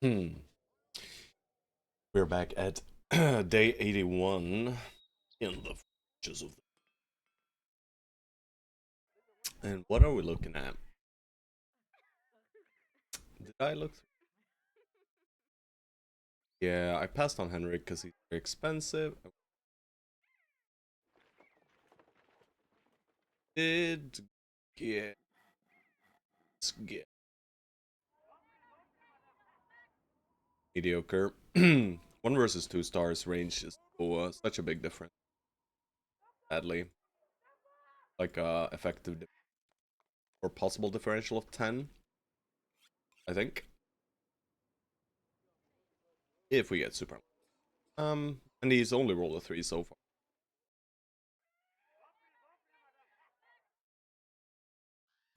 Hmm. We're back at day 81 in the forges of and what are we looking at? Did I look? Yeah, I passed on Henrik because he's very expensive. I did get mediocre. One versus two stars range is such a big difference. Sadly, like effective or possible differential of 10, I think, if we get super. And he's only rolled a 3 so far.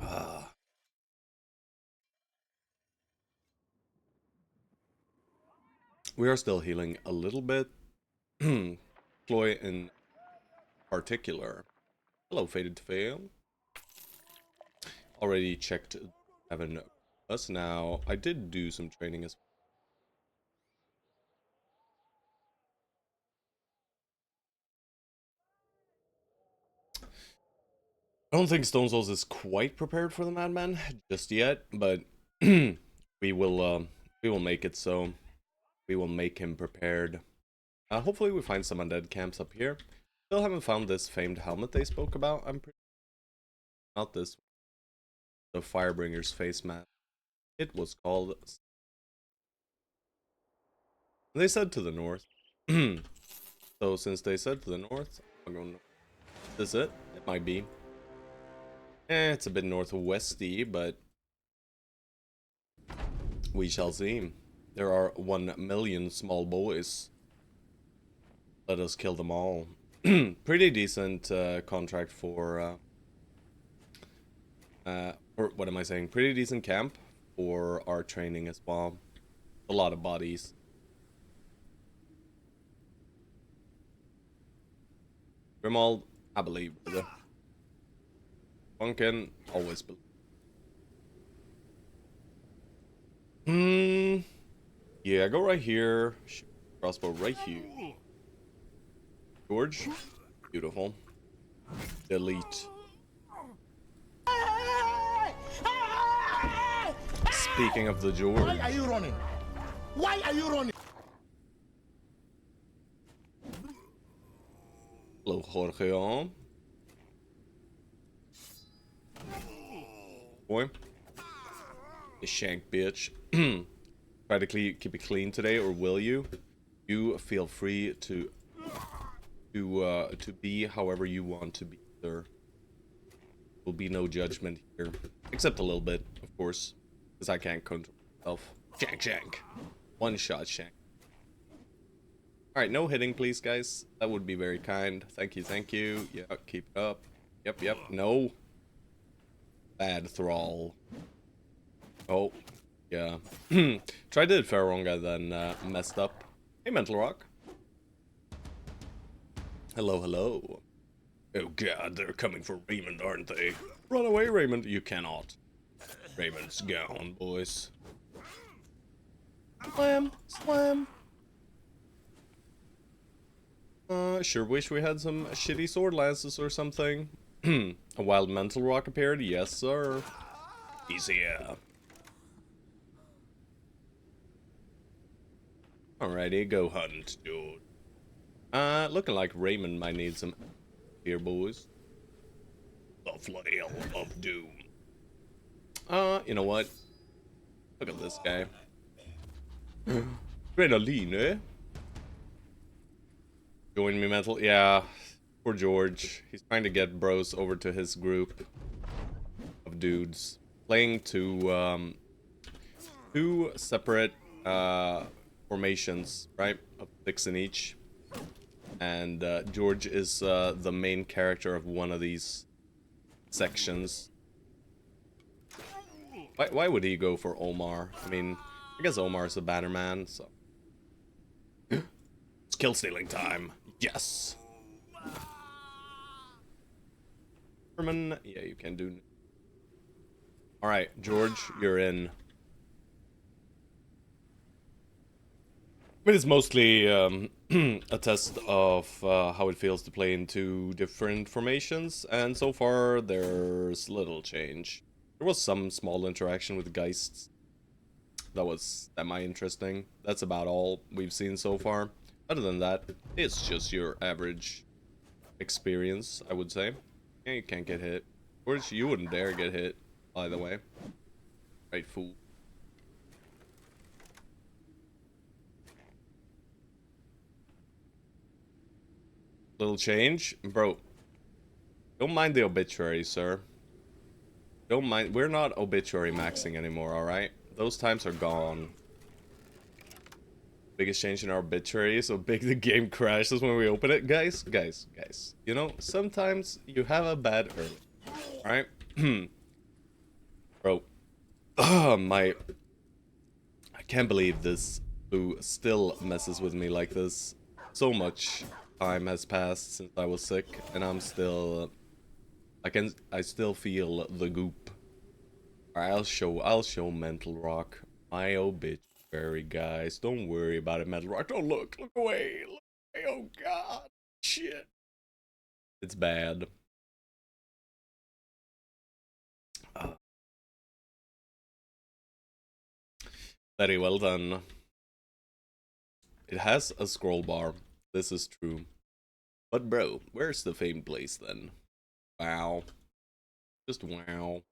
Ah, we are still healing a little bit. Chloe in particular. Hello, Fated to Fail. Already checked Caravan us now. I did do some training as well. I don't think Stone Souls is quite prepared for the Madman just yet, but we will make it so. We will make him prepared. Hopefully we find some undead camps up here. Still haven't found this famed helmet they spoke about. I'm pretty not this the Firebringer's face mask. It was called. They said to the north. So since they said to the north, I'm going. Is this it? It might be. It's a bit northwesty, but we shall see. There are 1 million small boys. Let us kill them all. Pretty decent contract for, or what am I saying? Pretty decent camp for our training as well. A lot of bodies. Grimald, I believe. Funkin, always believe. Hmm. Yeah, go right here. Shoot, crossbow right here. George, beautiful. Delete. Speaking of the George. Why are you running? Why are you running? Hello, Jorge. Boy. You shank bitch. Try to keep it clean today, or will you? You feel free to be however you want to be, sir. Will be no judgment here. Except a little bit, of course. Because I can't control myself. Shank. One shot shank. Alright, no hitting please, guys. That would be very kind. Thank you. Yeah, keep it up. Yep. No. Bad thrall. Oh, yeah. Tried to hit Faronga, then messed up. Hey, Mental Rock. Hello. Oh god, they're coming for Raymond, aren't they? Run away, Raymond. You cannot. Raymond's gone, boys. Slam. Sure wish we had some shitty sword lances or something. A wild Mental Rock appeared? Yes, sir. He's here. Alrighty, go hunt, dude. Looking like Raymond might need some here, boys. The flail of doom. You know what? Look at this guy. Adrenaline, eh? Join me, Mental. Yeah, poor George. He's trying to get bros over to his group of dudes. Playing two separate formations, right? Of 6 in each. And George is the main character of one of these sections. Why would he go for Omar? I mean, I guess Omar's a banner man, so. It's kill stealing time. Yes. Herman, yeah, you can do. All right, George, you're in. mean, it's mostly a test of how it feels to play in two different formations, and so far there's little change. There was some small interaction with Geists that was semi-interesting. That's about all we've seen so far. Other than that, it's just your average experience, I would say. Yeah, you can't get hit. Or you wouldn't dare get hit, by the way. Right, fool. Little change? Bro, don't mind the obituary, sir. Don't mind. We're not obituary maxing anymore, alright? Those times are gone. Biggest change in our obituary, so big the game crashes when we open it. Guys. You know, sometimes you have a bad early. Alright? Bro. My... I can't believe this blue still messes with me like this. So much time has passed since I was sick, and I'm still... I still feel the goop. Alright, I'll show Mental Rock my obituary, guys. Don't worry about it, Mental Rock. Don't look away, look away. Oh god, shit. It's bad. Very well done. It has a scroll bar. This is true. But bro, where's the famed place then? Wow. Just wow.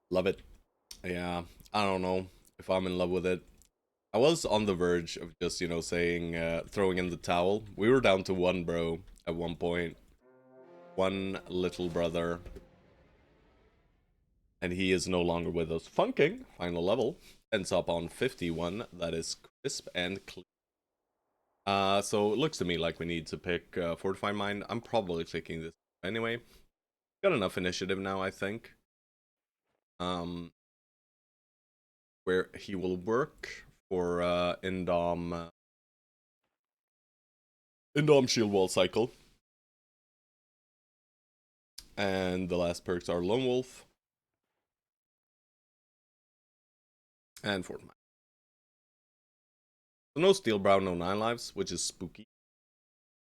Love it. Yeah, I don't know if I'm in love with it. I was on the verge of just, you know, saying, throwing in the towel. We were down to one bro at one point. One little brother. And he is no longer with us. Funking, final level. Ends up on 51. That is crisp and clean. So it looks to me like we need to pick Fortified Mind. I'm probably clicking this anyway. Got enough initiative now, I think. Where he will work for Indom Shield Wall Cycle. And the last perks are Lone Wolf and Fort Mine. So no Steel Brow, no 9 lives, which is spooky.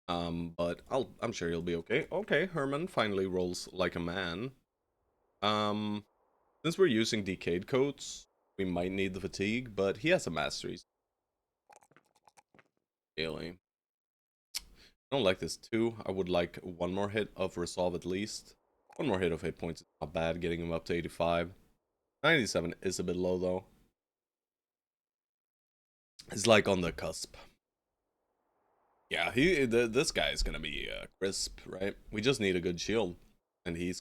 But I'm sure he'll be okay. Okay, Herman finally rolls like a man. Since we're using decayed coats, we might need the fatigue, but he has a mastery. Really. I don't like this too. I would like one more hit of resolve at least. One more hit of hit points is not bad, getting him up to 85. 97 is a bit low though. It's like on the cusp. Yeah, this guy is gonna be crisp, right? We just need a good shield, and he's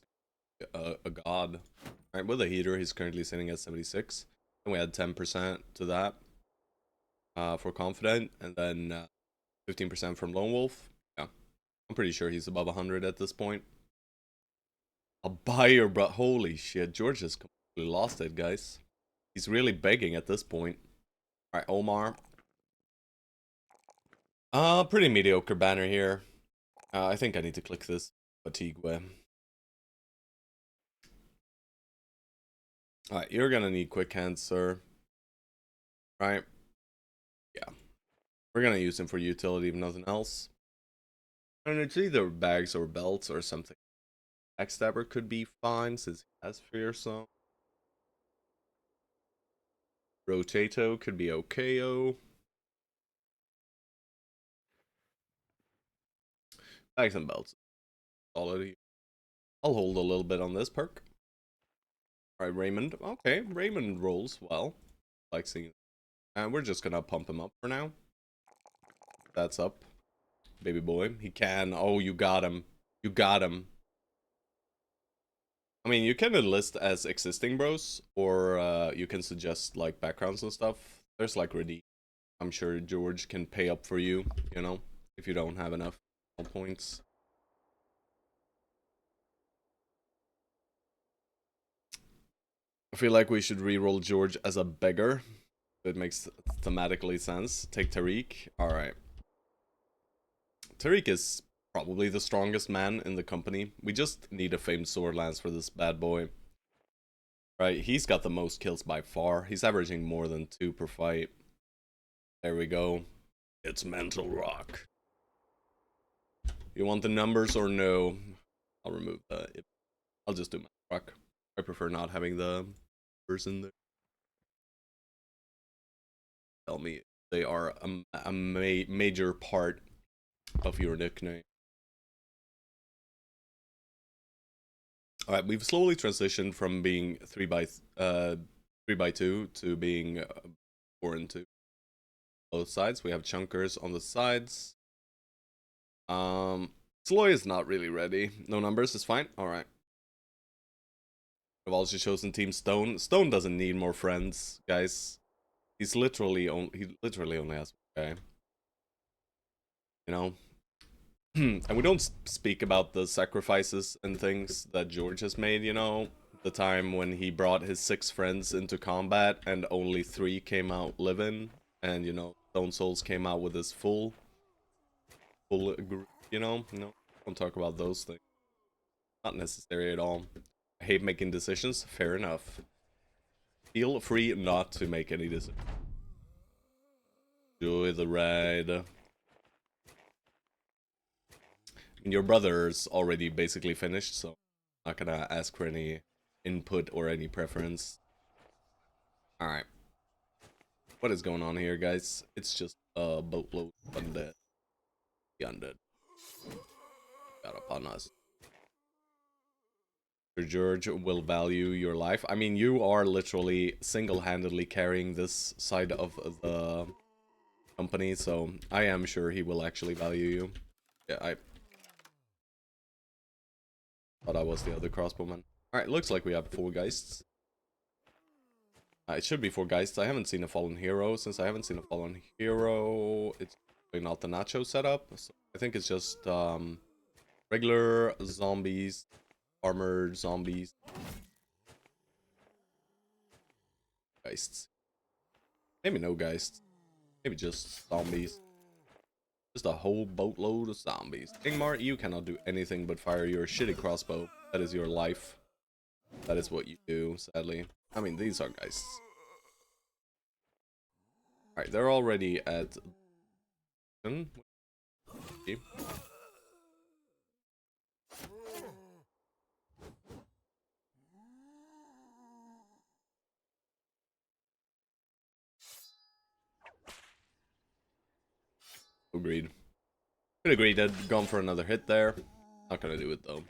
a god. Right, with a heater, he's currently sitting at 76. And we add 10% to that for confident, and then 15% from Lone Wolf. Yeah, I'm pretty sure he's above 100 at this point. I'll buy your bro. Holy shit, George has completely lost it, guys. He's really begging at this point. All right, Omar. Pretty mediocre banner here. I think I need to click this fatigue way. Alright, you're gonna need quick hands, sir. Right? Yeah. We're gonna use him for utility if nothing else. And it's either bags or belts or something. Backstabber could be fine since he has fearsome. Rotato could be okay-o. Bags and belts. Solid. I'll hold a little bit on this perk. Alright, Raymond. Okay, Raymond rolls well. Like seeing. And we're just gonna pump him up for now. That's up. Baby boy. He can. Oh, you got him. You got him. I mean, you can enlist as existing bros, or you can suggest like backgrounds and stuff. There's like redeem. I'm sure George can pay up for you, you know, if you don't have enough points. I feel like we should re-roll George as a beggar. It makes thematically sense. Take Tariq. Alright. Tariq is probably the strongest man in the company. We just need a famed sword lance for this bad boy. Right, he's got the most kills by far. He's averaging more than 2 per fight. There we go. It's mental rock. You want the numbers or no? I'll remove the. I'll just do mental rock. I prefer not having the numbers in there. Tell me they are a major part of your nickname. All right, we've slowly transitioned from being 3x2 to being 4-2. Both sides. We have chunkers on the sides. Sloy is not really ready. No numbers is fine. All right. I've also chosen Team Stone. Stone doesn't need more friends, guys. He literally only has one guy. You know. And we don't speak about the sacrifices and things that George has made, you know, the time when he brought his 6 friends into combat and only 3 came out living, and you know, Stone Souls came out with his full group, you know, don't talk about those things. Not necessary at all. I hate making decisions, fair enough. Feel free not to make any decisions. Enjoy the ride. Your brother's already basically finished, so I'm not gonna ask for any input or any preference. Alright. What is going on here, guys? It's just a boatload of undead. The undead got upon us. Sir George will value your life. I mean, you are literally single-handedly carrying this side of the company, so I am sure he will actually value you. Yeah, I thought I was the other crossbowman. Alright, looks like we have 4 Geists. It should be 4 Geists. I haven't seen a Fallen Hero. Since I haven't seen a Fallen Hero, it's probably not the Nacho setup. So I think it's just regular zombies, armored zombies, Geists. Maybe no Geists. Maybe just zombies. Just a whole boatload of zombies. Ingmar, you cannot do anything but fire your shitty crossbow. That is your life. That is what you do, sadly. I mean, these are Geists. Alright, they're already at... Agreed. Could agree that gone for another hit there. Not gonna do it though.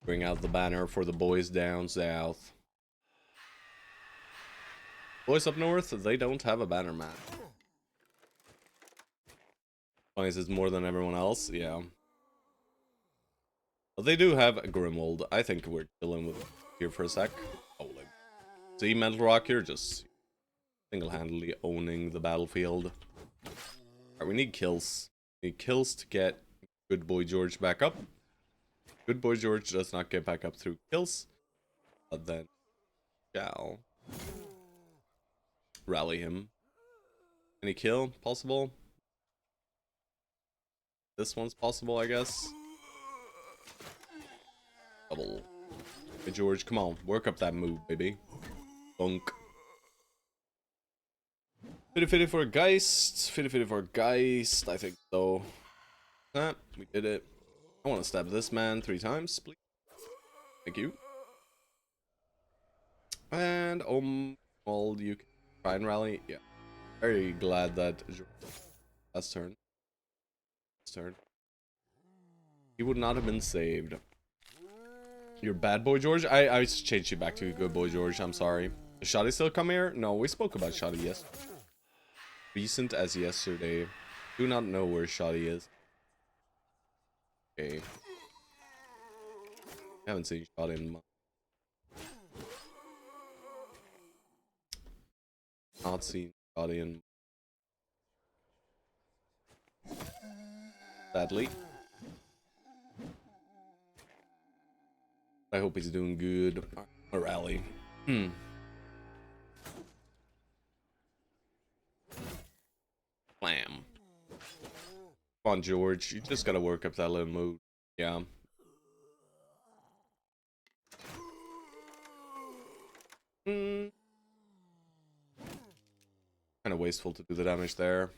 Bring out the banner for the boys down south. Boys up north, they don't have a banner map. Funny is more than everyone else, yeah. But they do have a Grimwald. I think we're chilling with here for a sec. Oh, like, see, Mental Rock here just single-handedly owning the battlefield. Alright, we need kills. We need kills to get Good Boy George back up. Good Boy George does not get back up through kills. But then shall rally him. Any kill possible? This one's possible, I guess. Double. Hey George, come on, work up that move, baby. Bunk. Fitty for a Geist. Fitty for a Geist. I think so. Ah, we did it. I want to stab this man 3 times, please. Thank you. And well, you can try and rally. Yeah. Very glad that last turn. Last turn. He would not have been saved. You're bad boy George? I changed you back to good boy George. I'm sorry. Does Shoddy still come here? No, we spoke about Shoddy yesterday. Recent as yesterday. Do not know where Shoddy is. Okay. Haven't seen Shoddy in months. Not seen Shoddy in sadly. I hope he's doing good. A rally. Blam. Come on, George. You just gotta work up that little mood. Yeah. Kind of wasteful to do the damage there.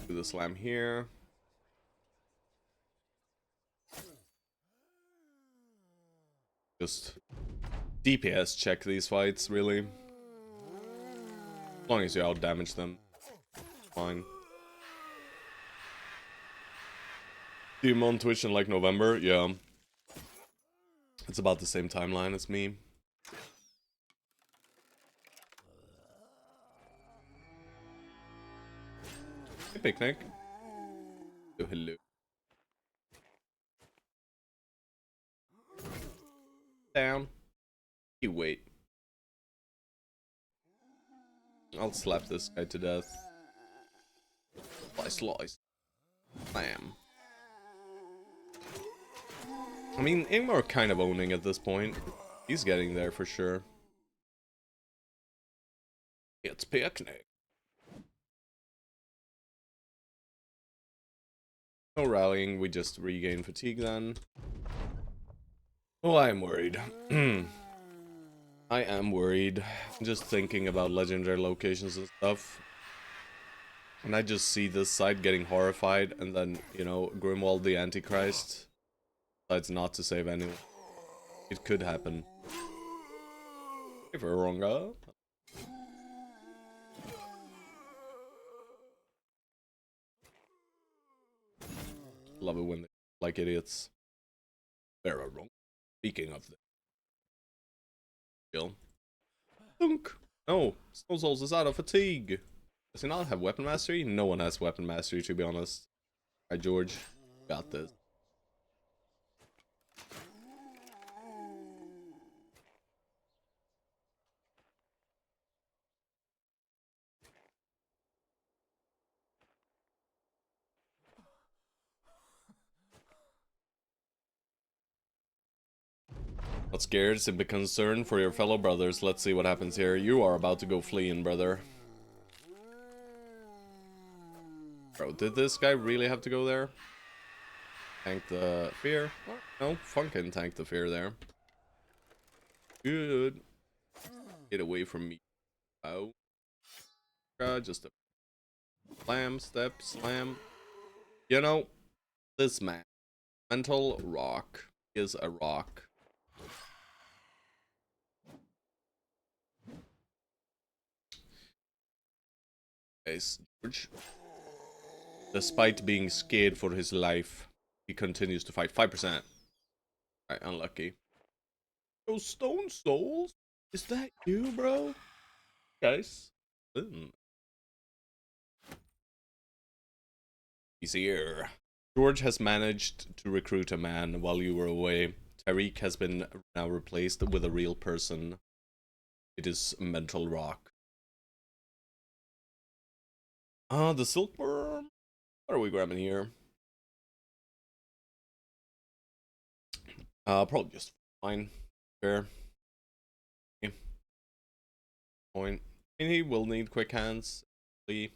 Do the slam here. Just DPS check these fights, really. As long as you out damage them, fine. Do you on Twitch in like November? Yeah. It's about the same timeline as me. Hey, Picnic. Oh, hello. Down. You wait. I'll slap this guy to death. Slice, slice. Bam. I mean, Ingmar kind of owning at this point. He's getting there for sure. It's Picnic. No rallying, we just regain fatigue then. Oh, I'm worried. I am worried. Just thinking about legendary locations and stuff. And I just see this side getting horrified, and then, you know, Grimwald the Antichrist decides not to save anyone. It could happen. If we're wrong, love it when they like idiots. They're wrong. Speaking of the kill. Dunk! No, Stone Souls is out of fatigue. Does he not have weapon mastery? No one has weapon mastery, to be honest. Alright, George. Got this. Not scared, simply concerned for your fellow brothers. Let's see what happens here. You are about to go fleeing, brother. Bro, did this guy really have to go there? Tank the fear? Oh, no, Funkin tanked the fear there. Good. Get away from me. Oh. Just a slam, step, slam. You know, this man, mental rock, is a rock. Yes, George. Despite being scared for his life, he continues to fight. 5%. Alright, unlucky. Those Stone Souls? Is that you, bro? Guys? He's here. George has managed to recruit a man while you were away. Tariq has been now replaced with a real person. It is Mental Rock. The Silkworm? What are we grabbing here? Probably just fine. Fair. Okay. Point. I mean, he will need quick hands. Maybe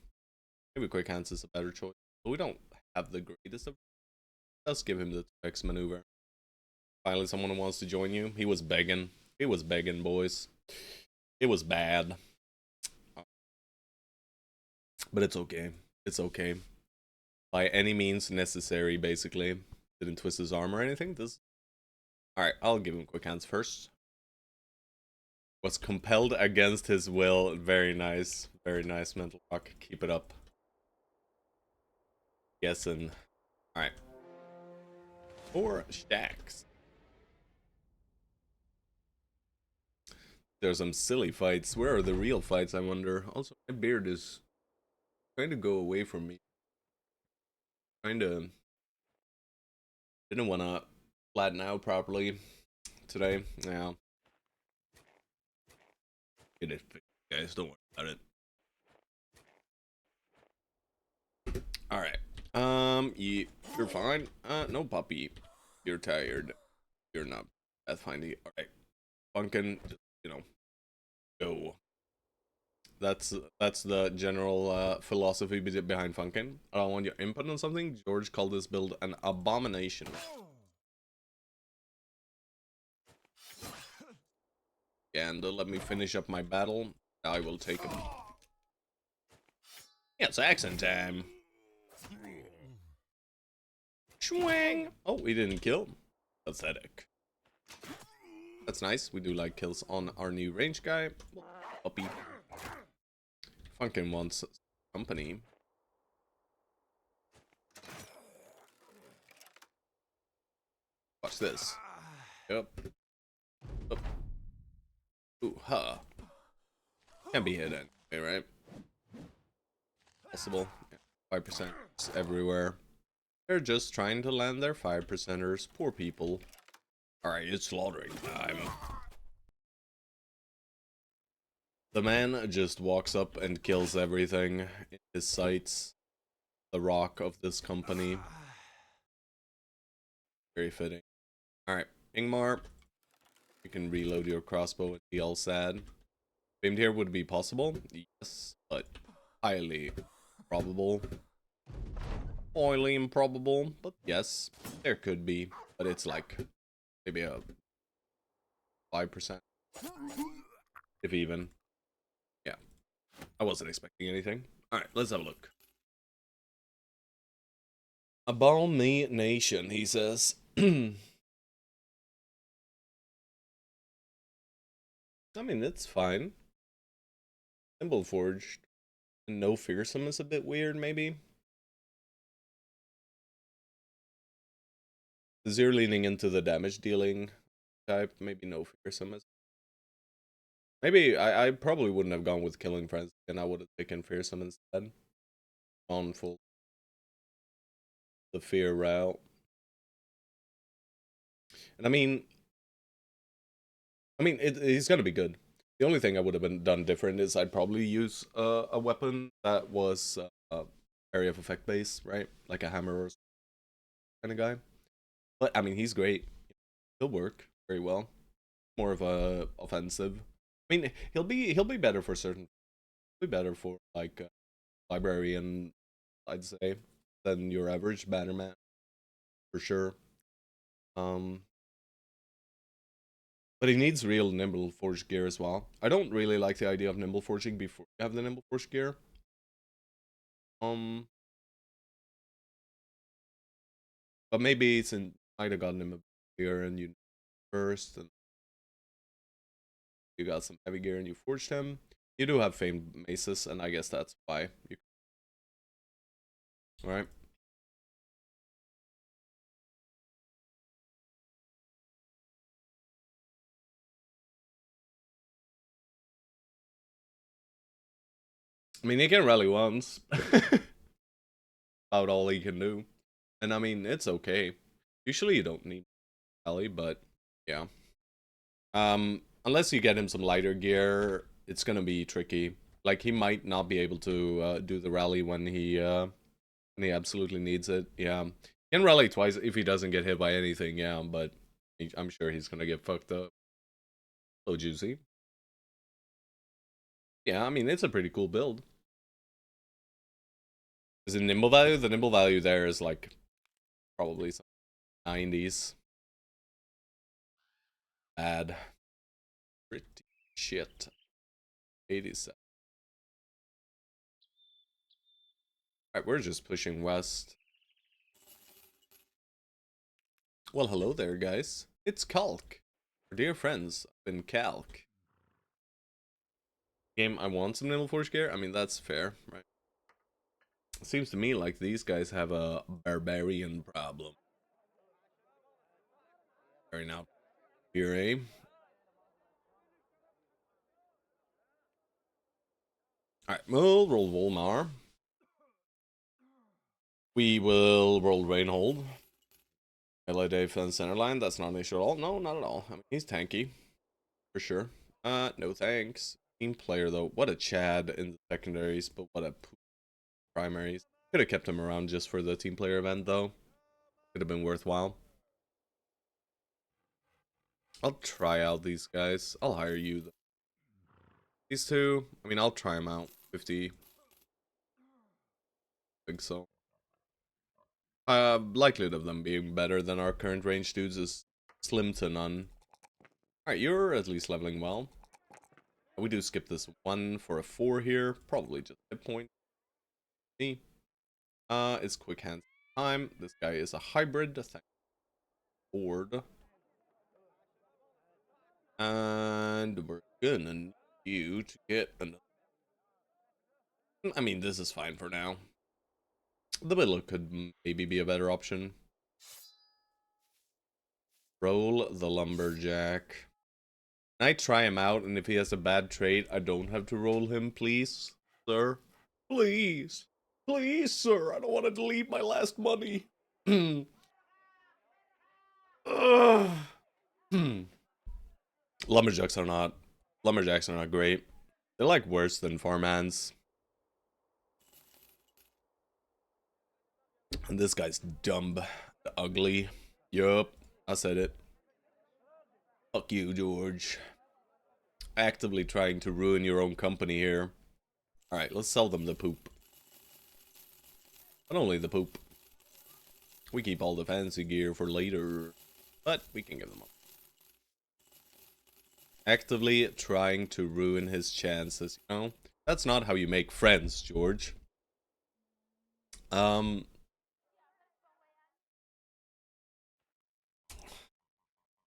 quick hands is a better choice. But we don't have the greatest of. Let's give him the X maneuver. Finally, someone wants to join you. He was begging. He was begging, boys. It was bad. But it's okay. It's okay. By any means necessary, basically. Didn't twist his arm or anything. This. Alright, I'll give him quick hands first. Was compelled against his will. Very nice. Very nice, Mental Rock. Keep it up. Guessing. Alright. 4 stacks. There's some silly fights. Where are the real fights, I wonder? Also, my beard is trying to go away from me. Trying to... Didn't want to flatten out properly today. Yeah. Get it fixed, guys. Don't worry about it. Alright. You're fine. No, puppy. You're tired. You're not pathfinding. Alright. Funkin', you know, go. That's the general philosophy behind Funkin'. I don't want your input on something. George called this build an abomination. And let me finish up my battle. I will take him. Yeah, it's accent time. Swing. Oh, we didn't kill. Pathetic. That's nice. We do like kills on our new range guy. Puppy. Funkin' wants company. Watch this. Yep. Oh. Ooh, huh. Can't be hit anyway, right? Possible. 5% everywhere. They're just trying to land their 5%ers. Poor people. Alright, it's slaughtering time. The man just walks up and kills everything in his sights. The rock of this company. Very fitting. Alright, Ingmar. You can reload your crossbow and be all sad. Famed here would be possible? Yes, but highly probable. Highly improbable, but yes, there could be. But it's like maybe a 5%. If even. Yeah. I wasn't expecting anything. Alright, let's have a look. Abomination, he says. I mean, it's fine. Symbol forged. No fearsome is a bit weird, maybe. Zero leaning into the damage dealing type. Maybe no fearsome is. Maybe I probably wouldn't have gone with killing friends, and I would have taken fearsome instead. On full the fear route. And I mean, he's gonna be good. The only thing I would have done different is I'd probably use a weapon that was area of effect based, right? Like a hammer or kind of guy. But I mean, he's great. He'll work very well. More of a offensive. I mean, he'll be better for certain. He'll be better for like librarian, I'd say, than your average bannerman for sure. But he needs real nimble forged gear as well. I don't really like the idea of nimble forging before you have the nimble forged gear. But maybe since might have gotten him a gear and you first, and you got some heavy gear and you forged him. You do have famed maces, and I guess that's why. Alright. I mean, he can rally once. About all he can do. And I mean, it's okay. Usually you don't need rally, but yeah. Unless you get him some lighter gear, it's gonna be tricky. Like, he might not be able to do the rally when he absolutely needs it. Yeah. He can rally twice if he doesn't get hit by anything, yeah, but I'm sure he's gonna get fucked up. So juicy. Yeah, I mean, it's a pretty cool build. Is it nimble value? The nimble value there is like probably some 90s. Bad. Pretty shit. 87. Alright, we're just pushing west. Well, hello there, guys. It's Calc. Our dear friends up in Calc. Game, I want some nimble forge gear? I mean, that's fair, right? It seems to me like these guys have a barbarian problem. Very now. Fury. Alright, we'll roll Volmar. We will roll Rainhold. Melee defense center line, that's not an issue at all. No, not at all. I mean, he's tanky. For sure. No thanks. Team player, though. What a Chad in the secondaries, but what a primaries. Could have kept him around just for the team player event, though. Could have been worthwhile. I'll try out these guys. I'll hire you, though. These two, I mean, I'll try them out. 50. I think so. Likelihood of them being better than our current range dudes is slim to none. Alright, you're at least leveling well. We do skip this 1 for a 4 here. Probably just hit point. me. It's quick hands time. This guy is a hybrid. Thank Lord. And we're gonna need you to get another. I mean, this is fine for now. The Willow could maybe be a better option. Roll the Lumberjack. Can I try him out, and if he has a bad trade, I don't have to roll him, please, sir? Please. Please, sir. I don't want to delete my last money. Ugh. Lumberjacks are not. Lumberjacks are not great. They're like worse than farmhands. And this guy's dumb, ugly. Yup, I said it. Fuck you, George. Actively trying to ruin your own company here. Alright, let's sell them the poop. But only the poop. We keep all the fancy gear for later. But we can give them up. Actively trying to ruin his chances, you know? That's not how you make friends, George.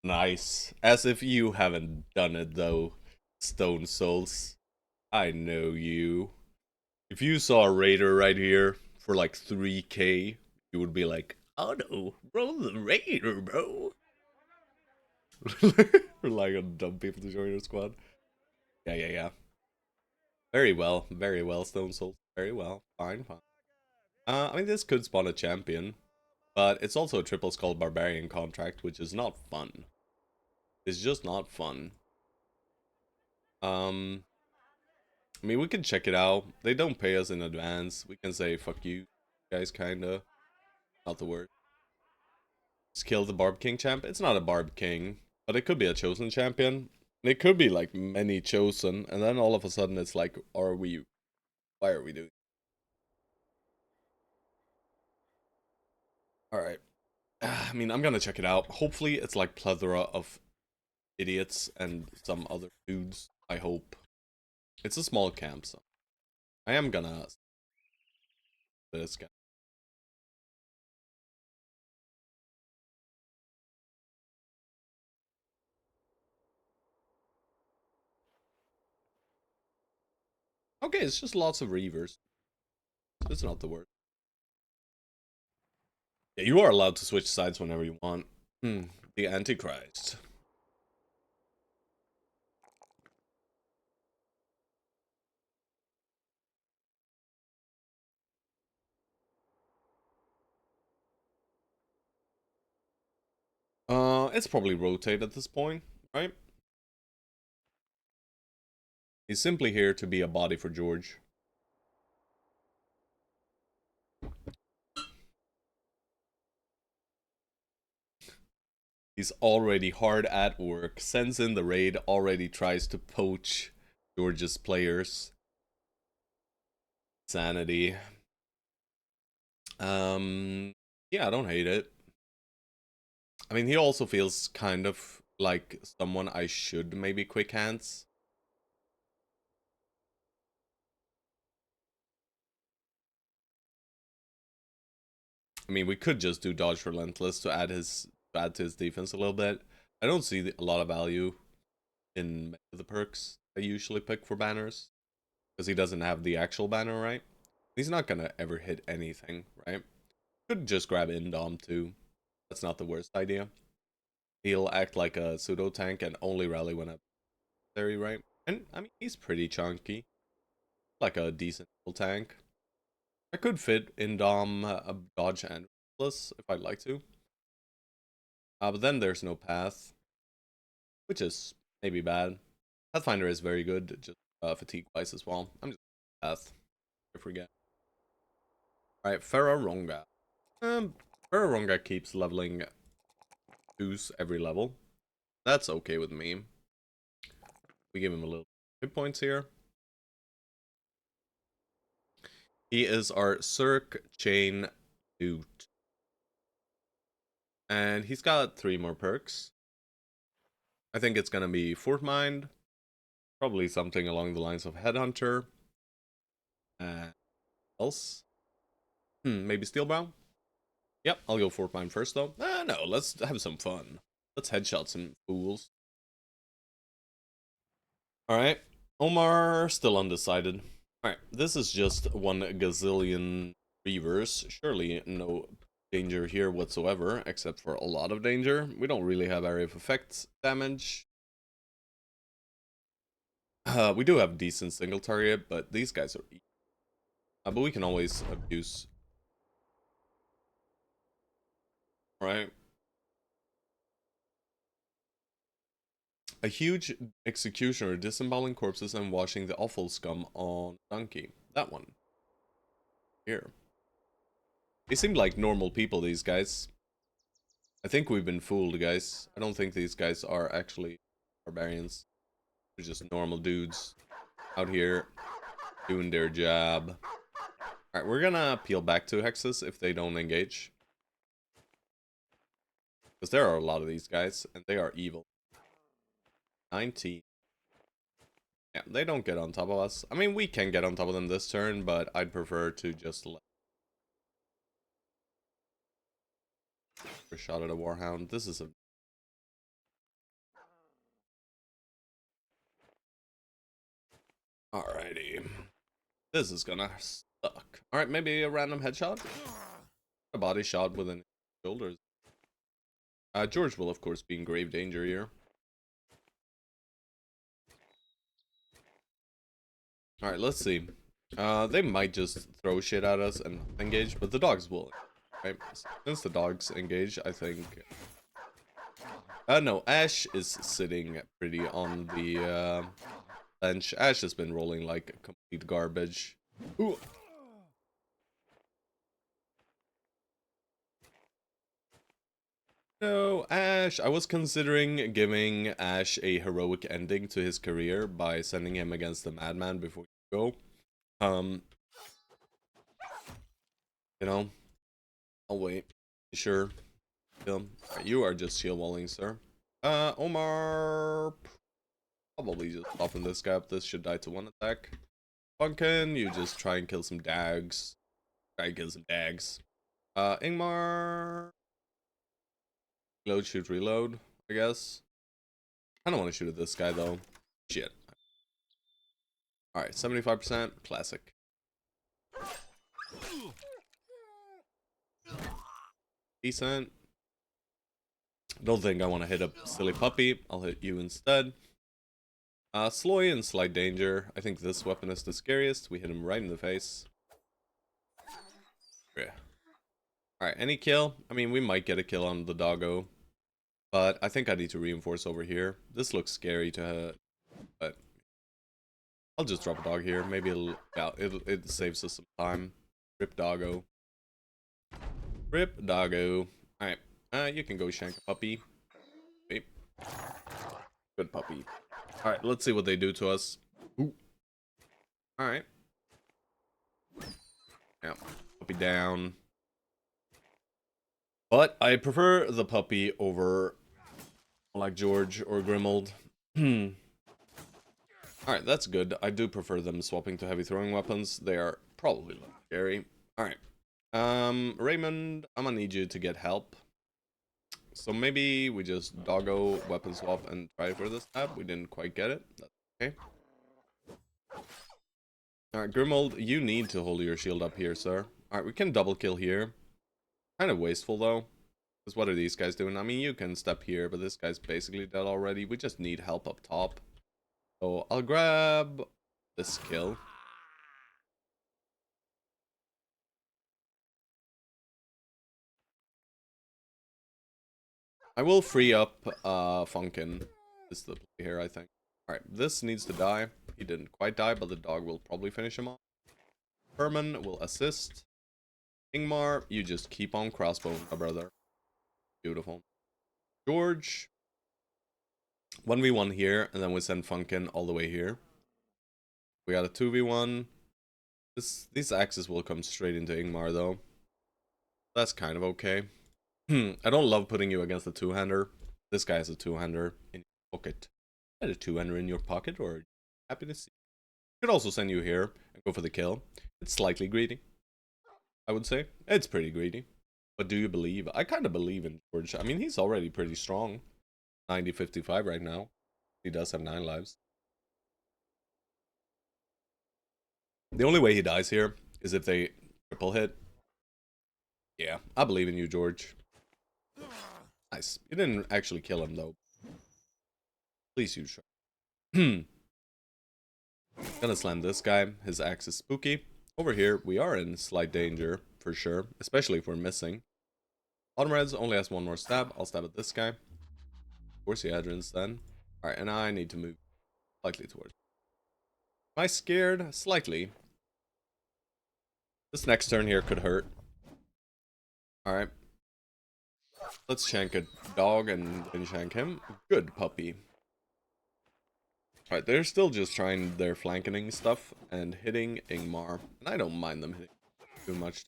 Nice. As if you haven't done it, though, Stone Souls. I know you. If you saw a raider right here for like 3k, you would be like, oh no, roll the raider, bro. Relying on dumb people to join your squad. Yeah. Very well, Stone Souls. Very well. Fine. I mean, this could spawn a champion, but it's also a triple skull barbarian contract, which is not fun. It's just not fun. I mean, we can check it out. They don't pay us in advance. We can say, fuck you, guys, kinda. Not the word. Just kill the Barb King champ. It's not a Barb King, but it could be a chosen champion. It could be like many chosen, and then all of a sudden it's like, why are we doing? Alright. I mean, I'm gonna check it out. Hopefully it's like plethora of idiots and some other dudes. I hope. It's a small camp, so I am gonna this guy. Okay, it's just lots of reavers. It's not the word. Yeah, you are allowed to switch sides whenever you want. The Antichrist. It's probably rotate at this point, right? He's simply here to be a body for George. He's already hard at work, sends in the raid, already tries to poach George's players. Sanity. Yeah, I don't hate it. I mean, he also feels kind of like someone I should maybe quick hands. I mean, we could just do dodge relentless to add to his defense a little bit. I don't see a lot of value in the perks I usually pick for banners because he doesn't have the actual banner, right? He's not gonna ever hit anything, right? Could just grab Indom too. That's not the worst idea. He'll act like a pseudo tank and only rally when necessary, right? And I mean, he's pretty chunky, like a decent tank. I could fit Indom, dodge and plus if I'd like to. But then there's no path, which is maybe bad. Pathfinder is very good, just fatigue wise as well. I'm just path. I forget. Alright, Ferraronga. Ferraronga keeps leveling 2s every level. That's okay with me. We give him a little hit points here. He is our Cirque Chain Newt. And he's got 3 more perks. I think it's gonna be Fort Mind. Probably something along the lines of Headhunter. Else. Maybe Steel Brow? Yep, I'll go 4 first though. No, let's have some fun. Let's headshot some fools. Alright, Omar still undecided. Alright, this is just 1 gazillion reavers. Surely no danger here whatsoever, except for a lot of danger. We don't really have area of effects damage. We do have decent single target, but these guys are but we can always abuse. Right. A huge executioner disemboweling corpses and washing the awful scum on donkey. That one. Here. They seem like normal people, these guys. I think we've been fooled, guys. I don't think these guys are actually barbarians. They're just normal dudes out here doing their job. Alright, we're gonna peel back 2 hexes if they don't engage. Because there are a lot of these guys, and they are evil. 19. Yeah, they don't get on top of us. I mean, we can get on top of them this turn, but I'd prefer to just let a shot at a Warhound. This is a... Alrighty. This is gonna suck. Alright, maybe a random headshot? A body shot within shoulders. George will, of course, be in grave danger here. Alright, let's see. They might just throw shit at us and engage, but the dogs will. Right? Since the dogs engage, I think... no, Ash is sitting pretty on the bench. Ash has been rolling like complete garbage. Ooh. No, Ash. I was considering giving Ash a heroic ending to his career by sending him against the Madman before you go. You know, I'll wait. Sure. You are just shield walling, sir. Omar probably just popping this guy up. This should die to 1 attack. Funkin, you just try and kill some dags. Try and kill some dags. Ingmar. Reload, shoot, reload, I guess. I don't want to shoot at this guy though. Shit. Alright, 75%. Classic. Decent. Don't think I want to hit a silly puppy. I'll hit you instead. Sloy in slight danger. I think this weapon is the scariest. We hit him right in the face. Yeah. Alright, any kill? I mean, we might get a kill on the doggo. But I think I need to reinforce over here. This looks scary to... but... I'll just drop a dog here. Maybe it saves us some time. Rip doggo. Rip doggo. Alright. You can go shank a puppy. Wait. Good puppy. Alright, let's see what they do to us. Alright. Yeah. Puppy down. But I prefer the puppy over like George or Grimald. Alright, that's good. I do prefer them swapping to heavy throwing weapons. They are probably less scary. Alright. Raymond, I'm gonna need you to get help. So maybe we just doggo weapon swap and try for this tab. We didn't quite get it. That's okay. Alright, Grimald, you need to hold your shield up here, sir. Alright, we can double kill here. Kind of wasteful though. Because what are these guys doing? I mean, you can step here, but this guy's basically dead already. We just need help up top. So I'll grab this kill. I will free up Funkin. This is the play here, I think. Alright, this needs to die. He didn't quite die, but the dog will probably finish him off. Herman will assist. Ingmar, you just keep on crossbow, my brother. Beautiful. George. 1v1 here, and then we send Funkin all the way here. We got a 2v1. These axes will come straight into Ingmar, though. That's kind of okay. I don't love putting you against a two-hander. This guy has a two-hander in your pocket. Had a two-hander in your pocket, or happy to see. Could also send you here and go for the kill. It's slightly greedy. I would say. It's pretty greedy. But do you believe? I kind of believe in George. I mean, he's already pretty strong. 90-55 right now. He does have 9 lives. The only way he dies here is if they triple hit. Yeah, I believe in you, George. Nice. You didn't actually kill him, though. Please use shot. Gonna slam this guy. His axe is spooky. Over here, we are in slight danger, for sure. Especially if we're missing. Autumn Reds only has one more stab. I'll stab at this guy. Of course he hadrons then. Alright, and I need to move slightly towards. Am I scared? Slightly. This next turn here could hurt. Alright. Let's shank a dog and then shank him. Good puppy. Alright, they're still just trying their flanking stuff and hitting Ingmar. And I don't mind them hitting too much.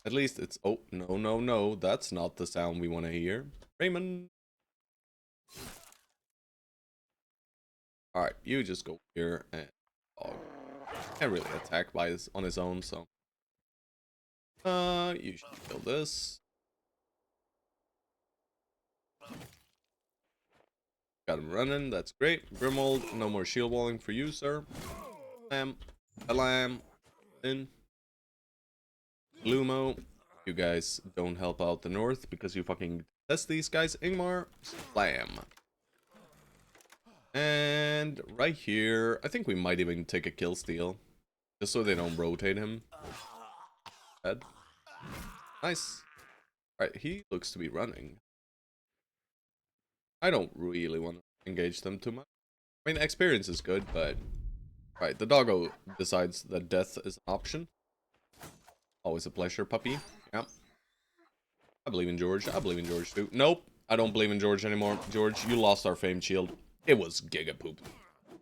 At least it's... Oh, no, no, no. That's not the sound we want to hear. Raymond! Alright, you just go here and... Dog. Can't really attack by on his own, so... You should kill this. Got him running, that's great. Grimold, no more shield walling for you, sir. Lamb. Lamb. In. Lumo. You guys don't help out the north because you fucking test these guys. Ingmar. Slam. And right here, I think we might even take a kill steal. Just so they don't rotate him. Dead. Nice. Alright, he looks to be running. I don't really want to engage them too much. I mean, experience is good, but... Right, the doggo decides that death is an option. Always a pleasure, puppy. Yep. I believe in George. I believe in George, too. Nope, I don't believe in George anymore. George, you lost our famed shield. It was giga poop.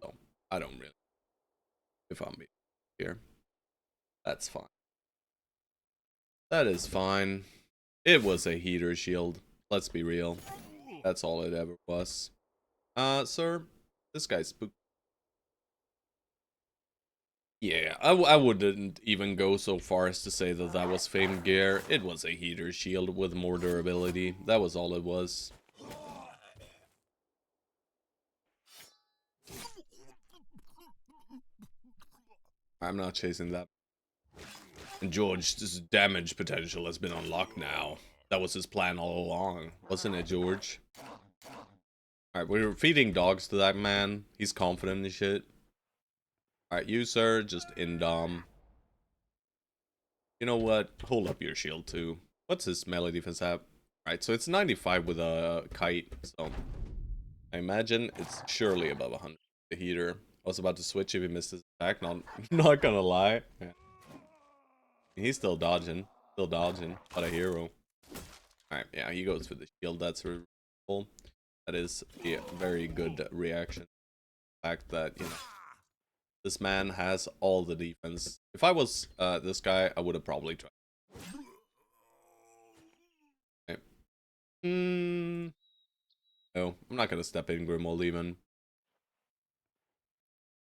So, I don't really... If I'm being here. That's fine. That is fine. It was a heater shield. Let's be real. That's all it ever was. Sir, this guy's spooked. Yeah, I wouldn't even go so far as to say that that was famed gear. It was a heater shield with more durability. That was all it was. I'm not chasing that. And George's damage potential has been unlocked now. That was his plan all along, wasn't it, George? Alright, we're feeding dogs to that man. He's confident in shit. Alright, you, sir, just in dom. You know what? Hold up your shield, too. What's his melee defense at? Alright, so it's 95 with a kite, so... I imagine it's surely above 100. The heater. I was about to switch if he missed his attack, not gonna lie. Yeah. He's still dodging. Still dodging. What a hero. Alright, yeah, he goes for the shield. That's cool. That is a very good reaction. The fact that, you know, this man has all the defense. If I was this guy, I would have probably tried. Okay. No, I'm not gonna step in Grimold even.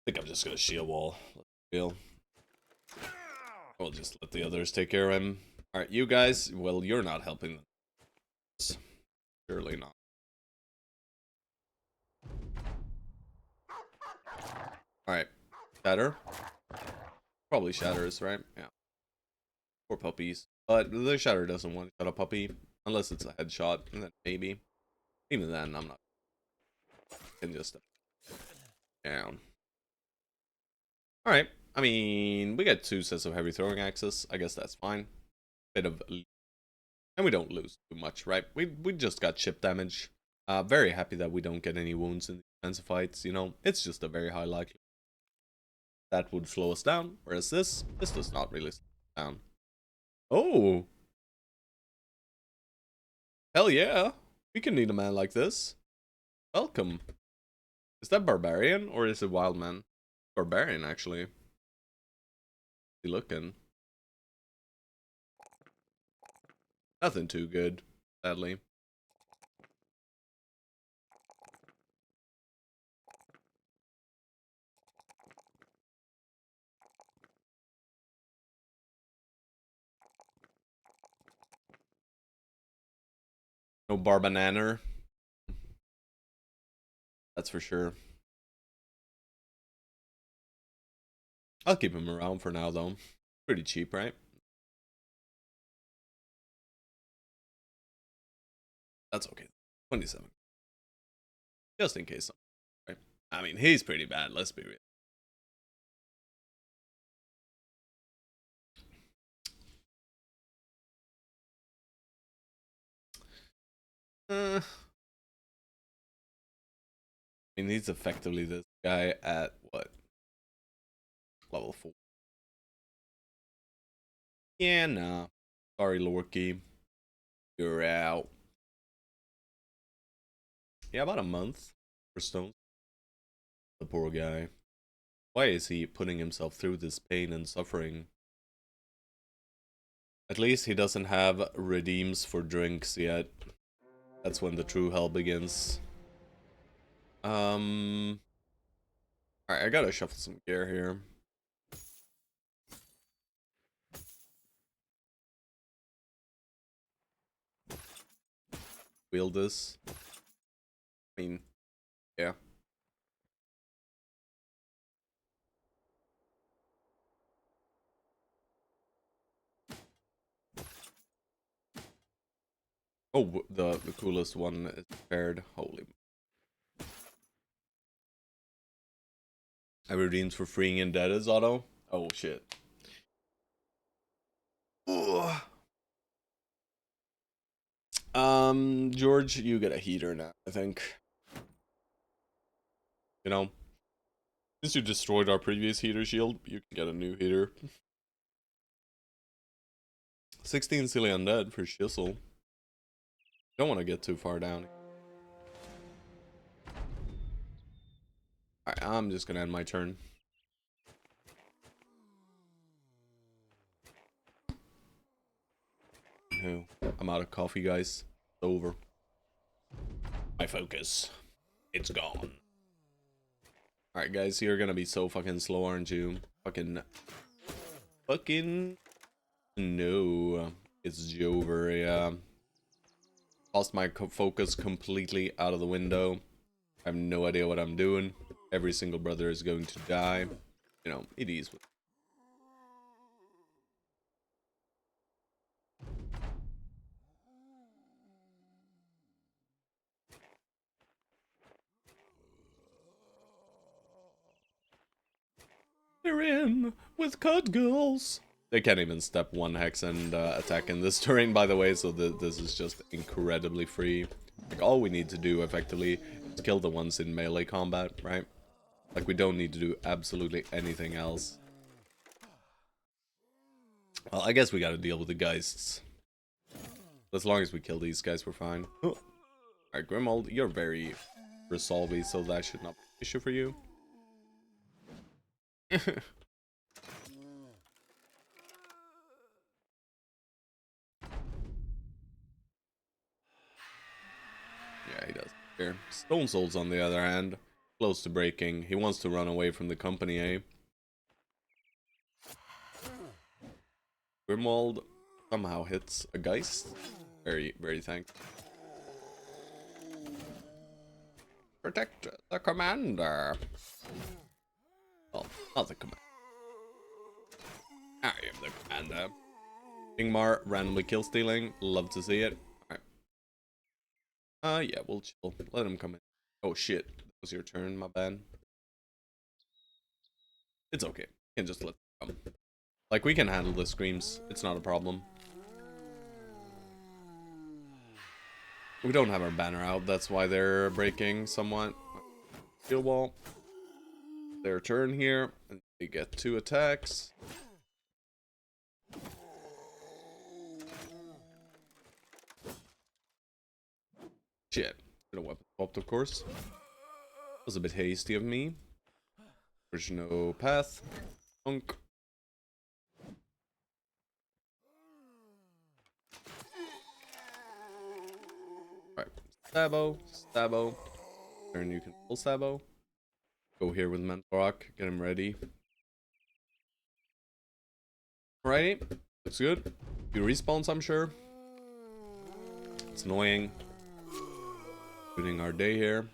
I think I'm just gonna shield wall. Let's feel. We'll just let the others take care of him. Alright, you guys, well, you're not helping them. Surely not. Alright. Shatter. Probably shatters, right? Yeah. Poor puppies. But the shatter doesn't want to shut a puppy. Unless it's a headshot. And then maybe. Even then, I'm not. Can just down. Alright. I mean, we get 2 sets of heavy throwing axes. I guess that's fine. Bit of... And we don't lose too much, right? We just got chip damage. Very happy that we don't get any wounds in the defensive fights, you know? It's just a very high likelihood. That would slow us down. Whereas this does not really slow us down. Oh! Hell yeah! We can need a man like this. Welcome. Is that barbarian or is it wild man? Barbarian, actually. He looking. Nothing too good, sadly. No Barbananer. That's for sure. I'll keep him around for now, though. Pretty cheap, right? That's okay. 27. Just in case. Right? I mean, he's pretty bad, let's be real. I mean, he's effectively this guy at what? Level 4. Yeah, nah. Sorry, Lorky. You're out. Yeah, about a month for Stone. The poor guy. Why is he putting himself through this pain and suffering? At least he doesn't have redeems for drinks yet. That's when the true hell begins. Alright, I gotta shuffle some gear here. Wield this. I mean, yeah. Oh, the coolest one is prepared. Holy. I redeems for freeing indebted auto. Oh shit. Ugh. George, you get a heater now, I think. You know, since you destroyed our previous heater shield, you can get a new heater. 16 silly undead for Shizzle. Don't want to get too far down. Alright, I'm just gonna end my turn. No, I'm out of coffee, guys. It's over. My focus. It's gone. Alright, guys, you're gonna be so fucking slow, aren't you? Fucking no. It's Jover, yeah. Lost my focus completely out of the window. I have no idea what I'm doing. Every single brother is going to die. You know, it is. They're in with cut girls. They can't even step one hex and attack in this terrain, by the way, so this is just incredibly free. Like, all we need to do, effectively, is kill the ones in melee combat, right? Like, we don't need to do absolutely anything else. Well, I guess we gotta deal with the Geists. As long as we kill these guys, we're fine. Alright, Grimold, you're very resolvey, so that should not be an issue for you. Yeah, he does. Here. Stone Soul's on the other hand, close to breaking. He wants to run away from the company, eh? Grimwald somehow hits a Geist. Very, very thankful. Protect the commander. Well, not the commander. I am the commander. Ingmar randomly kill stealing. Love to see it. Alright. Yeah, we'll chill. Let him come in. Oh shit. That was your turn, my bad. It's okay. You can just let them come. Like, we can handle the screams. It's not a problem. We don't have our banner out. That's why they're breaking somewhat. Shield wall. Their turn here. And they get 2 attacks. Shit. Should have weapon swapped, of course. Was a bit hasty of me. There's no path. Punk. Right. Sabo. Sabo. Turn you can pull Sabo. Go here with Mentorok. Get him ready. Alrighty. Looks good. Few respawns, I'm sure. It's annoying. Doing our day here.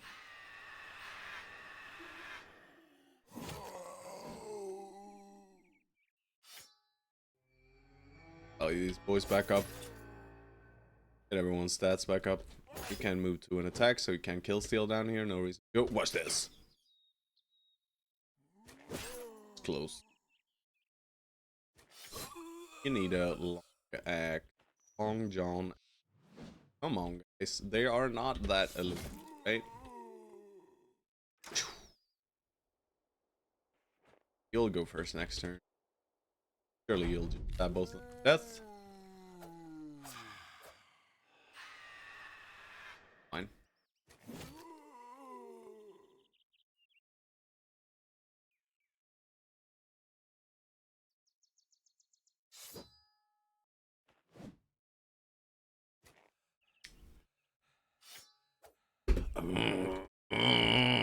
Oh, these boys back up. Get everyone's stats back up. You can move to an attack, so you can kill steal down here. No reason. Go. Watch this. It's close. You need a long axe. Long John. Come on, guys. They are not that elusive, right? You'll go first next turn. Surely you'll do that both of them to death. Fine.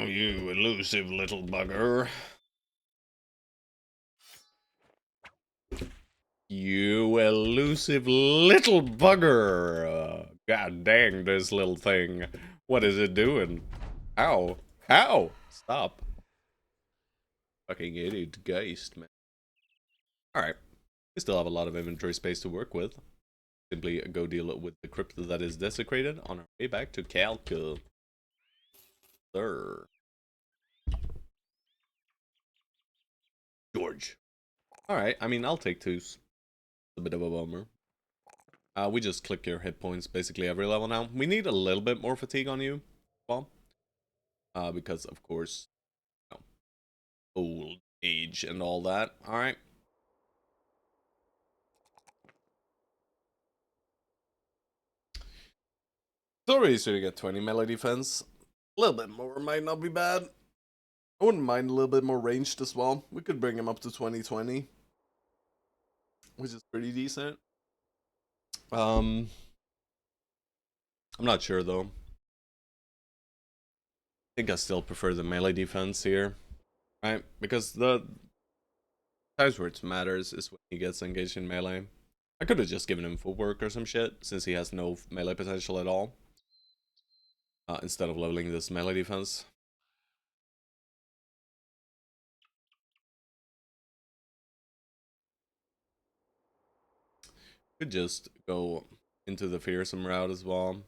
You elusive little bugger. You elusive little bugger. God dang this little thing. What is it doing? How? How? Stop. Fucking idiot geist, man. Alright. We still have a lot of inventory space to work with. Simply go deal with the crypt that is desecrated on our way back to Calca. Sir. George. Alright, I mean, I'll take twos. It's a bit of a bummer. We just click your hit points basically every level now. We need a little bit more fatigue on you, well, because of course, you know, old age and all that. Alright. Stoerge should get 20 melee defense. A little bit more might not be bad. I wouldn't mind a little bit more ranged as well. We could bring him up to 2020, which is pretty decent. I'm not sure though. I think I still prefer the melee defense here, right? Because the times where it matters is when he gets engaged in melee. I could have just given him footwork or some shit, since he has no melee potential at all. Instead of leveling this melee defense. Could just go into the fearsome route as well.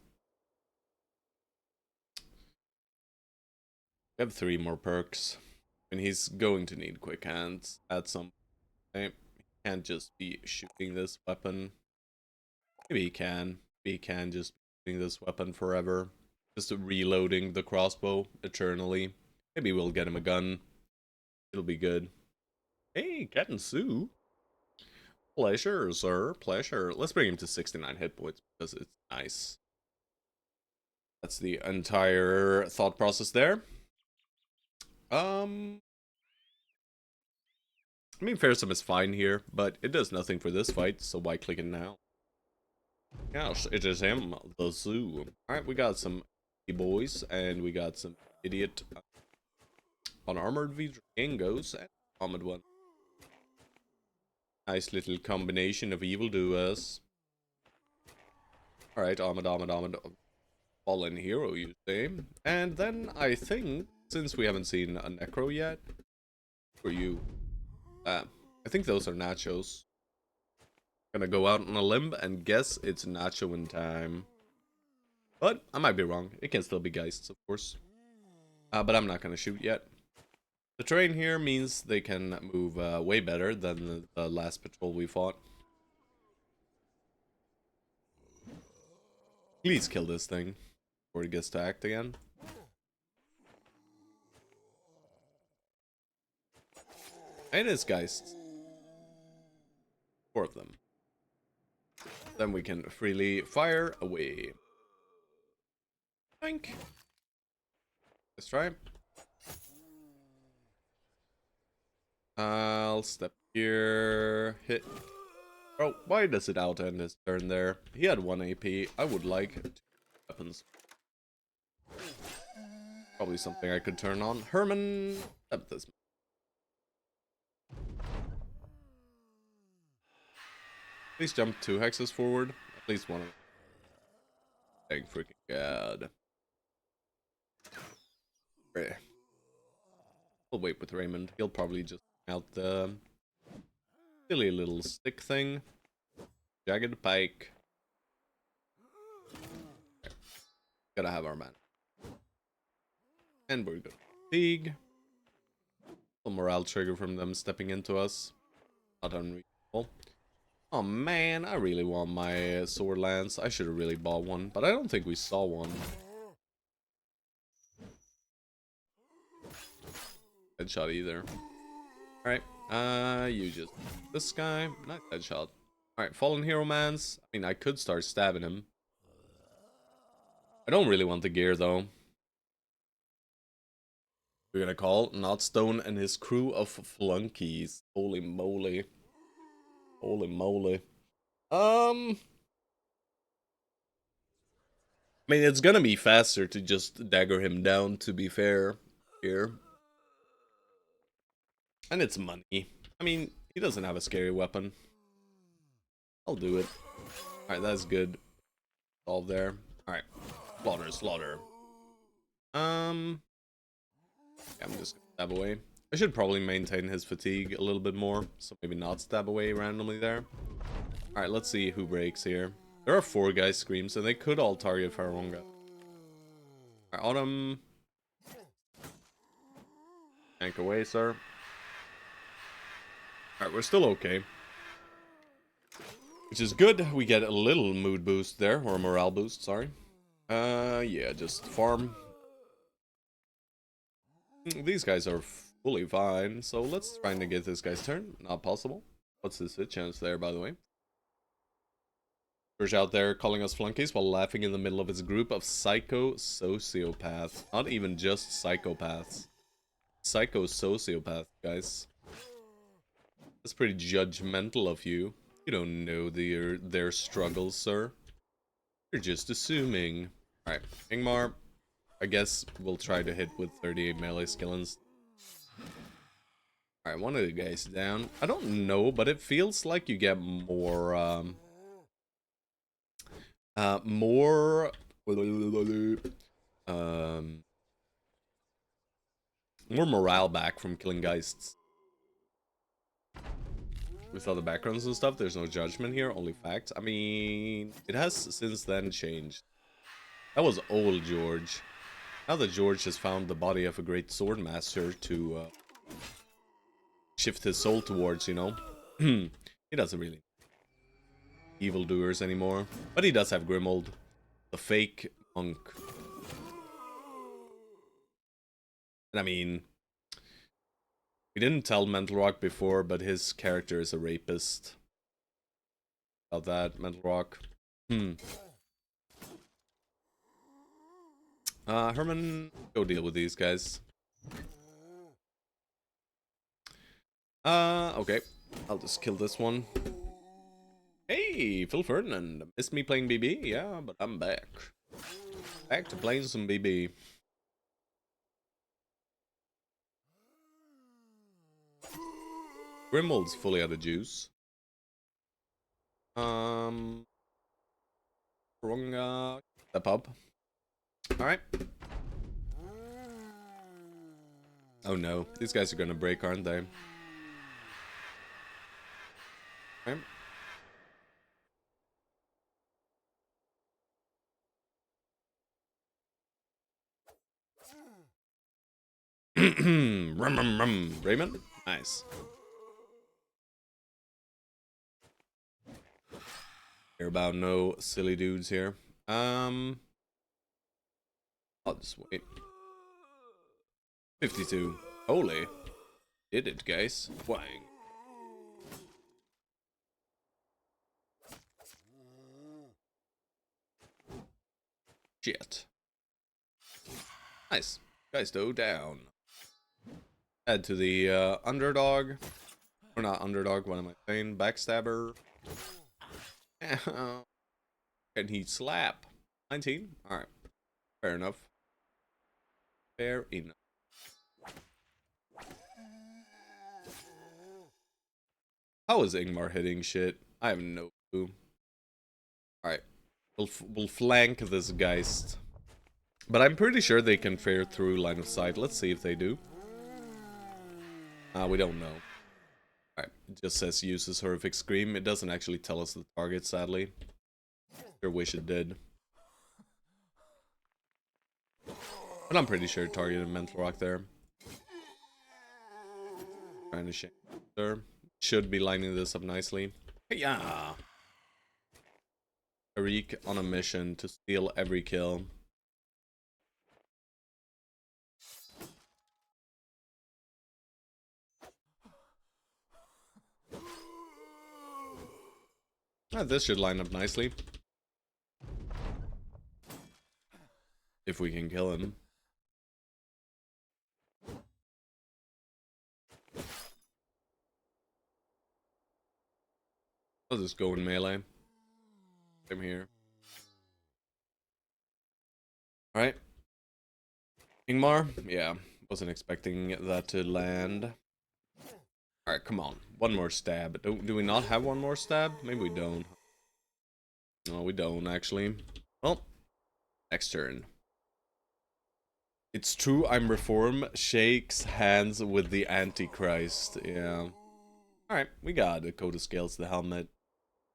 We have 3 more perks. And he's going to need quick hands at some point. He can't just be shooting this weapon. Maybe he can. Maybe he can just be shooting this weapon forever. Just reloading the crossbow eternally. Maybe we'll get him a gun. It'll be good. Hey, Cat and Sue. Pleasure, sir. Pleasure. Let's bring him to 69 hit points because it's nice. That's the entire thought process there. I mean, Fearsome is fine here, but it does nothing for this fight, so why click it now? Gosh, it is him, the zoo. Alright, we got some boys, and we got some idiot unarmored Vikingos, and armored one. Nice little combination of evildoers. Alright, armored. Fallen hero, you say. And then I think, since we haven't seen a Necro yet, for you, I think those are nachos. Gonna go out on a limb and guess it's nacho in time. But I might be wrong. It can still be Geists, of course. But I'm not gonna shoot yet. The terrain here means they can move way better than the last patrol we fought. Please kill this thing before it gets to act again. And it's Geists. 4 of them. Then we can freely fire away. Thank. Let's try. I'll step here. Hit. Oh, why does it out end his turn there? He had 1 AP. I would like 2 weapons. Probably something I could turn on. Herman. This. Please jump 2 hexes forward. At least one of them. Thank freaking God. We'll wait with Raymond. He'll probably just out the silly little stick thing. Jagged pike. Gotta have our man. And we're good. Fatigue. A morale trigger from them stepping into us. Not unreasonable. Oh man, I really want my sword lance. I should have really bought one, but I don't think we saw one. Headshot either. Alright, you just... This guy, nice headshot. Alright, Fallen Hero Mans. I mean, I could start stabbing him. I don't really want the gear, though. We're gonna call Notstone and his crew of flunkies. Holy moly. Holy moly. I mean, it's gonna be faster to just dagger him down, to be fair, here. And it's money. I mean, he doesn't have a scary weapon. I'll do it. Alright, that's good. All there. Alright. Slaughter, slaughter. Yeah, I'm just gonna stab away. I should probably maintain his fatigue a little bit more, so maybe not stab away randomly there. Alright, let's see who breaks here. There are 4 guys screams, and they could all target Faronga. Alright, Autumn. Tank away, sir. Alright, we're still okay. Which is good. We get a little mood boost there, or a morale boost, sorry. Yeah, just farm. These guys are fully fine, so let's try to get this guy's turn. Not possible. What's this hit chance there, by the way? Stoerge out there calling us flunkies while laughing in the middle of his group of psycho sociopaths. Not even just psychopaths. Psycho sociopaths, guys. That's pretty judgmental of you. You don't know their struggles, sir. You're just assuming. Alright, Ingmar. I guess we'll try to hit with 38 melee skillings. Alright, one of the guys down. I don't know, but it feels like you get more, more morale back from killing Geists. With all the backgrounds and stuff, there's no judgment here, only facts. I mean, it has since then changed. That was old George. Now that George has found the body of a great sword master to shift his soul towards, you know, he doesn't really evildoers anymore. But he does have Grimold, the fake monk. And I mean, we didn't tell Mental Rock before, but his character is a rapist. About that, Mental Rock. Herman, go deal with these guys. Okay. I'll just kill this one. Hey, Phil Ferdinand. Missed me playing BB? Yeah, but I'm back. Back to playing some BB. Grimold's fully out of juice. Wrong, step up. Alright. Oh no, these guys are gonna break, aren't they? Okay. Raymond? Nice. Care about no silly dudes here. I'll just wait. 52. Holy. Did it, guys. Wang. Shit. Nice. Guys, go down. Add to the underdog. Or not underdog, what am I saying? Backstabber. Can he slap? 19? Alright. Fair enough. Fair enough. How is Ingmar hitting shit? I have no clue. Alright. We'll flank this Geist. But I'm pretty sure they can fare through line of sight. Let's see if they do. We don't know. Alright, it just says uses horrific scream. It doesn't actually tell us the target, sadly. Sure wish it did. But I'm pretty sure it targeted Mental Rock there. Trying to shake there. Should be lining this up nicely. Yeah. Arik on a mission to steal every kill. This should line up nicely. If we can kill him. I'll just go in melee. Same here. Alright. Ingmar? Yeah. Wasn't expecting that to land. Alright, come on. One more stab. Do we not have one more stab? Maybe we don't. No, we don't, actually. Well, next turn. It's true, I'm reform. Shakes hands with the Antichrist. Yeah. Alright, we got a coat of scales, the helmet.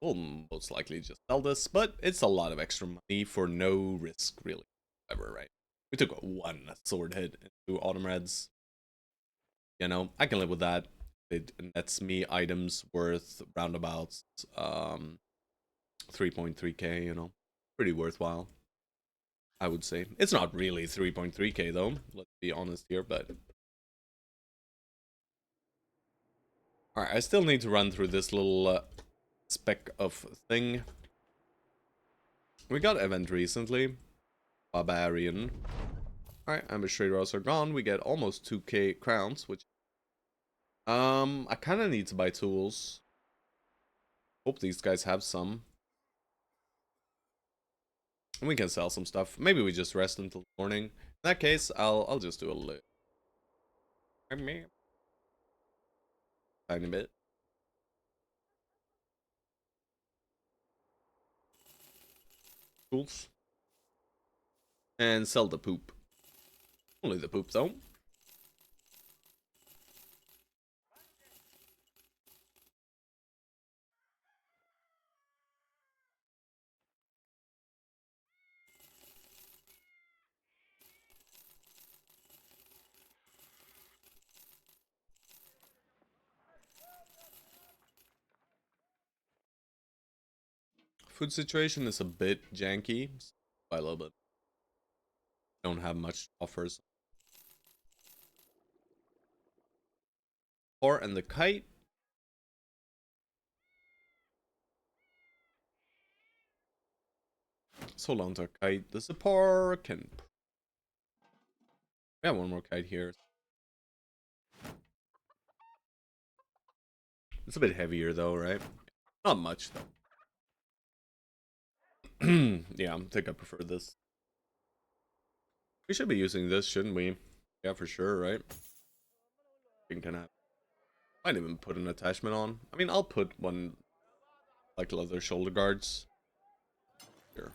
We'll most likely just sell this, but it's a lot of extra money for no risk, really. Ever, right? We took one sword hit into Autumn Reds. You know, I can live with that. It nets me items worth roundabouts 3.3k, you know. Pretty worthwhile, I would say. It's not really 3.3k though, let's be honest here, but... Alright, I still need to run through this little speck of thing. We got event recently. Barbarian. Alright, ambush traders are gone. We get almost 2k crowns, which... I kind of need to buy tools. Hope these guys have some. And we can sell some stuff. Maybe we just rest until morning. In that case, I'll just do a little... tiny bit. Tools. And sell the poop. Only the poop though. Food situation is a bit janky. By a little bit. Don't have much offers. Or and the kite. Let's hold on to our kite. The Zapor can... We have one more kite here. It's a bit heavier though, right? Not much though. Yeah, I think I prefer this. We should be using this, shouldn't we? Yeah, for sure, right? Might even put an attachment on. I mean, I'll put one like leather shoulder guards. Here.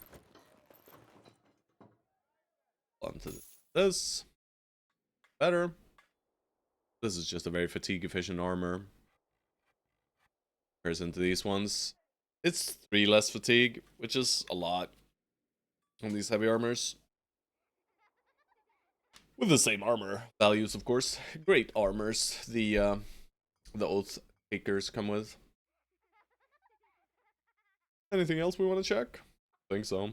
Onto this. Better. This is just a very fatigue efficient armor. Comparison to these ones. It's 3 less fatigue, which is a lot on these heavy armors. With the same armor values, of course. Great armors. The Oath Takers come with. Anything else we want to check? I think so.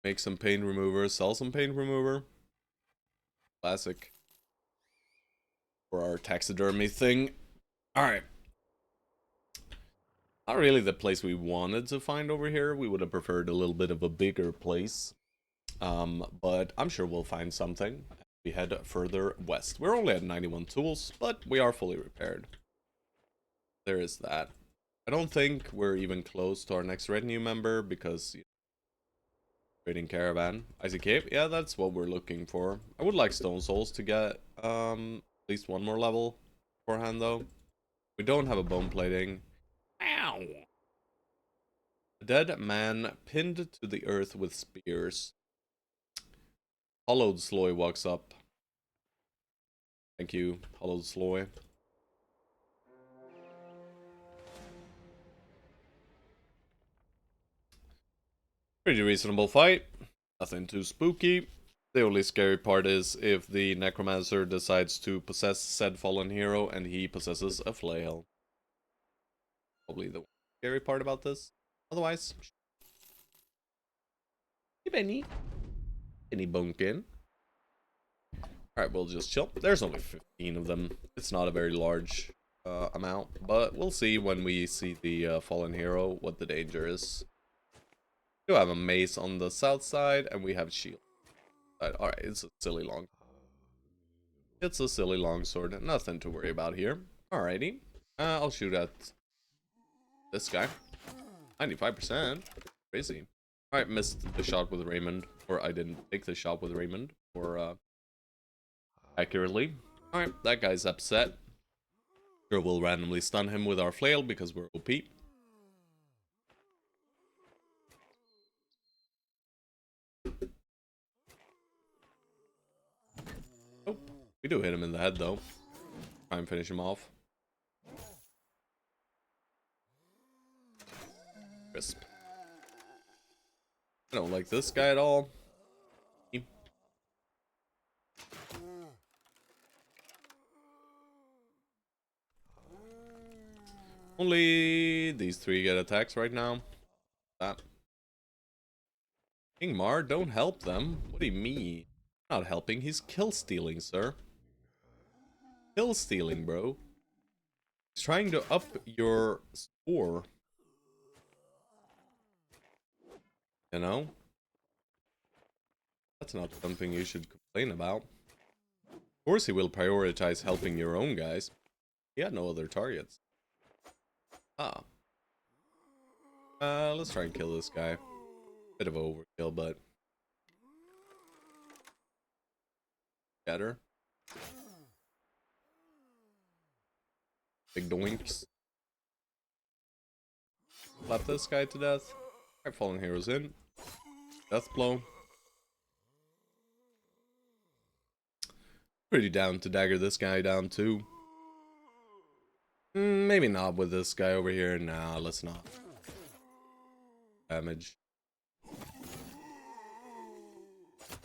Make some pain remover, sell some pain remover. Classic. For our taxidermy thing. Alright. Not really the place we wanted to find over here. We would have preferred a little bit of a bigger place. But I'm sure we'll find something. We head further west. We're only at 91 tools, but we are fully repaired. There is that. I don't think we're even close to our next retinue member because trading Caravan. Icy Cape, yeah, that's what we're looking for. I would like Stone Souls to get at least one more level beforehand though. We don't have a bone plating. Ow! A dead man pinned to the earth with spears. Hollowed Sloy walks up. Thank you, Hollowed Sloy. Pretty reasonable fight. Nothing too spooky. The only scary part is if the necromancer decides to possess said fallen hero and he possesses a flail. Probably the scary part about this. Otherwise, hey Benny. Benny Bunkin. Alright, we'll just chill. There's only 15 of them. It's not a very large amount, but we'll see when we see the fallen hero what the danger is. We do have a mace on the south side, and we have shield. Alright, it's a silly long. It's a silly longsword. Nothing to worry about here. Alrighty. I'll shoot at this guy. 95%. Crazy. Alright, missed the shot with Raymond. Or I didn't take the shot with Raymond. Or, accurately. Alright, that guy's upset. Sure, we'll randomly stun him with our flail because we're OP. Oh, we do hit him in the head though. Try and finish him off. Crisp. I don't like this guy at all. Only these three get attacks right now. That. Ingmar, don't help them. What do you mean? Not helping, he's kill stealing, sir. Kill stealing, bro. He's trying to up your score. You know? That's not something you should complain about. Of course he will prioritize helping your own guys. He had no other targets. Ah. Let's try and kill this guy. Bit of overkill, but better. Big doinks. Slap this guy to death. Alright, fallen heroes in. Death blow. Pretty down to dagger this guy down too. Maybe not with this guy over here. Nah, let's not. Damage.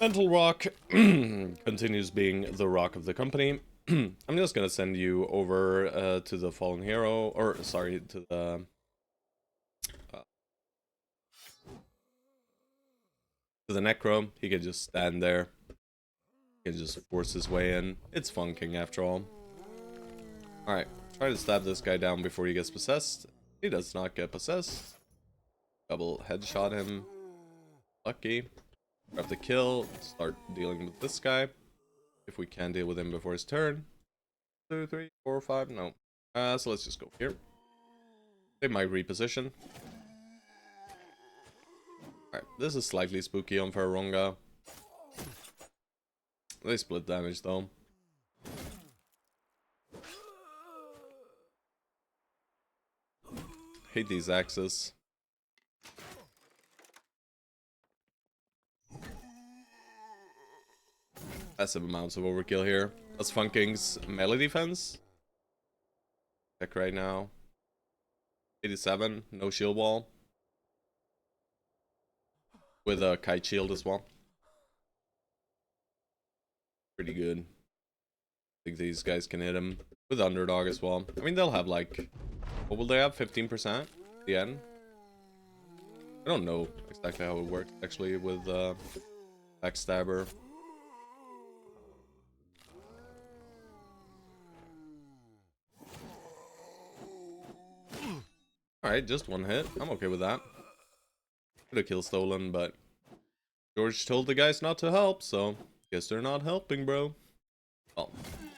Mental Rock continues being the rock of the company. I'm just gonna send you over to the fallen hero, or sorry, to the necro. He can just stand there. He can just force his way in. It's funking after all. Alright, try to stab this guy down before he gets possessed. He does not get possessed. Double headshot him. Lucky. Grab the kill. Start dealing with this guy. If we can deal with him before his turn. 2, 3, 4, 5. No. So let's just go here. They might reposition. Alright, this is slightly spooky on Ferronga. They split damage though. Hate these axes. Massive amounts of overkill here. That's Funking's melee defense. Check right now. 87, no shield wall. With a kite shield as well. Pretty good. I think these guys can hit him with underdog as well. I mean, they'll have like, what will they have? 15% at the end? I don't know exactly how it works actually with Backstabber. Alright, just one hit. I'm okay with that. Could have kill stolen, but George told the guys not to help, so guess they're not helping, bro. Well,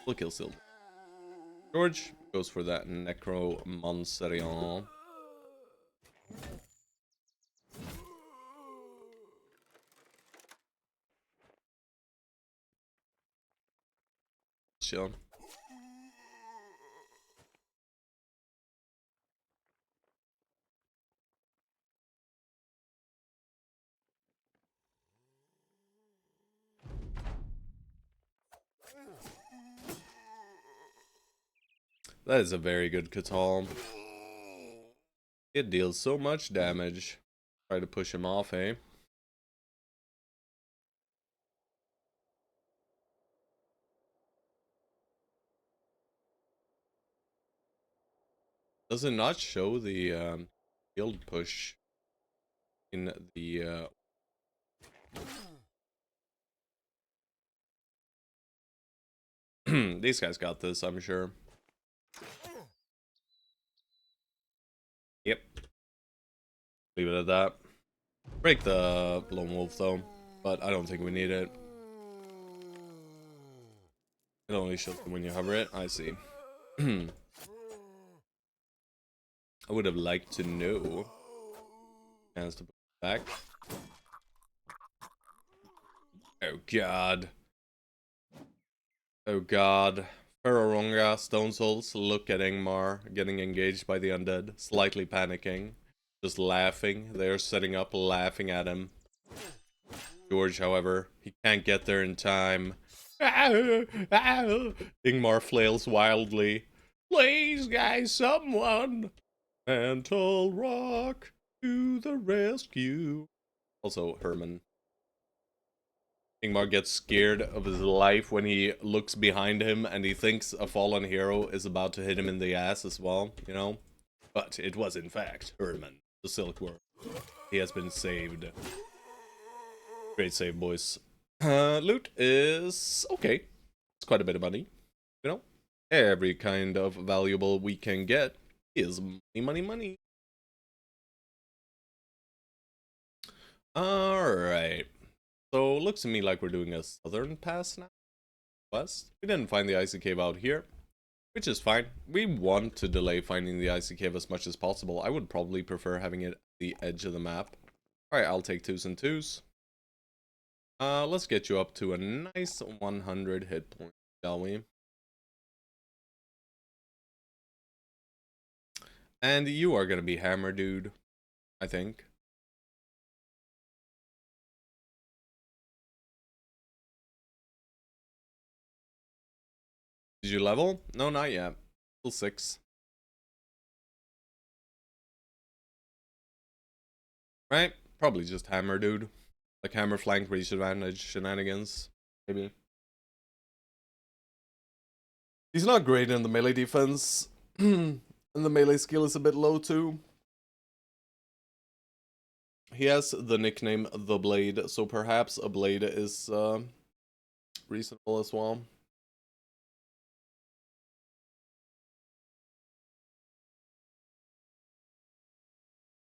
we'll kill still. George goes for that Necromonserion. Chill. That is a very good Catal. It deals so much damage. Try to push him off, eh? Does it not show the field push in the these guys got this, I'm sure. Yep. Leave it at that. Break the lone wolf though, but I don't think we need it. It only shows when you hover it. I see. I would have liked to know. Chance to put it back. Oh god. Oh god. Ferroronga, Stone Souls look at Ingmar getting engaged by the undead, slightly panicking, just laughing. They're setting up, laughing at him. Stoerge, however, he can't get there in time. Ingmar flails wildly. Please, guys, someone! Mantle Rock to the rescue. Also, Herman. Ingmar gets scared of his life when he looks behind him and he thinks a fallen hero is about to hit him in the ass as well, you know? But it was in fact Herman, the Silkworm. He has been saved. Great save, boys. Loot is okay. It's quite a bit of money, you know? Every kind of valuable we can get is money, money, money. Alright. So, looks to me like we're doing a southern pass now. West. We didn't find the icy cave out here, which is fine. We want to delay finding the icy cave as much as possible. I would probably prefer having it at the edge of the map. Alright, I'll take 2s and 2s. Let's get you up to a nice 100 hit points, shall we? And you are gonna be Hammer Dude, I think. Did you level? No, not yet. Still 6. Right? Probably just Hammer Dude. Like Hammer Flank Reach Advantage shenanigans. Maybe. He's not great in the melee defense. And the melee skill is a bit low too. He has the nickname The Blade, so perhaps a blade is reasonable as well.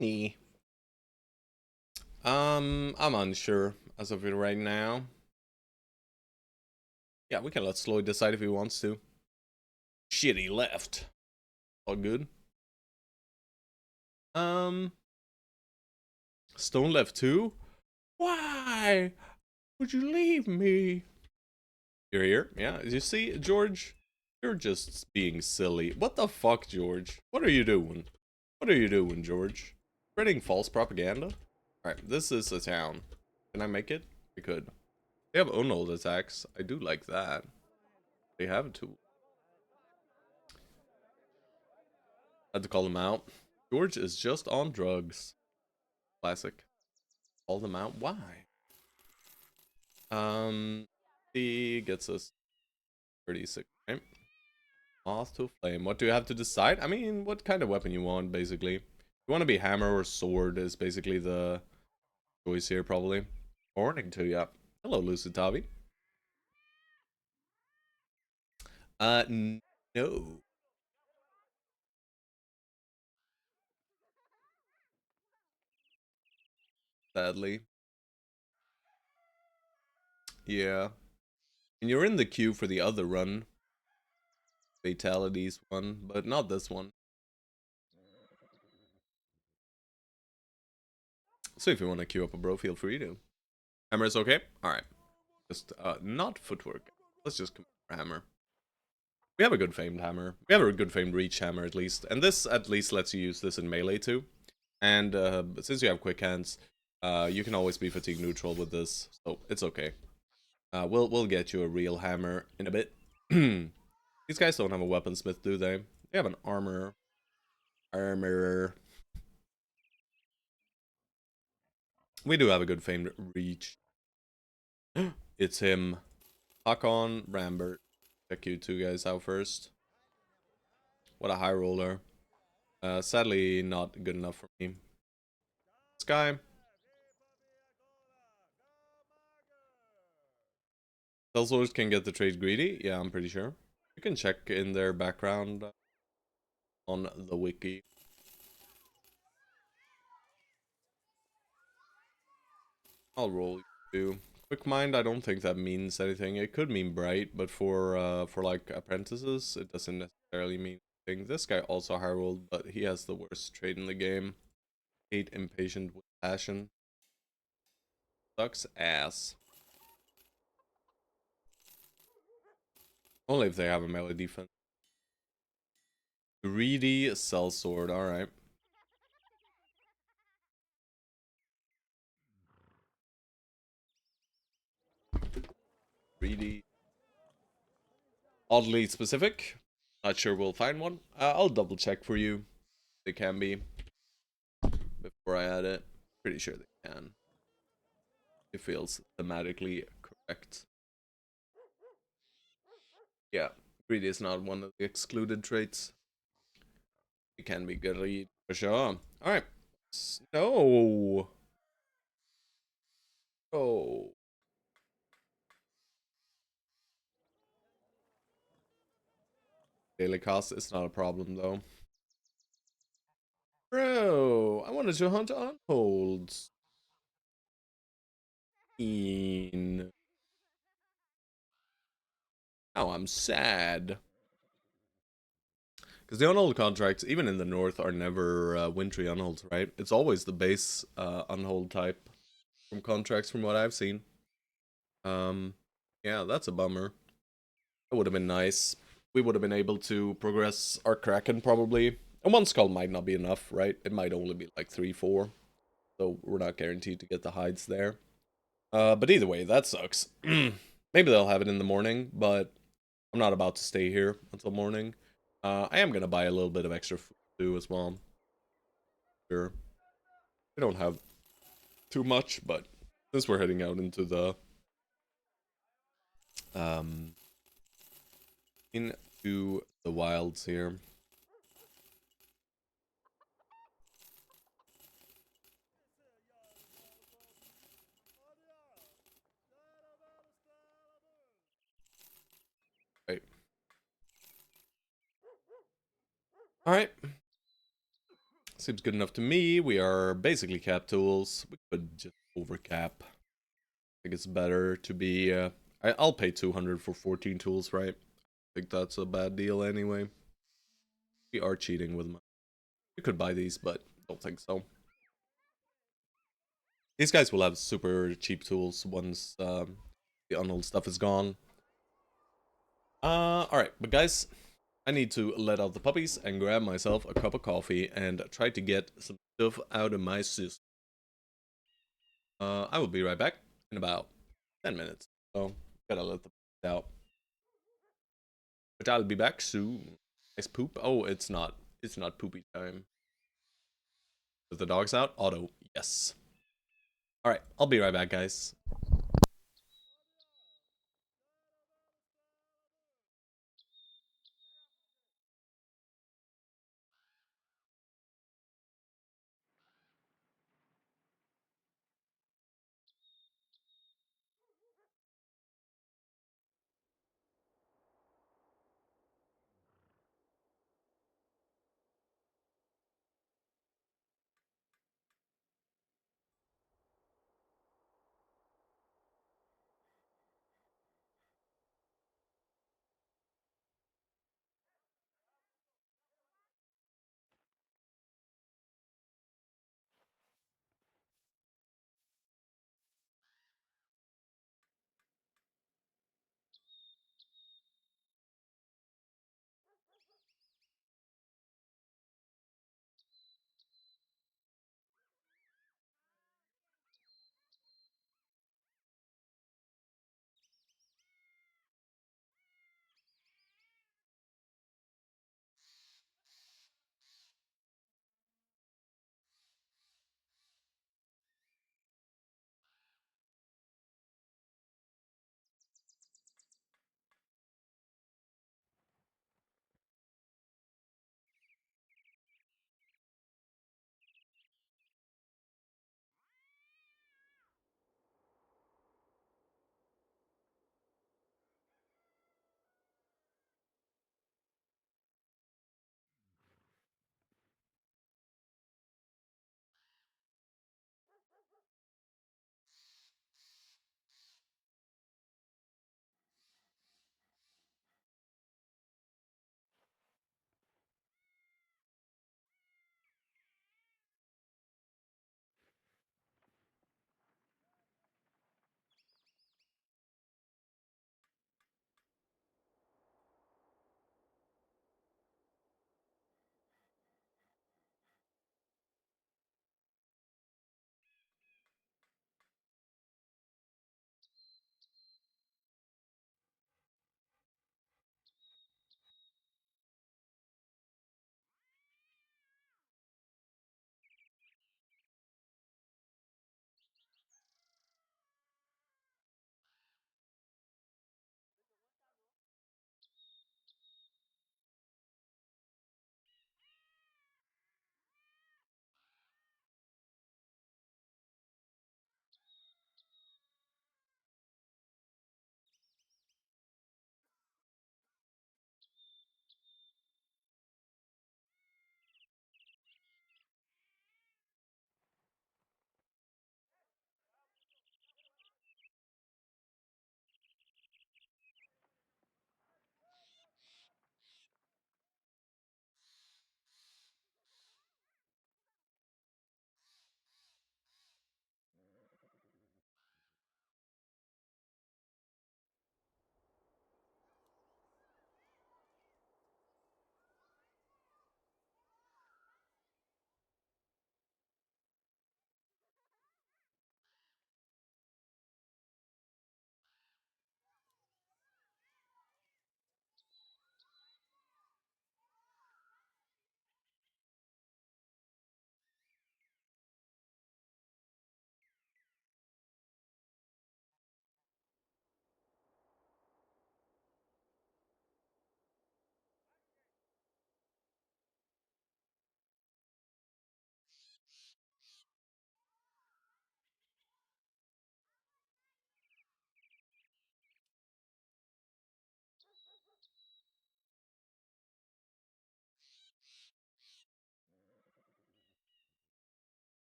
Nee. I'm unsure as of right now. Yeah, we can let Sloyd decide if he wants to. Shit, he left. All good. Stone left too? Why would you leave me? You're here? Yeah, you see, George? You're just being silly. What the fuck, George? What are you doing? What are you doing, George? Spreading false propaganda? Alright, this is a town. Can I make it? I could. They have unrolled attacks. I do like that. They have a tool. Had to call them out. George is just on drugs. Classic. Call them out. Why? He gets us 36, right? Moth to flame. What do you have to decide? I mean, what kind of weapon you want, basically. You want to be hammer or sword is basically the choice here, probably. Morning to you. Hello, Lucitavi. No. Sadly. Yeah. And you're in the queue for the other run. Fatalities one, but not this one. So if you want to queue up a bro, feel free to. Hammer is okay? Alright. Just, not footwork. Let's just come for hammer. We have a good famed hammer. We have a good famed reach hammer, at least. And this, at least, lets you use this in melee, too. And, since you have quick hands, you can always be fatigue neutral with this. So, it's okay. We'll get you a real hammer in a bit. These guys don't have a weaponsmith, do they? We have an armor. Armor. We do have a good famed reach. It's him. Hakon, Rambert. Check you two guys out first. What a high roller. Sadly, not good enough for me. This guy. Stoerge can get the trade greedy. Yeah, I'm pretty sure. You can check in their background on the wiki. I'll roll you. Quick mind, I don't think that means anything. It could mean bright, but for like apprentices, it doesn't necessarily mean anything. This guy also high rolled, but he has the worst trade in the game. Hate impatient with passion. Sucks ass. Only if they have a melee defense. Greedy sellsword, alright. Greedy. Oddly specific. Not sure we'll find one. I'll double check for you. They can be. Before I add it. Pretty sure they can. It feels thematically correct. Yeah, greedy is not one of the excluded traits. It can be greed for sure. Alright. No. Oh. Daily cost is not a problem though. Bro, I wanted to hunt unholds. Now I'm sad. Because the unhold contracts, even in the north, are never wintry unholds, right? It's always the base unhold type from contracts from what I've seen. Yeah, that's a bummer. That would have been nice. We would have been able to progress our Kraken probably. And one skull might not be enough, right? It might only be like 3, 4. So we're not guaranteed to get the hides there. But either way, that sucks. Maybe they'll have it in the morning, but I'm not about to stay here until morning. I am gonna buy a little bit of extra food too as well. Sure. We don't have too much, but since we're heading out into the um into the wilds here. Right. Alright. Seems good enough to me. We are basically cap tools. We could just overcap. I think it's better to be I'll pay 200 for 14 tools, right? I think that's a bad deal anyway. We are cheating with them. We could buy these, but don't think so. These guys will have super cheap tools once the unhold stuff is gone. Alright, but guys, I need to let out the puppies and grab myself a cup of coffee and try to get some stuff out of my system. I will be right back in about 10 minutes. So, gotta let the puppies out. But I'll be back soon. Nice poop. Oh, it's not. It's not poopy time. Is the dogs out? Auto. Yes. Alright, I'll be right back, guys.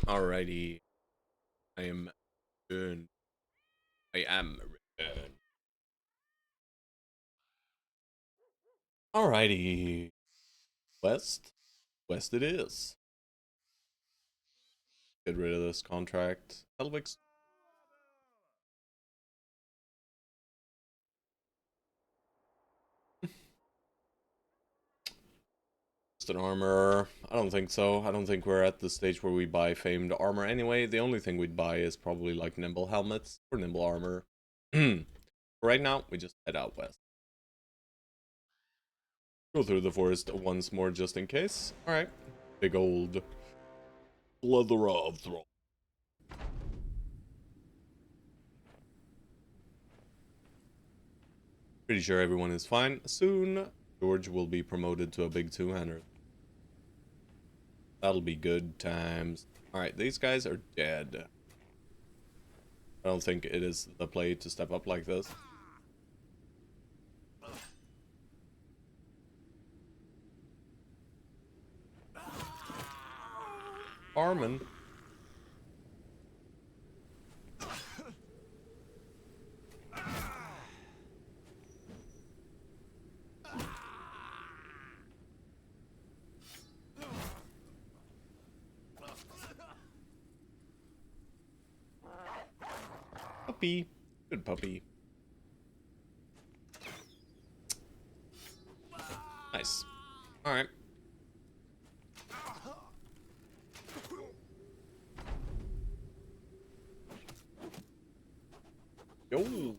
Alrighty. I am returned. I am returned. Alrighty. West. West it is. Get rid of this contract. Helvix. Just an armor. I don't think so. I don't think we're at the stage where we buy famed armor anyway. The only thing we'd buy is probably like nimble helmets or nimble armor. Right now, we just head out west. Go through the forest once more just in case. Alright. Big old leather of throne. Pretty sure everyone is fine. Soon, George will be promoted to a big two-hander. That'll be good times. Alright, these guys are dead. I don't think it is the play to step up like this. Armin. Puppy. Good puppy. Nice. Alright. Yo.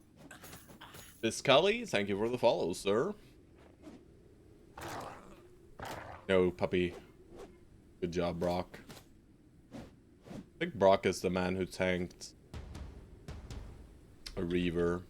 Biscully, thank you for the follow, sir. No, puppy. Good job, Brock. I think Brock is the man who tanked a Reaver.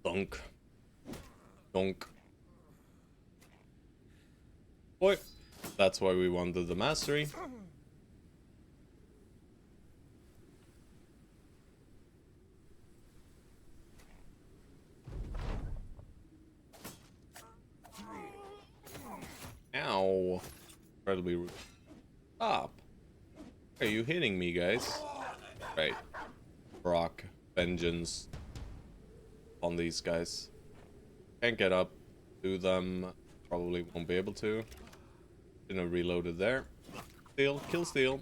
Dunk. Dunk. Boy, that's why we wanted the mastery. Ow. Incredibly rude. Stop. Are you hitting me, guys? Right. Brock. Vengeance. On these guys. Can't get up to them. Probably won't be able to. Didn't reload it there. Steal. Kill steal.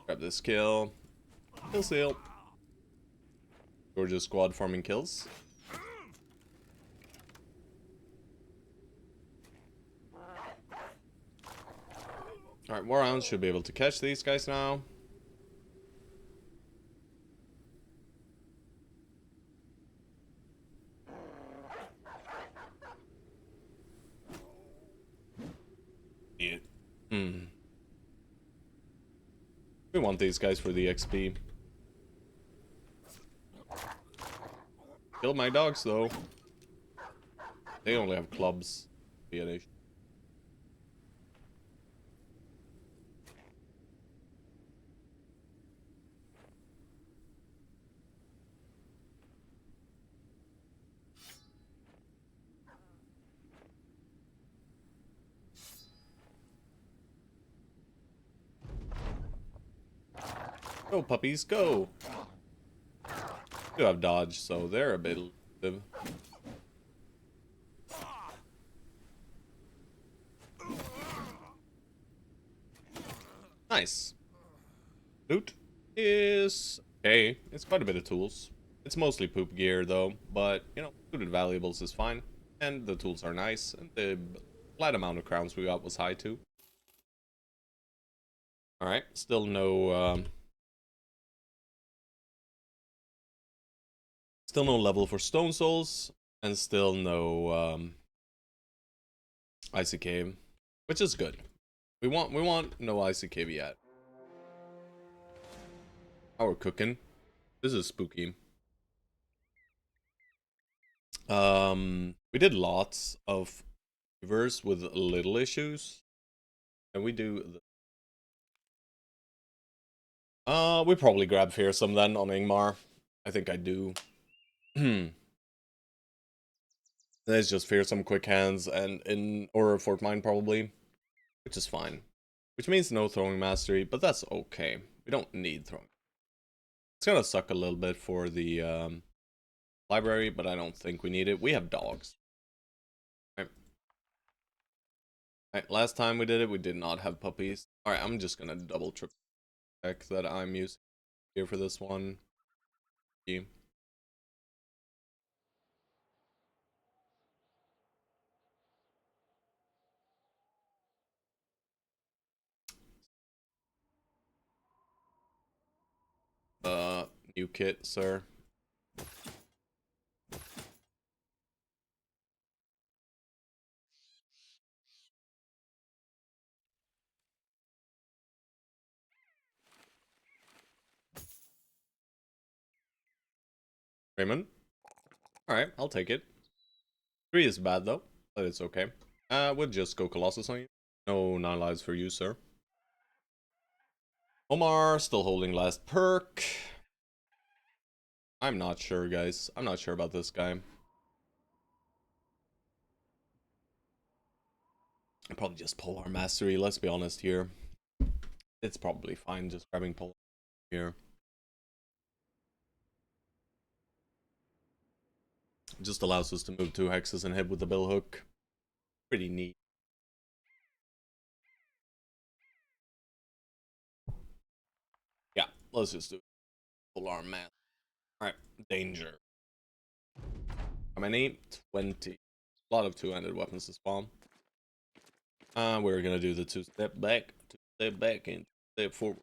Grab this kill. Kill steal. Gorgeous squad farming kills. Alright, Warhounds should be able to catch these guys now. Yeah. We want these guys for the XP. Kill my dogs though. They only have clubs. DNA. Go puppies, go! You have dodge, so they're a bit elusive. Nice. Loot is okay. It's quite a bit of tools. It's mostly poop gear though, but you know, looted valuables is fine. And the tools are nice, and the flat amount of crowns we got was high too. Alright, still no still no level for Stone Souls, and still no Icy Cave, which is good. We want no Icy Cave yet. How we're cooking. This is spooky. We did lots of reverse with little issues. And we do we probably grab Fearsome then on Ingmar. I think I do. It's just Fearsome, Quick Hands, and or Fort Mine probably. Which is fine. Which means no throwing mastery, but that's okay. We don't need throwing. It's gonna suck a little bit for the library, but I don't think we need it. We have dogs. Alright, last time we did it, we did not have puppies. Alright, I'm just gonna double triple check that I'm using here for this one. New kit, sir. Raymond? Alright, I'll take it. 3 is bad though, but it's okay. We'll just go Colossus on you. No 9 lives for you, sir. Omar, still holding last perk. I'm not sure, guys. I'm not sure about this guy. I'll probably just Polar Mastery, let's be honest here. It's probably fine just grabbing Polar here. It just allows us to move 2 hexes and hit with the bill hook. Pretty neat. Yeah, let's just do Polar Math. Alright, danger. How many? 20. A lot of 2-handed weapons to spawn. We're gonna do the 2-step back, 2-step back, and 2-step forward.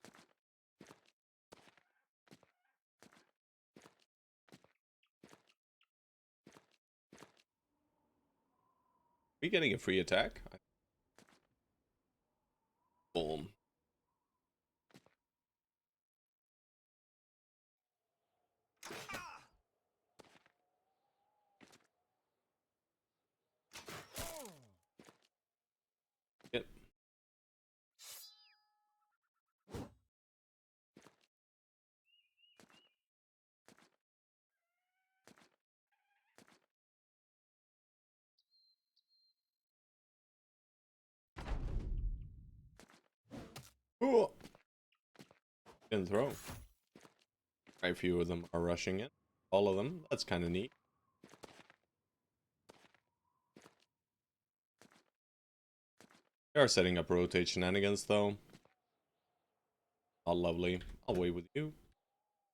Are we getting a free attack? Boom. Yep. Ooh. Didn't throw. Quite a few of them are rushing it. All of them. That's kind of neat. They are setting up rotate shenanigans though. Oh, lovely. I'll wait with you.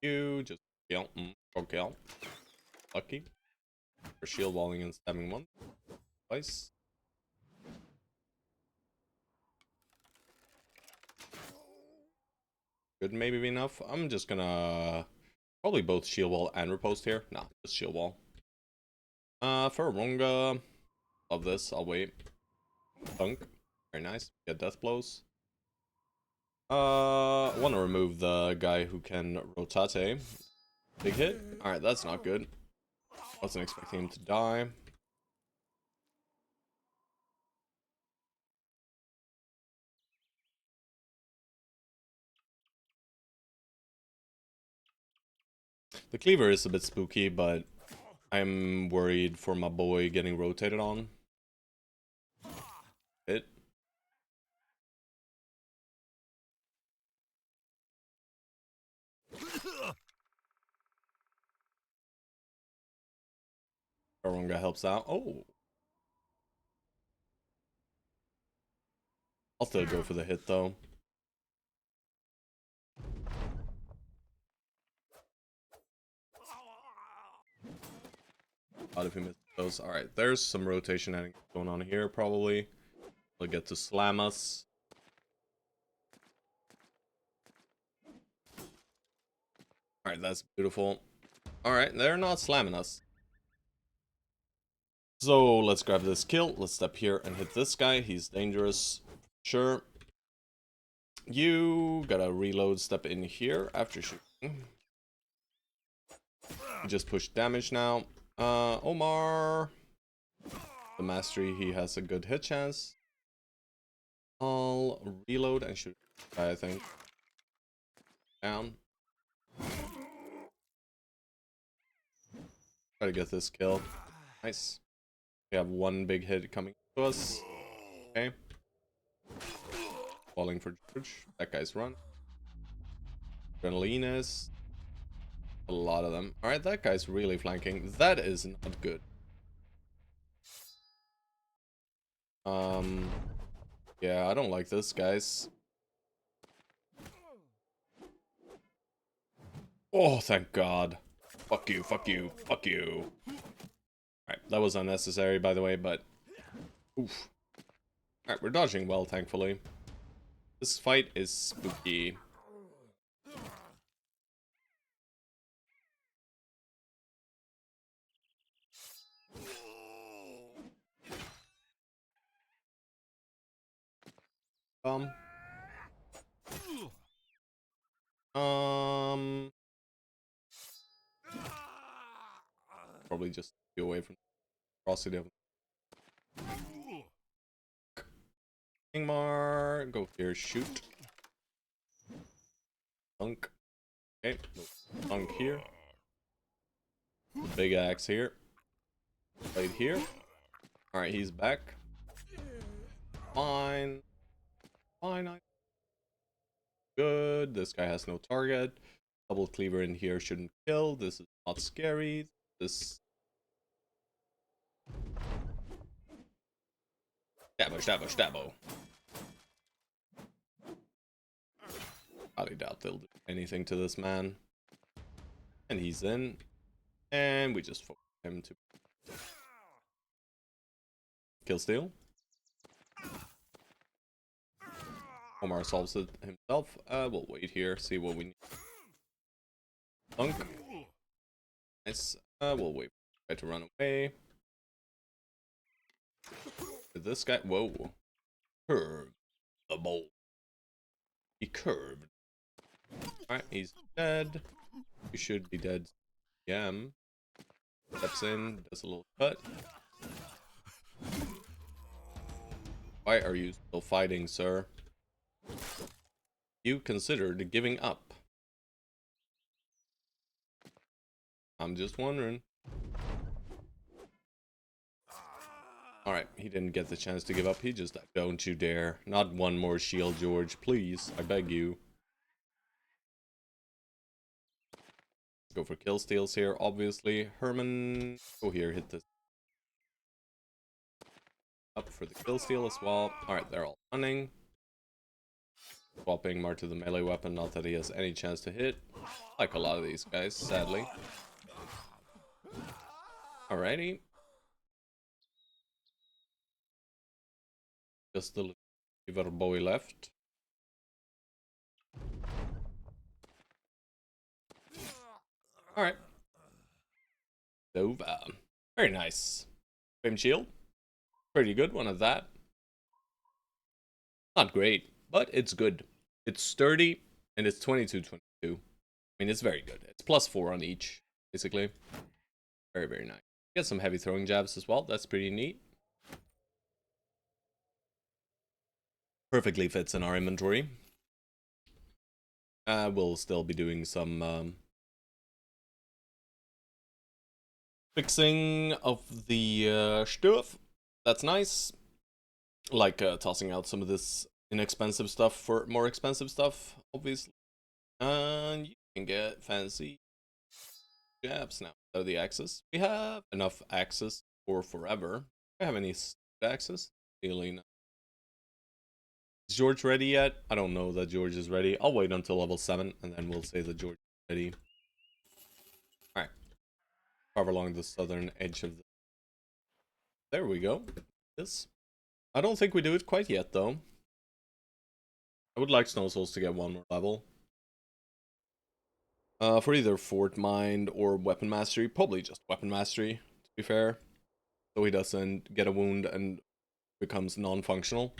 You just kill. Okay. Lucky. For shield walling and stabbing one. Twice. Could maybe be enough. I'm just gonna probably both shield wall and riposte here. Nah, just shield wall. Farunga. Love this. I'll wait. Thunk. Very nice. Get death blows. I want to remove the guy who can rotate. Big hit. Alright, that's not good. Wasn't expecting him to die. The cleaver is a bit spooky, but I'm worried for my boy getting rotated on. Hit. Karunga helps out. Oh. I'll still go for the hit though. Out if he misses those. Alright, there's some rotation going on here probably. They'll get to slam us. Alright, that's beautiful. Alright, they're not slamming us. So let's grab this kill. Let's step here and hit this guy. He's dangerous. Sure. You gotta reload, step in here after shooting. Just push damage now. Omar. The mastery, he has a good hit chance. I'll reload and shoot. I think. Down. Try to get this kill. Nice. We have one big hit coming to us. Okay. Falling for George. That guy's run. Adrenaline is. A lot of them. Alright, that guy's really flanking. That is not good. Yeah, I don't like this, guys. Oh, thank God. Fuck you, fuck you, fuck you. Alright, that was unnecessary, by the way, but... Oof. Alright, we're dodging well, thankfully. This fight is spooky. Um... Probably just be away from the ferocity of Ingmar. Go here, shoot. Dunk. Okay, dunk here. Big axe here. Right here. Alright, he's back. Fine. Fine. Good. This guy has no target. Double cleaver in here shouldn't kill. This is not scary. This... Stabbo, stabbo, stabbo. Highly doubt they'll do anything to this man. And he's in. And we just focus him to kill steal. Omar solves it himself. We'll wait here, see what we need. Dunk. Nice. We'll wait for him to run away. This guy, whoa. Curved the bolt. He curved. Alright, he's dead. He should be dead. Yeah. Steps in, does a little cut. Why are you still fighting, sir? You considered giving up. I'm just wondering. Alright, he didn't get the chance to give up. He just... Don't you dare. Not one more shield, George. Please. I beg you. Go for kill steals here, obviously. Herman... Go here, hit this. Up for the kill steal as well. Alright, they're all running. Swapping Mar to the melee weapon. Not that he has any chance to hit. Like a lot of these guys, sadly. Alrighty. Just the Liver Bowie left. Alright. Nova. Very nice. Flame shield. Pretty good one of that. Not great, but it's good. It's sturdy, and it's 22-22. I mean, it's very good. It's +4 on each, basically. Very, very nice. Get some heavy throwing jabs as well. That's pretty neat. Perfectly fits in our inventory. We'll still be doing some fixing of the stuff. That's nice. Like tossing out some of this inexpensive stuff for more expensive stuff, obviously. And you can get fancy jabs now. So the axes. We have enough axes for forever. Do I have any axes? Really not. Is George ready yet? I don't know that George is ready. I'll wait until level 7 and then we'll say that George is ready. Alright. Cover along the southern edge of the... There we go. This. I don't think we do it quite yet though. I would like Snow Souls to get one more level. For either Fort Mind or Weapon Mastery. Probably just Weapon Mastery, to be fair. So he doesn't get a wound and becomes non-functional.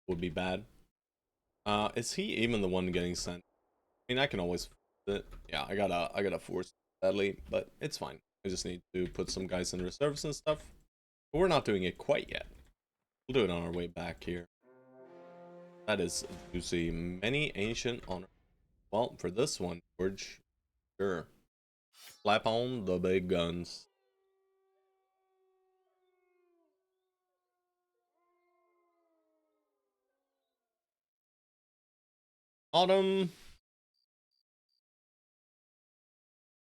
Would be bad. Is he even the one getting sent? I mean, I can always force it. Yeah, I gotta force it, sadly, but it's fine. I just need to put some guys in reserves and stuff. But we're not doing it quite yet. We'll do it on our way back here. That is juicy. Many ancient honor. Well, for this one, George, sure. Slap on the big guns. Autumn.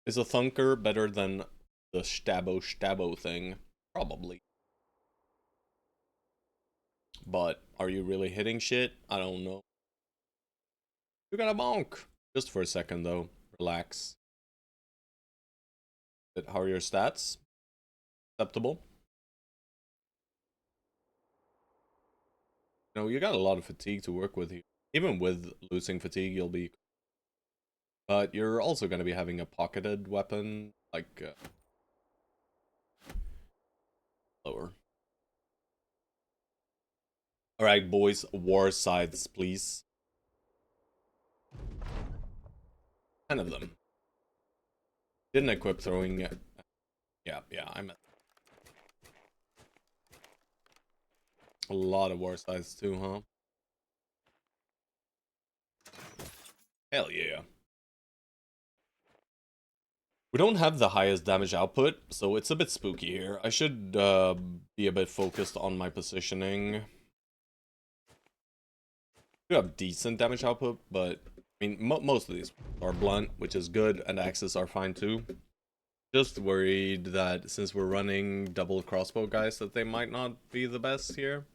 Is a thunker better than the Stabo thing? Probably. But are you really hitting shit? I don't know. You got a bonk. Just for a second though. Relax. How are your stats? Acceptable. No, you got a lot of fatigue to work with here. Even with losing fatigue, you'll be... But you're also going to be having a pocketed weapon, like... lower. Alright, boys. War sides, please. 10 of them. Didn't equip throwing... Yeah, I'm at... A lot of war sides too, huh? Hell yeah. We don't have the highest damage output, so it's a bit spooky here. I should be a bit focused on my positioning. We have decent damage output, but I mean, most of these are blunt, which is good, and axes are fine too. Just worried that since we're running double crossbow guys, that they might not be the best here.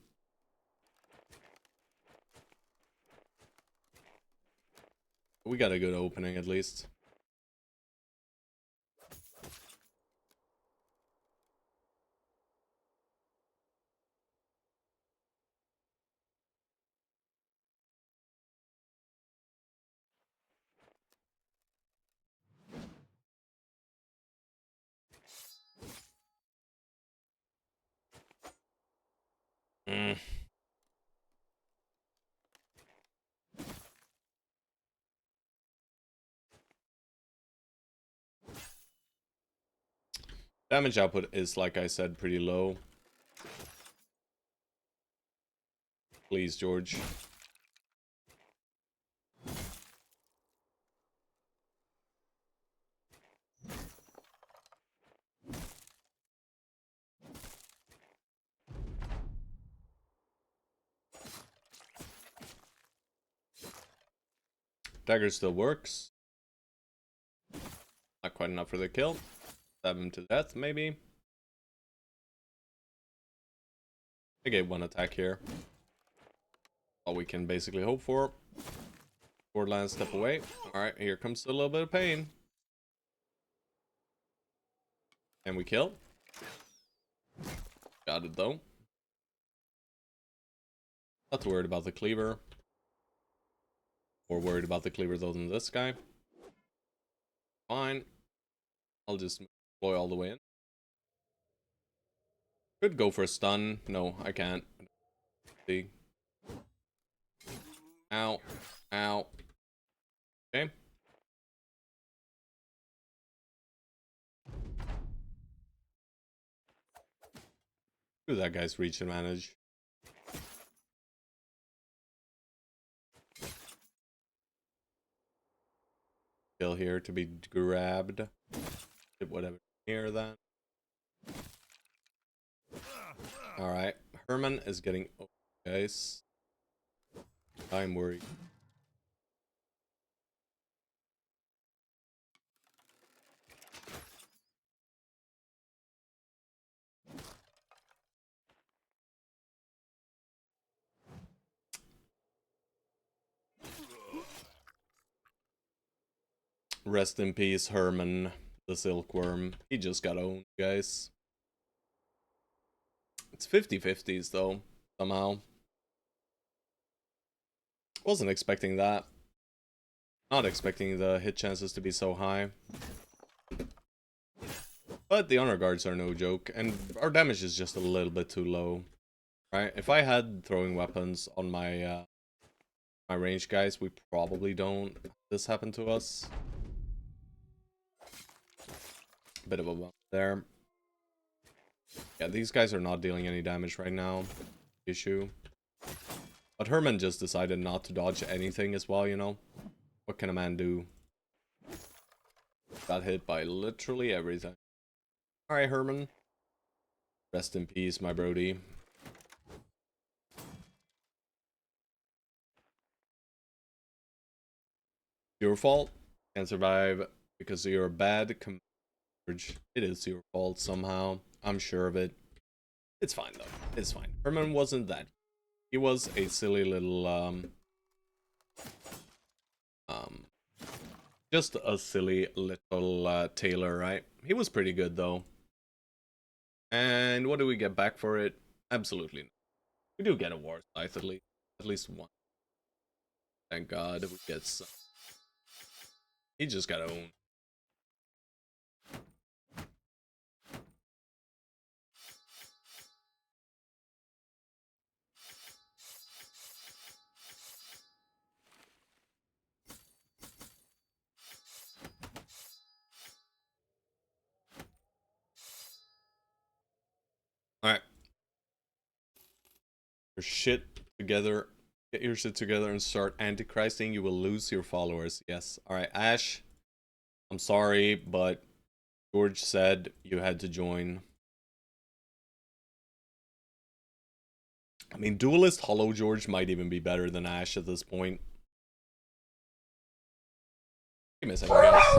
We got a good opening at least. Damage output is, like I said, pretty low. Please, George. Dagger still works. Not quite enough for the kill. Stab him to death, maybe. I gave one attack here. All we can basically hope for. Borderlands step away. Alright, here comes a little bit of pain. And we kill. Got it though. Not too worried about the cleaver. More worried about the cleaver though than this guy. Fine. I'll just deploy all the way in. Could go for a stun. No, I can't. See. Ow. Ow. Okay. Do that guy's reach advantage. Kill here to be grabbed. Get whatever near that. Alright. Herman is getting... Oh, guys. I'm worried. Rest in peace, Herman, the silkworm. He just got owned, guys. It's 50-50s, though, somehow. Wasn't expecting that. Not expecting the hit chances to be so high. But the honor guards are no joke, and our damage is just a little bit too low. Right? If I had throwing weapons on my my range guys, we probably don't have this happen to us. Bit of a bummer. there. Yeah, these guys are not dealing any damage right now. Issue. But Herman just decided not to dodge anything as well, you know? What can a man do? Got hit by literally everything. Alright, Herman. Rest in peace, my brody. Your fault. Can't survive because you're a bad coverage. It is your fault somehow. I'm sure of it. It's fine though. It's fine. Herman wasn't that. He was a silly little just a silly little tailor, right? He was pretty good though. And what do we get back for it? Absolutely not. We do get a war scythe at least one. Thank God we get some. He just got owned. Alright. Your shit together. Get your shit together and start antichristing. You will lose your followers. Yes. Alright, Ash. I'm sorry, but George said you had to join. I mean, Duelist Hollow George might even be better than Ash at this point. Give me a second, guys.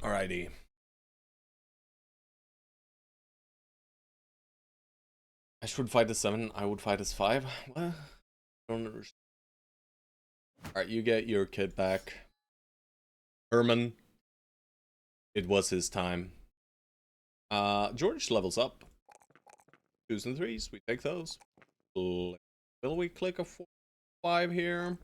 Alrighty. Ash would fight as 7, I would fight as 5. What? I don't understand. Alright, you get your kid back. Herman. It was his time. George levels up. 2s and 3s, we take those. Will we click a 4, 5 here?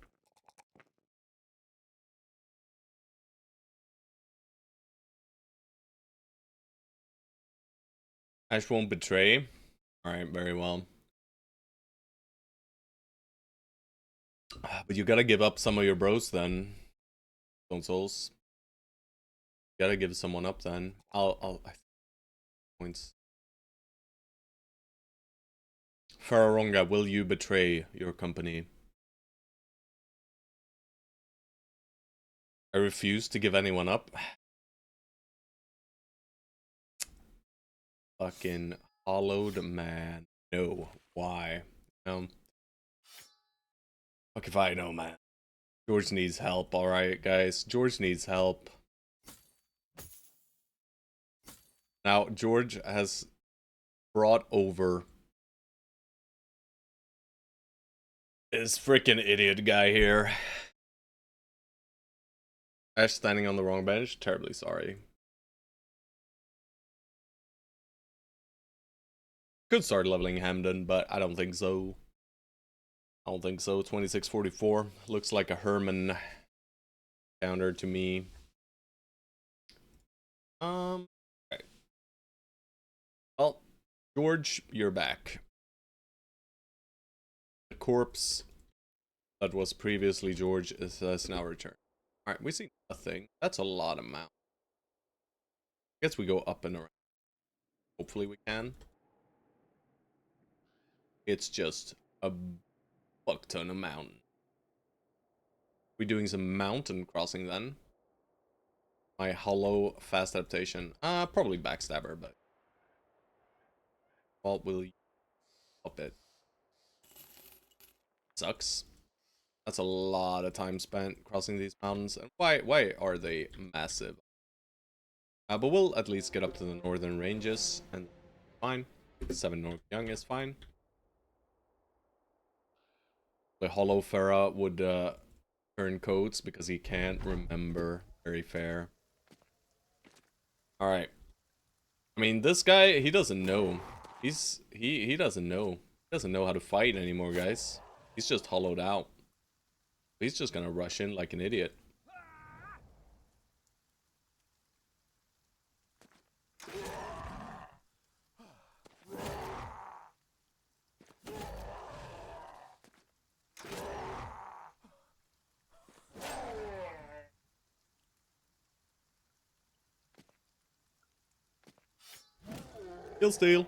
Ash won't betray. Alright, very well. But you gotta give up some of your bros then. Stone Souls. You gotta give someone up then. I think points. Fararonga, will you betray your company? I refuse to give anyone up. Fucking hollowed man. No. Why? Fuck if I know, man. George needs help, alright, guys. George needs help. Now, George has brought over this freaking idiot guy here. Ash standing on the wrong bench. Terribly sorry. Could start leveling Hamden, but I don't think so. I don't think so. 2644. Looks like a Herman counter to me. Okay. Well, George, you're back. The corpse that was previously George has now returned. Alright, we see nothing. That's a lot of mount. Guess we go up and around. Hopefully we can. It's just a fuck ton of mountain. We doing some mountain crossing then? My hollow fast adaptation. Probably backstabber, but what will you up it? Sucks. That's a lot of time spent crossing these mountains. And why are they massive? But we'll at least get up to the northern ranges and fine. 7 North Young is fine. The Hollow Farah would turn codes because he can't remember. Very fair. Alright. I mean, this guy, he doesn't know. He doesn't know. He doesn't know how to fight anymore, guys. He's just hollowed out. He's just gonna rush in like an idiot. He'll steal.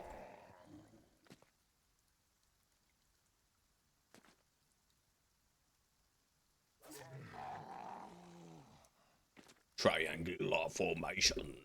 Triangular formation.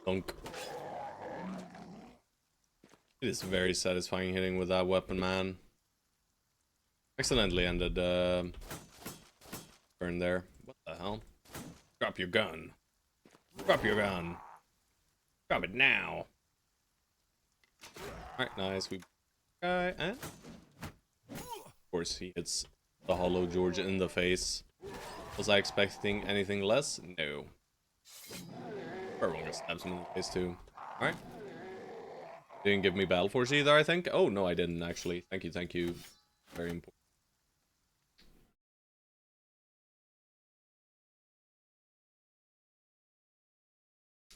Dunk. It is very satisfying hitting with that weapon, man. Accidentally ended burn there. What the hell? Drop your gun. Drop your gun. Drop it now. Alright, nice. We guy and of course he hits the Hollow George in the face. Was I expecting anything less? No. Everyone just stabs him in the face too. Alright. Didn't give me Battle Force either, I think. Oh no, I didn't actually. Thank you, thank you. Very important.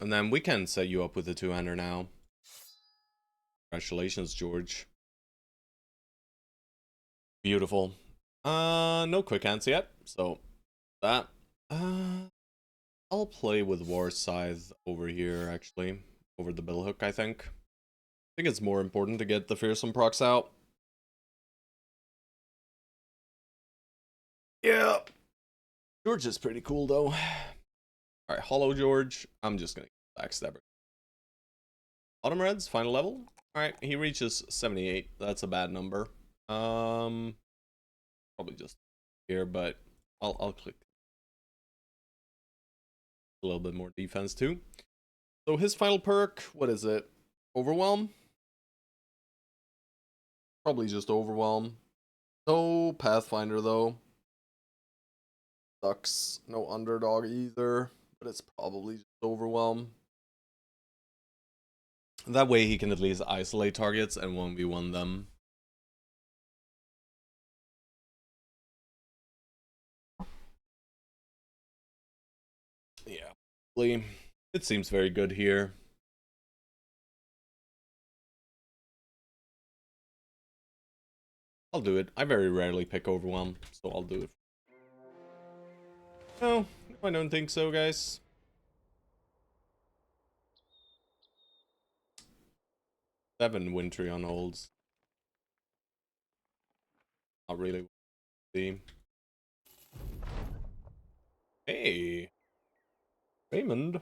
And then we can set you up with the two-hander now. Congratulations, George. Beautiful. No quick hands yet, so that. I'll play with War Scythe over here, actually. Over the Billhook, I think. I think it's more important to get the Fearsome procs out. Yeah. George is pretty cool, though. Alright, Hollow George. I'm just gonna backstabber. Autumn Reds, final level. Alright, he reaches 78. That's a bad number. Probably just here, but I'll click a little bit more defense too. So his final perk, what is it? Overwhelm? Probably just overwhelm. No Pathfinder though. Sucks. No underdog either. But it's probably just overwhelm. That way he can at least isolate targets and 1v1 them. Yeah. It seems very good here. I'll do it. I very rarely pick overwhelm, so I'll do it. No, I don't think so, guys. 7 wintry on holds. Not really. See. Hey, Raymond.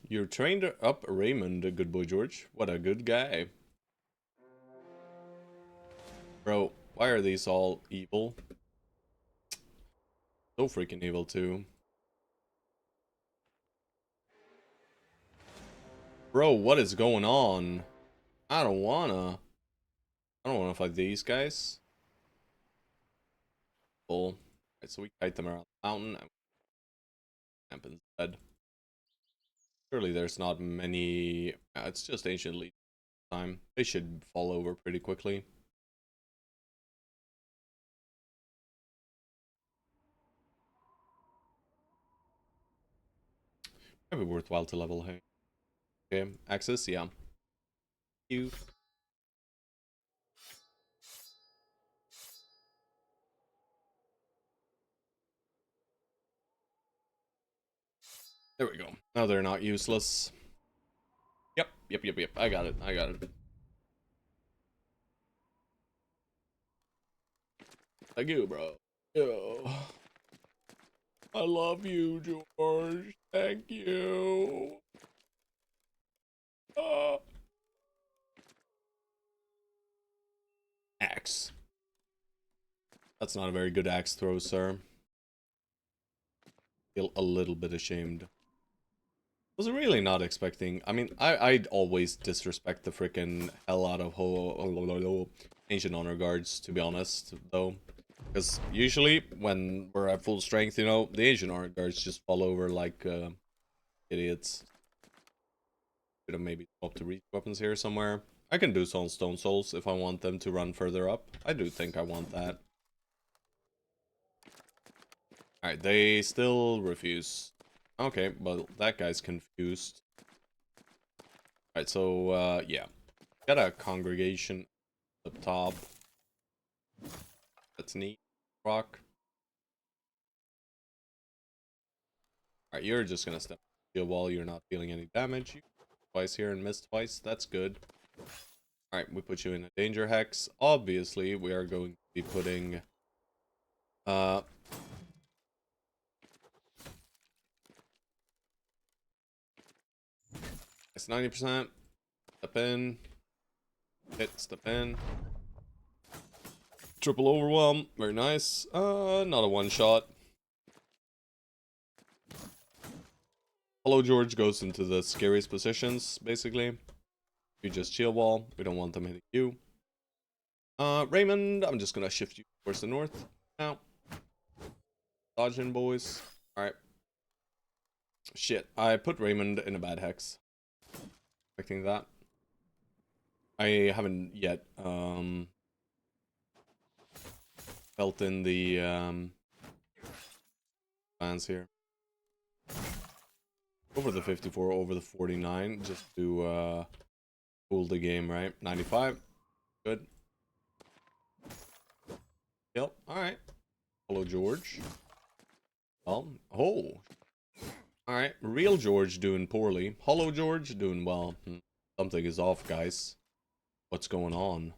You trained up Raymond, good boy George. What a good guy. Bro, why are these all evil? So freaking evil too. Bro, what is going on? I don't wanna fight these guys. Cool. Alright, so we kite them around the mountain and camp instead. Surely there's not many. It's just ancient lead time. They should fall over pretty quickly. Might be worthwhile to level. Hey. Okay, access, yeah. You. There we go. Now they're not useless. Yep. I got it. Thank you, bro. Yo. I love you, George. Thank you. Uh. Axe. That's not a very good axe throw, sir. Feel a little bit ashamed. Was really not expecting. I mean, I'd always disrespect the freaking hell out of ancient honor guards, to be honest, though. Because usually when we're at full strength, you know, the ancient honor guards just fall over like idiots. Could have maybe swapped to reach weapons here somewhere. I can do some stone souls if I want them to run further up. I do think I want that. Alright, they still refuse. Okay, well, that guy's confused. Alright, so, yeah. Got a congregation up top. That's neat. Rock. Alright, you're just gonna step on the wall. You're not feeling any damage. You twice here and missed twice. That's good. Alright, we put you in a danger hex. Obviously, we are going to be putting... It's 90%. Step in. Hit, step in. Triple overwhelm. Very nice. Not a one-shot. Hello George goes into the scariest positions, basically. You just shield wall. We don't want them hitting you. Raymond, I'm just gonna shift you towards the north now. Dodging, boys. Alright. Shit, I put Raymond in a bad hex. Expecting that. I haven't yet, felt in the, plans here. Over the 54, over the 49, just to, cool the game, right? 95. Good. Yep, alright. Hello, George. Well, oh. Alright, real George doing poorly. Hollow George doing well. Something is off, guys. What's going on?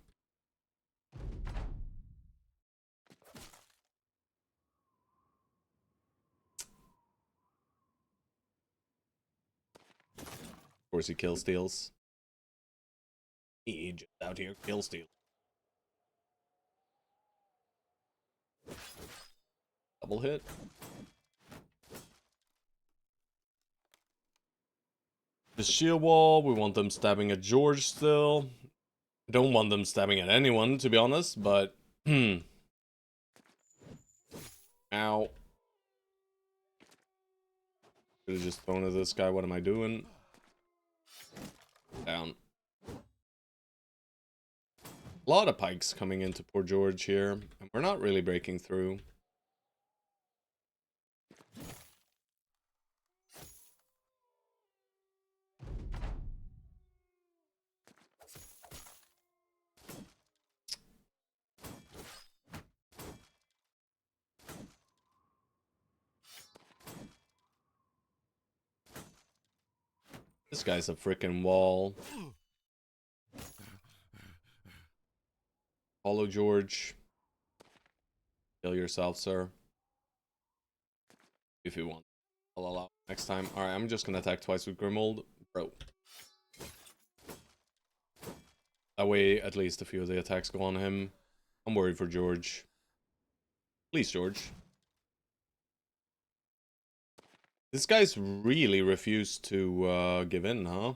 Of course he kill steals. He just out here kill steal. Double hit. The shield wall, we want them stabbing at George still. I don't want them stabbing at anyone, to be honest, but... Ow. Could've just thrown at this guy, what am I doing? Down. A lot of pikes coming into poor George here, and we're not really breaking through. This guy's a freaking wall. Follow George. Kill yourself, sir. If you want. I'll allow next time. Alright, I'm just gonna attack twice with Grimold. Bro. That way, at least a few of the attacks go on him. I'm worried for George. Please, George. This guy's really refused to give in, huh?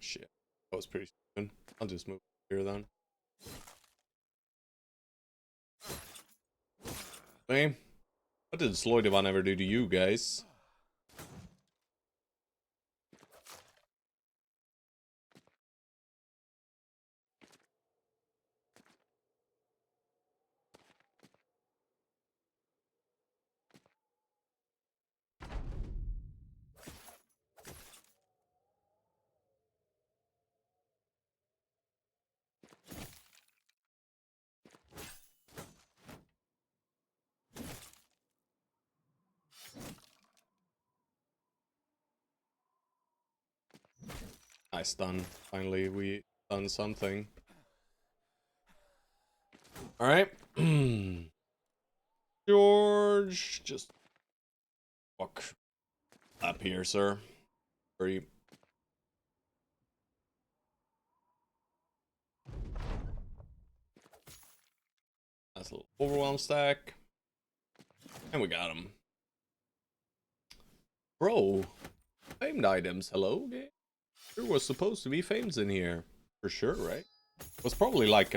Shit. That was pretty stupid. I'll just move here then. Hey, what did Sloidivan ever do to you guys? Nice done. Finally, we done something. Alright. George, just walk up here, sir. Hurry. Nice little overwhelm stack. And we got him. Bro, famed items. Hello, game? There was supposed to be fames in here. For sure, right? It was probably like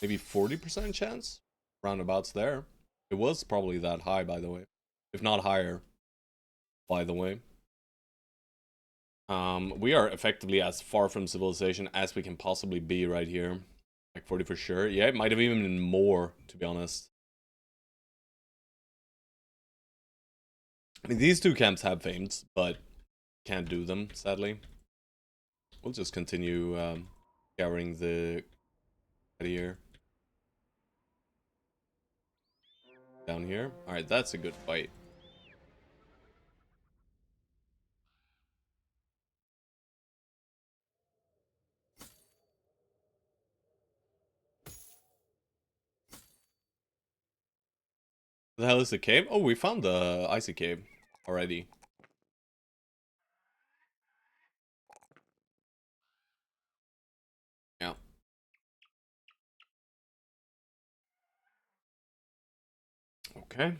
maybe 40% chance. Roundabouts there. It was probably that high, by the way. If not higher, by the way. We are effectively as far from civilization as we can possibly be right here. Like 40 for sure. Yeah, it might have even been more, to be honest. I mean, these two camps have fames, but can't do them, sadly. We'll just continue scouring the here. Down here. Alright, that's a good fight. The hell is the cave? Oh, we found the icy cave already. Yeah. Okay.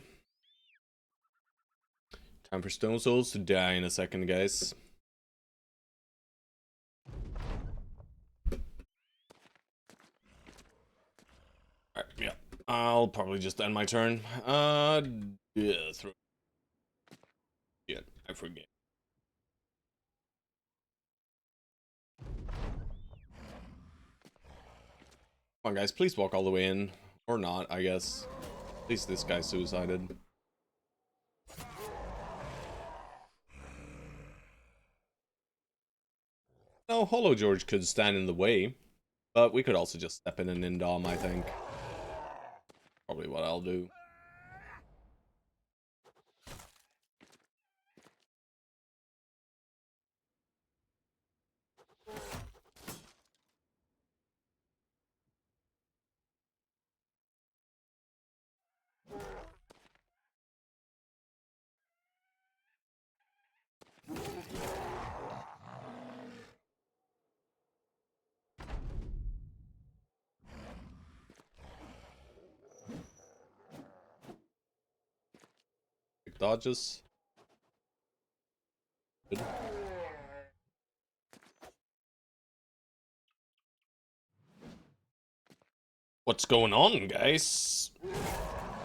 Time for Stone Souls to die in a second, guys. Alright, yeah. I'll probably just end my turn. Yeah, throw. Yeah, I forget. Come on, guys, please walk all the way in. Or not, I guess. At least this guy suicided. No, Hollow George could stand in the way. But we could also just step in and Indom, I think. Probably what I'll do. dodges. Good. What's going on, guys?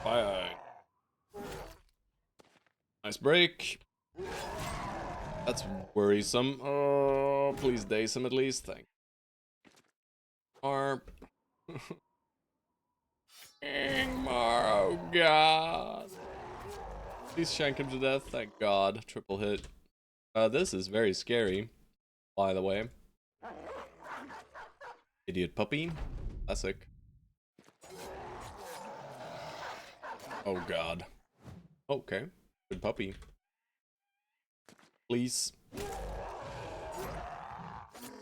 Bye. Nice break. That's worrisome. Oh, please daze him at least. Thank you. Harp. Ingmar, oh god. Please shank him to death, thank god. Triple hit. This is very scary, by the way. Idiot puppy. Classic. Oh god. Okay. Good puppy. Please.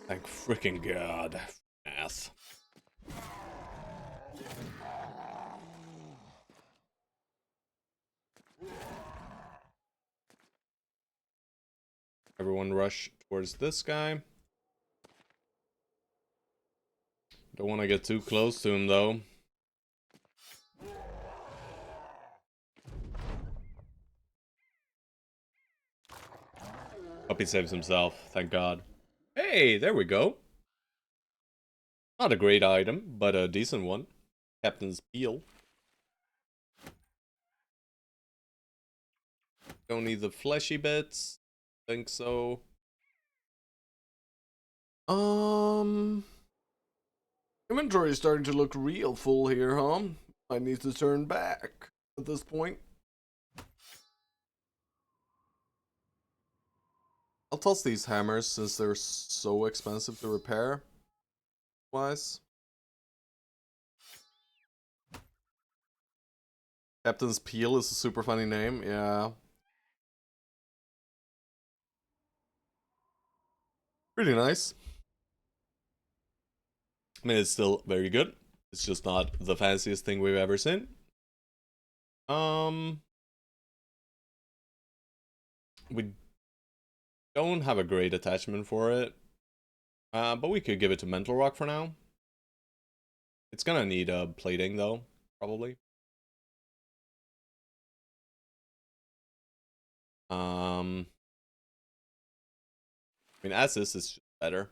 Thank freaking god. Ass. Everyone rush towards this guy. Don't want to get too close to him though. Puppy saves himself, thank god. Hey, there we go. Not a great item, but a decent one. Captain's Peel. Don't need the fleshy bits. Think so. Inventory is starting to look real full here, huh? I need to turn back at this point. I'll toss these hammers since they're so expensive to repair. Wise. Captain's Peel is a super funny name, yeah. Pretty nice. I mean, it's still very good. It's just not the fanciest thing we've ever seen. We don't have a great attachment for it. But we could give it to Mental Rock for now. It's gonna need plating though, probably. I mean, as this is better.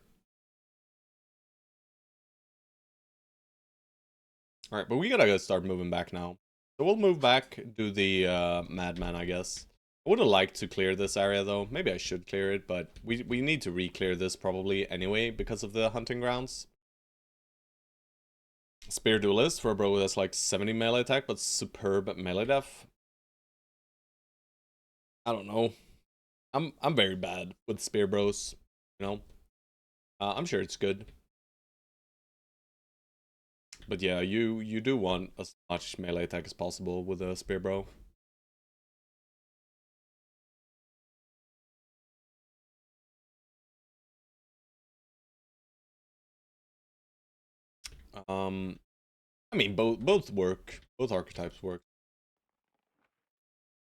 Alright, but we gotta start moving back now. So we'll move back, do the Madman, I guess. I would have liked to clear this area though. Maybe I should clear it, but we need to re-clear this probably anyway because of the hunting grounds. Spear Duelist for a bro that's like 70 melee attack, but superb melee def. I don't know. I'm very bad with Spear Bros, you know. I'm sure it's good. But yeah, you do want as much melee attack as possible with a Spear Bro. I mean, both work. Both archetypes work.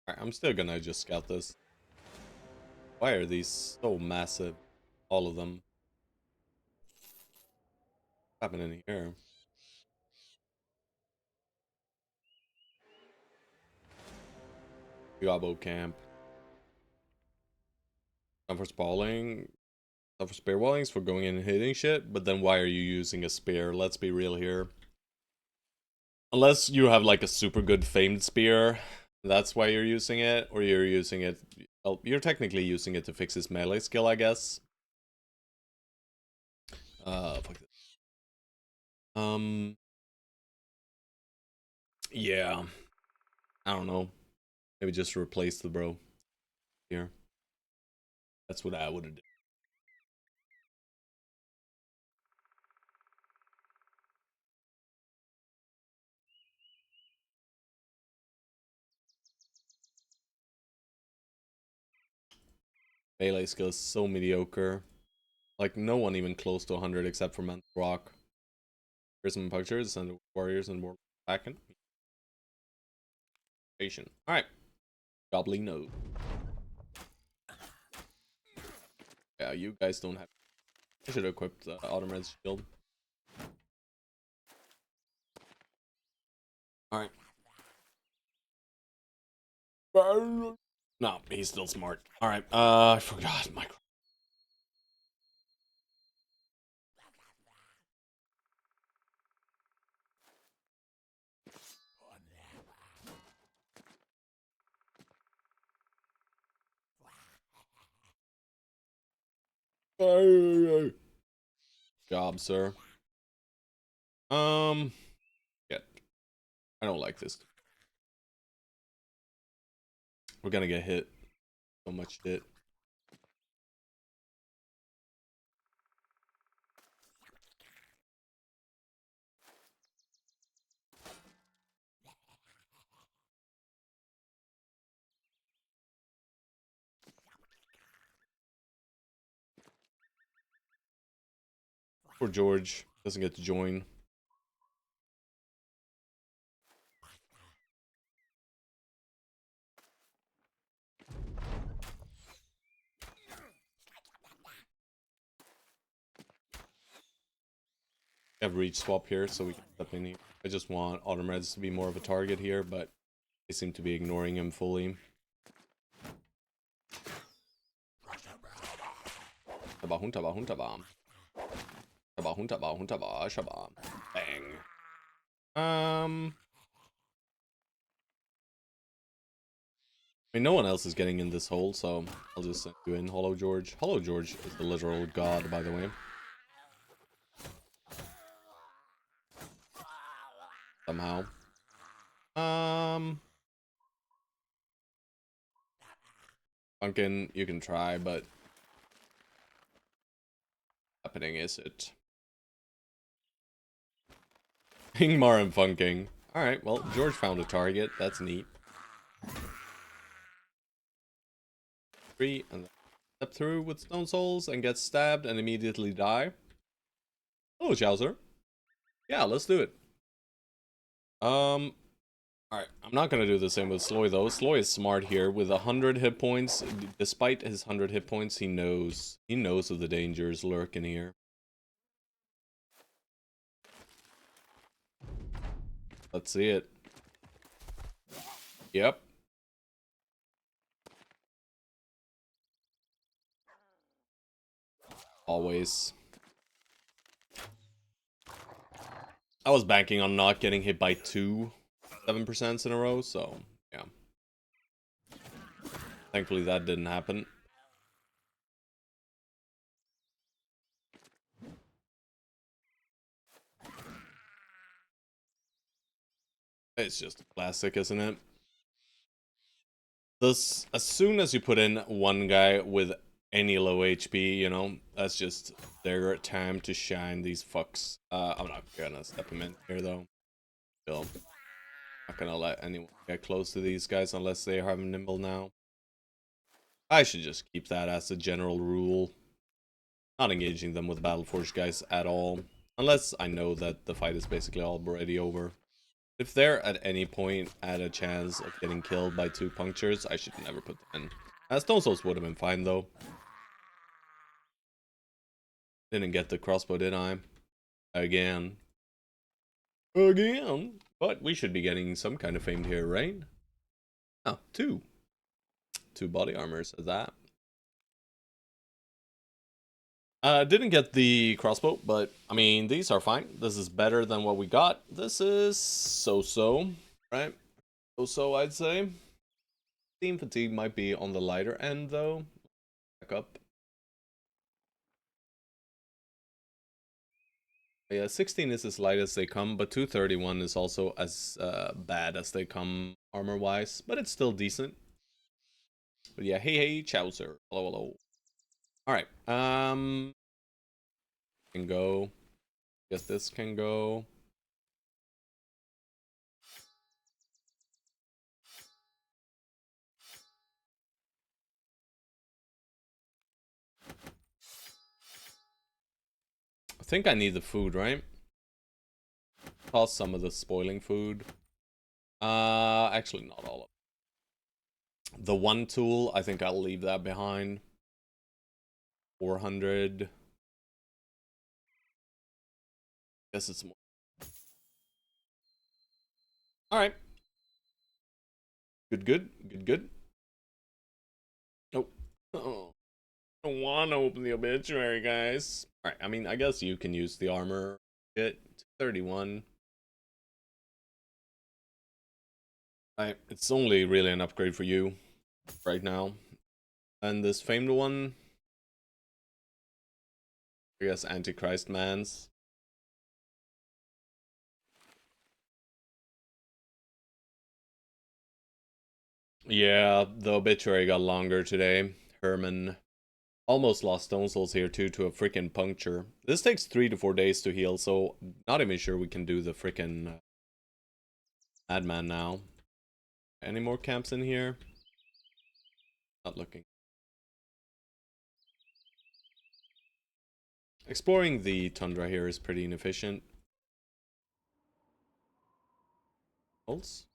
Alright, I'm still gonna just scout this. Why are these so massive? All of them. What's happening here? Gobbo camp. Time for spalling. Time for spear wallings for going in and hitting shit. But then why are you using a spear? Let's be real here. Unless you have like a super good famed spear, that's why you're using it, or you're using it. Well, you're technically using it to fix his melee skill, I guess. Fuck this. Yeah. I don't know. Maybe just replace the bro here. That's what I would have done. Melee skill is so mediocre. Like, no one even close to 100 except for Mental Rock. Here's some punctures and warriors and war packing. Alright. Goblino. Yeah, you guys don't have. I should have equipped the Automed's shield. Alright. No, he's still smart. Alright, I forgot my... Job, sir. Yeah, I don't like this. We're gonna get hit. So much shit. Poor George doesn't get to join. We have reach swap here, so we can step in here. I just want Autumn Reds to be more of a target here, but they seem to be ignoring him fully. Bang. I mean, no one else is getting in this hole, so I'll just send you in, Hollow George. Hollow George is the literal god, by the way. Somehow. Funkin', you can try, but happening is it? Ingmar and Funking. Alright, well, George found a target. That's neat. 3, and step through with Stone Souls and get stabbed and immediately die. Oh, Chowser. Yeah, let's do it. Alright, I'm not gonna do the same with Sloy though. Sloy is smart here. With 100 hit points, despite his 100 hit points, he knows of the dangers lurking here. Let's see it. Yep. Always. I was banking on not getting hit by 7% in a row, so yeah. Thankfully that didn't happen. It's just a classic, isn't it? This, as soon as you put in one guy with any low HP, you know, that's just their time to shine, these fucks. I'm not gonna step him in here though. Still, not gonna let anyone get close to these guys unless they have nimble now. I should just keep that as a general rule. Not engaging them with Battleforge guys at all. Unless I know that the fight is basically already over. If they're at any point at a chance of getting killed by 2 punctures, I should never put them in. Stone Souls would have been fine though. Didn't get the crossbow, did I? Again. Again. But we should be getting some kind of fame here, right? Oh, 2. 2 body armors of that. Didn't get the crossbow, but I mean, these are fine. This is better than what we got. This is so-so, right? So-so, I'd say. Team fatigue might be on the lighter end, though. Back up. Yeah, 16 is as light as they come, but 231 is also as bad as they come armor-wise, but it's still decent. But yeah, hey, Chowser. Hello, hello. Alright, can go. Guess this can go. I think I need the food, right? Toss some of the spoiling food. Actually not all of it. The one tool, I think I'll leave that behind. 400. Guess it's more. Alright. Good. Oh, I don't want to open the obituary, guys. Alright, I mean, I guess you can use the armor. Shit, 31. Alright, it's only really an upgrade for you right now. And this famed one, I guess Antichrist Mans. Yeah, the obituary got longer today. Herman almost lost Stone Souls here too to a freaking puncture. This takes 3 to 4 days to heal, so not even sure we can do the freaking Madman now. Any more camps in here? Not looking. Exploring the tundra here is pretty inefficient. Holds?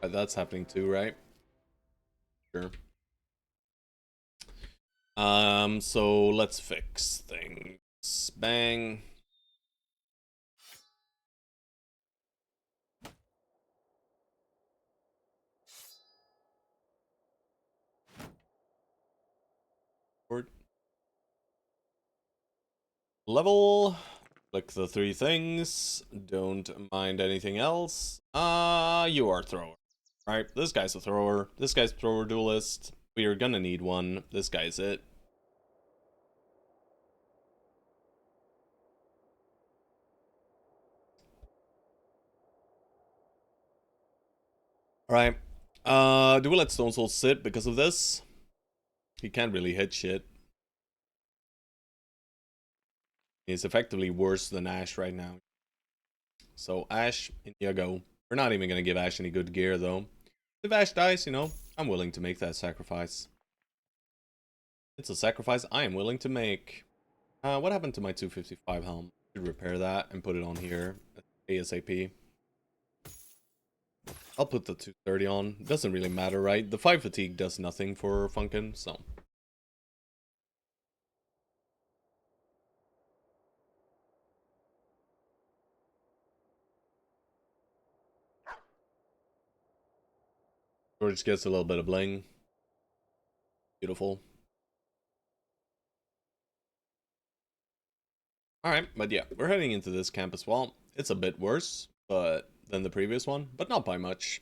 That's happening too, right? Sure. So let's fix things. Bang. Level. Click the 3 things. Don't mind anything else. You are a thrower. Right, this guy's a thrower. This guy's a thrower duelist. We are gonna need one. This guy's it. Alright. Do we let Stone Soul sit because of this? He can't really hit shit. He's effectively worse than Ash right now. So Ash, in you go. We're not even gonna give Ash any good gear though. If Ash dies, you know, I'm willing to make that sacrifice. It's a sacrifice I am willing to make. What happened to my 255 helm? I should repair that and put it on here ASAP. I'll put the 230 on. Doesn't really matter, right? The 5 fatigue does nothing for Funkin', so. Stoerge gets a little bit of bling. Beautiful. Alright, but yeah, we're heading into this camp as well. It's a bit worse than the previous one, but not by much.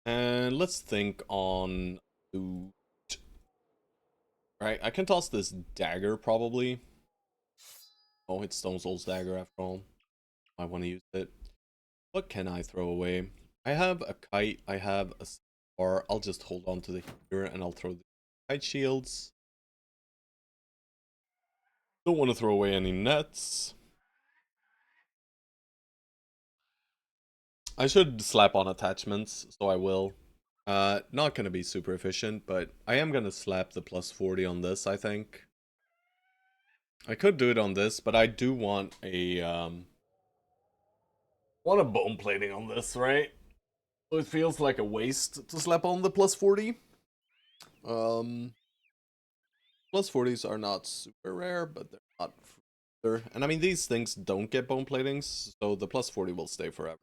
And let's think on loot. Right, I can toss this dagger probably. Oh, it's Stone Soul's dagger after all. I want to use it. What can I throw away? I have a kite, I have a or I'll just hold on to the heater and I'll throw the kite shields. Don't want to throw away any nets. I should slap on attachments, so I will. Not gonna be super efficient, but I am gonna slap the plus 40 on this, I think. I could do it on this, but I do want want a bone plating on this, right? So it feels like a waste to slap on the plus 40. Plus 40s are not super rare, but they're not either. And I mean, these things don't get bone platings, so the plus 40 will stay forever.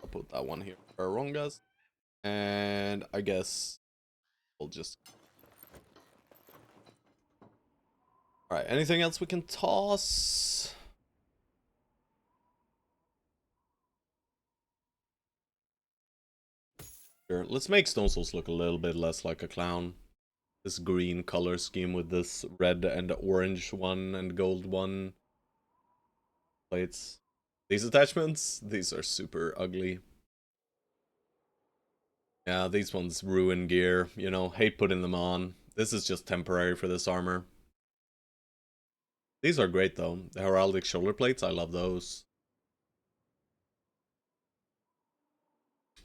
I'll put that one here for Rongas. And I guess we'll just... Alright, anything else we can toss? Sure, let's make Stone Souls look a little bit less like a clown. This green color scheme with this red and orange one and gold one. Plates. These attachments, these are super ugly. Yeah, these ones ruin gear, you know, hate putting them on. This is just temporary for this armor. These are great though. The heraldic shoulder plates, I love those.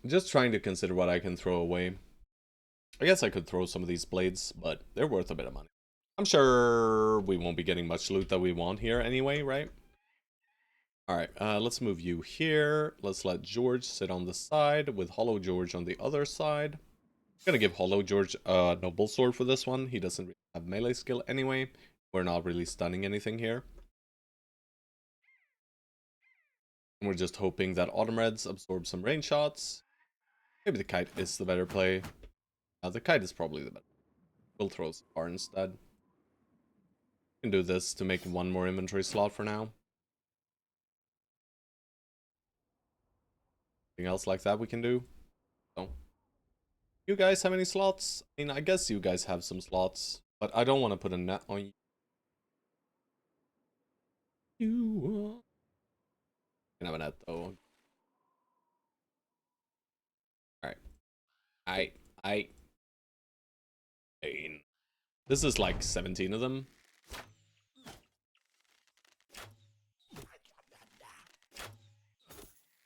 I'm just trying to consider what I can throw away. I guess I could throw some of these blades, but they're worth a bit of money. I'm sure we won't be getting much loot that we want here anyway, right? Alright, let's move you here. Let's let George sit on the side with Hollow George on the other side. I'm gonna give Hollow George a Noble Sword for this one. He doesn't really have melee skill anyway. We're not really stunning anything here. And we're just hoping that Autumn Reds absorb some range shots. Maybe the kite is the better play. The kite is probably the better. We'll throw Scar instead. We can do this to make one more inventory slot for now. Anything else like that we can do? No. You guys have any slots? I mean, I guess you guys have some slots, but I don't want to put a net on you. You can have a net though. Alright. I. This is like 17 of them.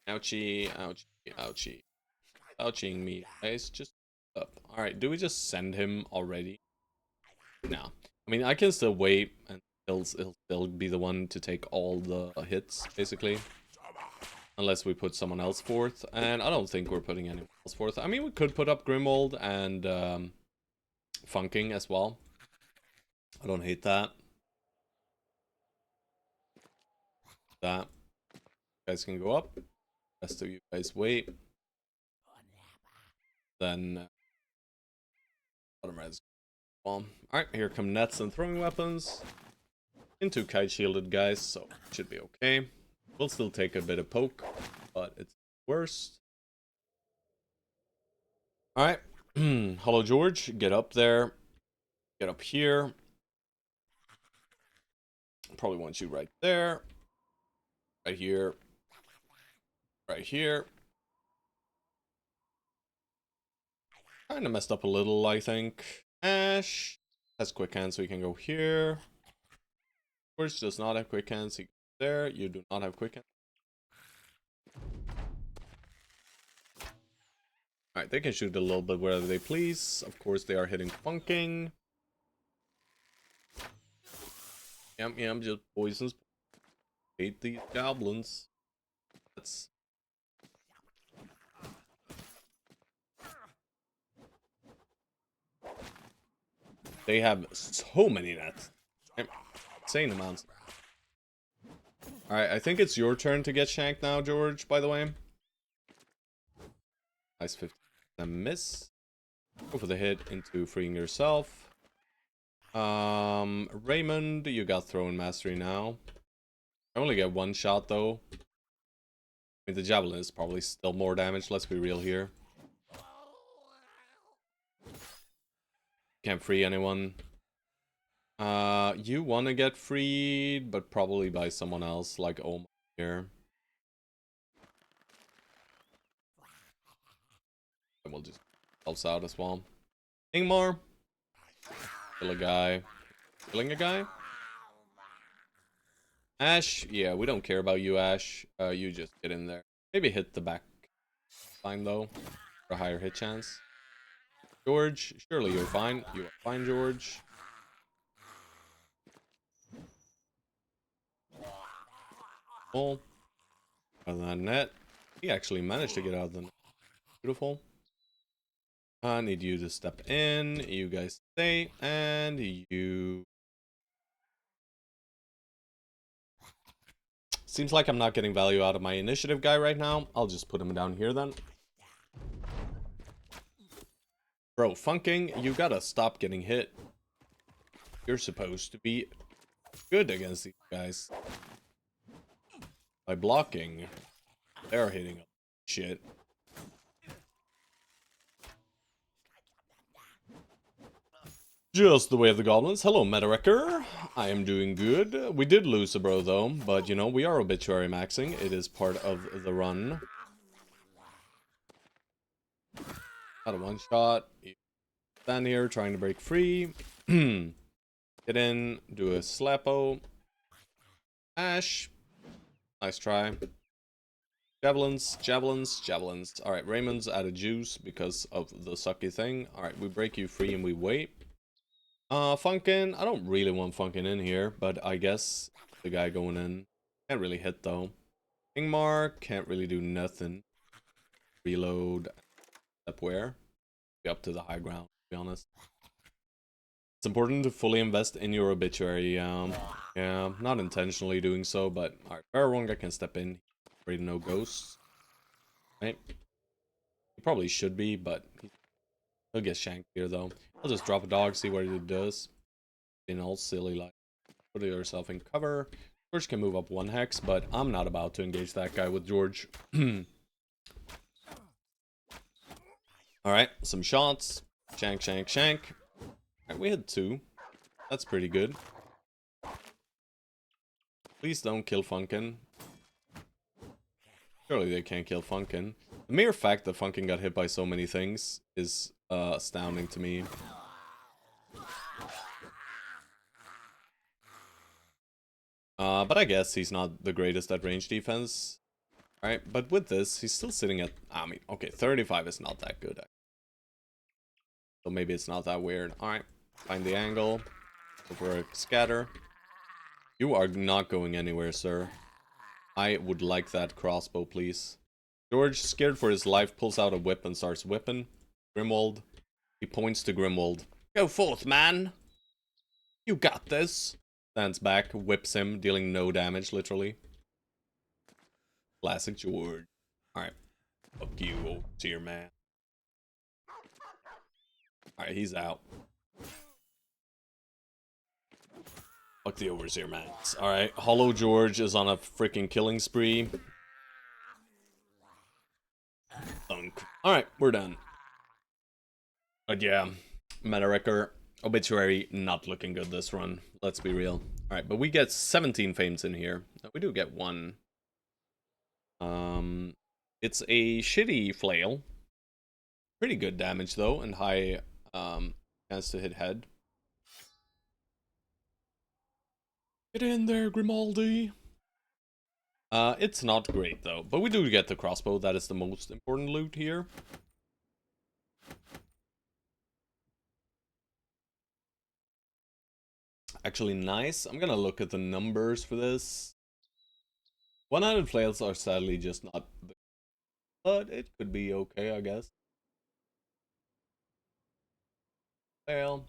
Ouchie, ouchie, ouchie. Ouchieing me, guys. Just up. Alright, do we just send him already? No. I mean, I can still wait, and he'll still be the one to take all the hits, basically. Unless we put someone else forth. And I don't think we're putting anyone else forth. I mean, we could put up Grimold and Funking as well. I don't hate that. You guys can go up. Rest of you guys wait. Then alright, here come nets and throwing weapons. Into kite shielded guys, so it should be okay. We'll still take a bit of poke, but it's worst. Alright. Hello George, get up there. Get up here. Probably want you right there. Right here. Right here. Kind of messed up a little, I think. Ash has quick hands, so he can go here. George does not have quick hands. He goes there. You do not have quick hands. Alright, they can shoot a little bit wherever they please. Of course, they are hitting Funking. Yum, just poisons. Hate these goblins. That's... They have so many nets. Insane amounts. Alright, I think it's your turn to get shanked now, George, by the way. Nice 50. Miss. Go for the hit into freeing yourself. Raymond, you got Throwing Mastery now. I only get one shot though. I mean, the Javelin is probably still more damage, let's be real here. Can't free anyone. You wanna get freed, but probably by someone else, like Omar here. And we'll just helps out as well. Ingmar. Kill a guy. Killing a guy? Ash, yeah, we don't care about you, Ash. You just get in there. Maybe hit the back line though, for a higher hit chance. George, surely you're fine. You are fine, George. Oh, out of that net. He actually managed to get out of the net. Beautiful. I need you to step in. You guys stay, and you. Seems like I'm not getting value out of my initiative guy right now. I'll just put him down here then. Bro, Funking, you gotta stop getting hit. You're supposed to be good against these guys. By blocking, they're hitting shit. Just the way of the goblins. Hello, Metawrecker. I am doing good. We did lose a bro, though. But, you know, we are obituary maxing. It is part of the run. Got a one-shot. Stand here, trying to break free. Get in. Do a slappo. Ash. Nice try. Javelins, javelins, javelins. Alright, Raymond's out of juice because of the sucky thing. Alright, we break you free and we wait. Funkin', I don't really want Funkin' in here, but I guess the guy going in can't really hit though. Ingmar can't really do nothing. Reload. Step where? Be up to the high ground, to be honest. It's important to fully invest in your obituary. Yeah, not intentionally doing so, but alright, Fairwonga can step in. afraid of no ghosts. Right? He probably should be, but he'll get shanked here though. I'll just drop a dog, see what it does. Being all silly like. Put yourself in cover. George can move up 1 hex, but I'm not about to engage that guy with George. Alright, some shots. Shank, shank, shank. Alright, we had 2. That's pretty good. Please don't kill Funkin. Surely they can't kill Funkin. The mere fact that Funkin got hit by so many things is astounding to me. But I guess he's not the greatest at range defense. Alright, but with this, he's still sitting at... I mean, okay, 35 is not that good. So maybe it's not that weird. Alright, find the angle. Go for a scatter. You are not going anywhere, sir. I would like that crossbow, please. George, scared for his life, pulls out a whip and starts whipping. Grimwald. He points to Grimwald. Go forth, man! You got this! Stands back, whips him, dealing no damage, literally. Classic George. Alright. Fuck you, overseer man. Alright, he's out. Fuck the overseer man. Alright, Hollow George is on a freaking killing spree. Alright, we're done. But yeah, Meta-Wrecker, Obituary, not looking good this run. Let's be real. Alright, but we get 17 fames in here. We do get 1. It's a shitty flail. Pretty good damage though, and high chance to hit head. Get in there, Grimaldi. It's not great though, but we do get the crossbow. That is the most important loot here. Actually, nice. I'm gonna look at the numbers for this. 100 flails are sadly just not, but it could be okay, I guess. Well,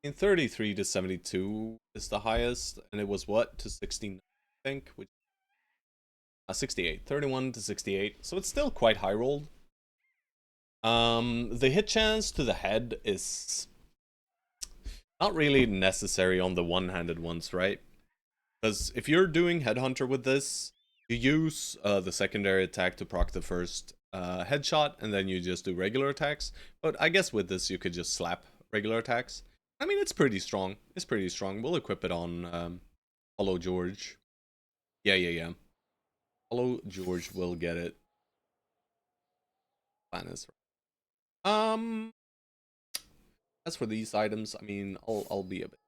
in 33 to 72 is the highest, and it was what to 69, I think, which 68, 31 to 68. So it's still quite high rolled. The hit chance to the head is not really necessary on the one-handed ones, right? Because if you're doing Headhunter with this, you use the secondary attack to proc the first headshot, and then you just do regular attacks. But I guess with this, you could just slap regular attacks. I mean, it's pretty strong. It's pretty strong. We'll equip it on Hollow George. Yeah. Hollow George will get it. Plan is right. As for these items, I mean, I'll be a bit.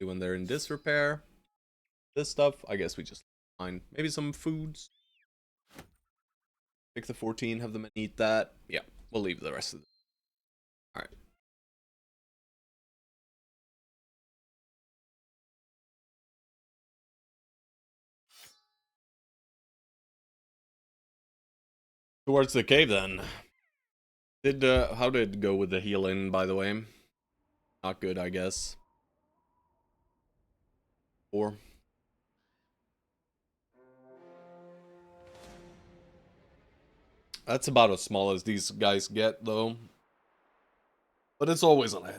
When they're in disrepair, this stuff, I guess we just find maybe some foods. Pick the 14, have them eat that. Yeah, we'll leave the rest of it. Alright. Towards the cave then. How did it go with the healing, by the way? Not good, I guess. 4. That's about as small as these guys get, though. But it's always on a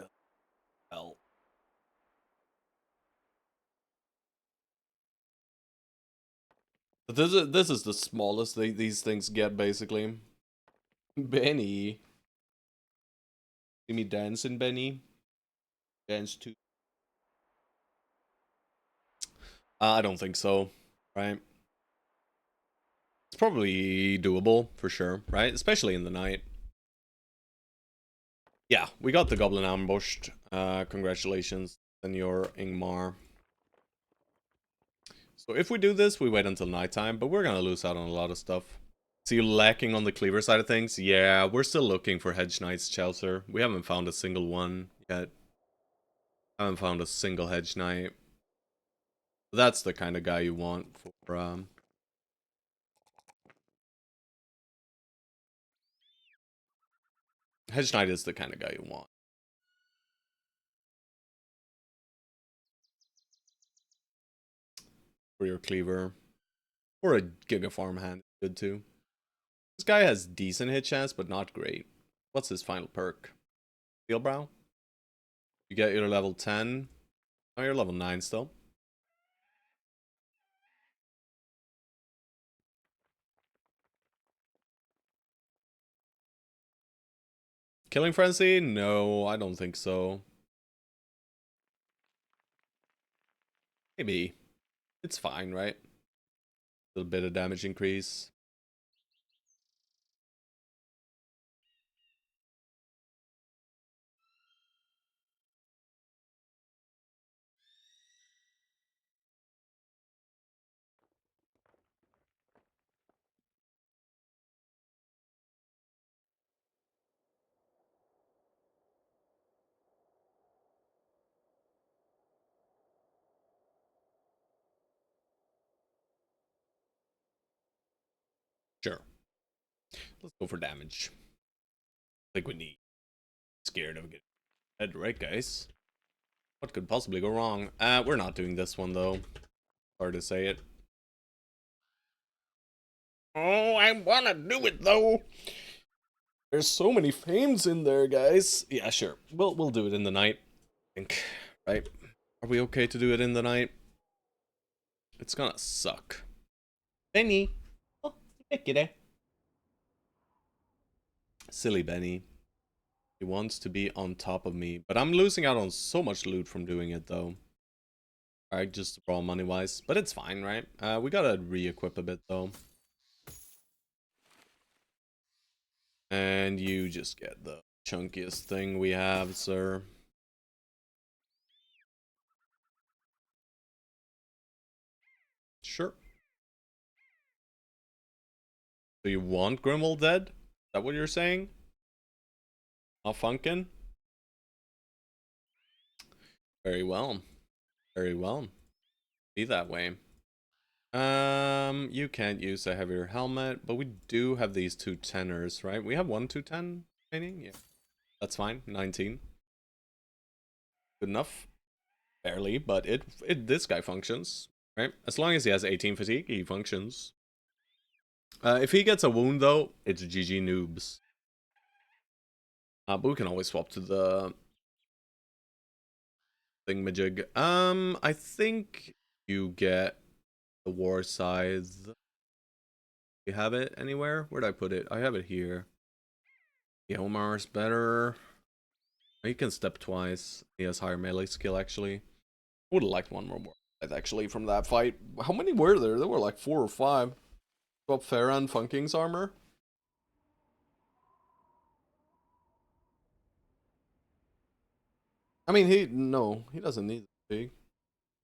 hell. But this is the smallest these things get, basically. Benny. See me dancing, Benny? Dance too. I don't think so, right? It's probably doable, for sure, right? Especially in the night. Yeah, we got the Goblin ambushed. Congratulations, Senor Ingmar. So if we do this, we wait until nighttime, but we're gonna lose out on a lot of stuff. See, lacking on the cleaver side of things? Yeah, we're still looking for Hedge Knights, Chelsea. We haven't found a single one yet. Haven't found a single Hedge Knight. That's the kind of guy you want for, Hedge Knight is the kind of guy you want. for your cleaver. Or a Giga Farm hand is good too. This guy has decent hit chance, but not great. What's his final perk? Steel Brow? You get your level 10. Oh, you're level 9 still. Killing Frenzy? No, I don't think so. Maybe. It's fine, right? A little bit of damage increase. Sure. Let's go for damage. I think we need. Scared of getting dead, right, guys? What could possibly go wrong? We're not doing this one, though. Hard to say it. Oh, I wanna do it, though! There's so many fames in there, guys. Yeah, sure. We'll do it in the night. I think. Right? Are we okay to do it in the night? It's gonna suck. Benny! Oh, get Silly Benny. He wants to be on top of me. But I'm losing out on so much loot from doing it, though. Alright, just raw money-wise. But it's fine, right? We gotta re-equip a bit, though. And you just get the chunkiest thing we have, sir. Sure. So you want Grimwald dead? Is that what you're saying? Not funkin'? Very well. Very well. Be that way. You can't use a heavier helmet, but we do have these two tenors, right? We have one 210 remaining? Yeah. That's fine. 19. Good enough. Barely, but this guy functions, right? As long as he has 18 fatigue, he functions. If he gets a wound, though, it's GG noobs. But we can always swap to the thingamajig. I think you get the war scythe. You have it anywhere? Where'd I put it? I have it here. Yeah, Omar's better. He can step twice. He has higher melee skill, actually. Would have liked one more war scythe, actually, from that fight. How many were there? There were like 4 or 5. Swap Farah and Funking's armor. I mean, he doesn't need big.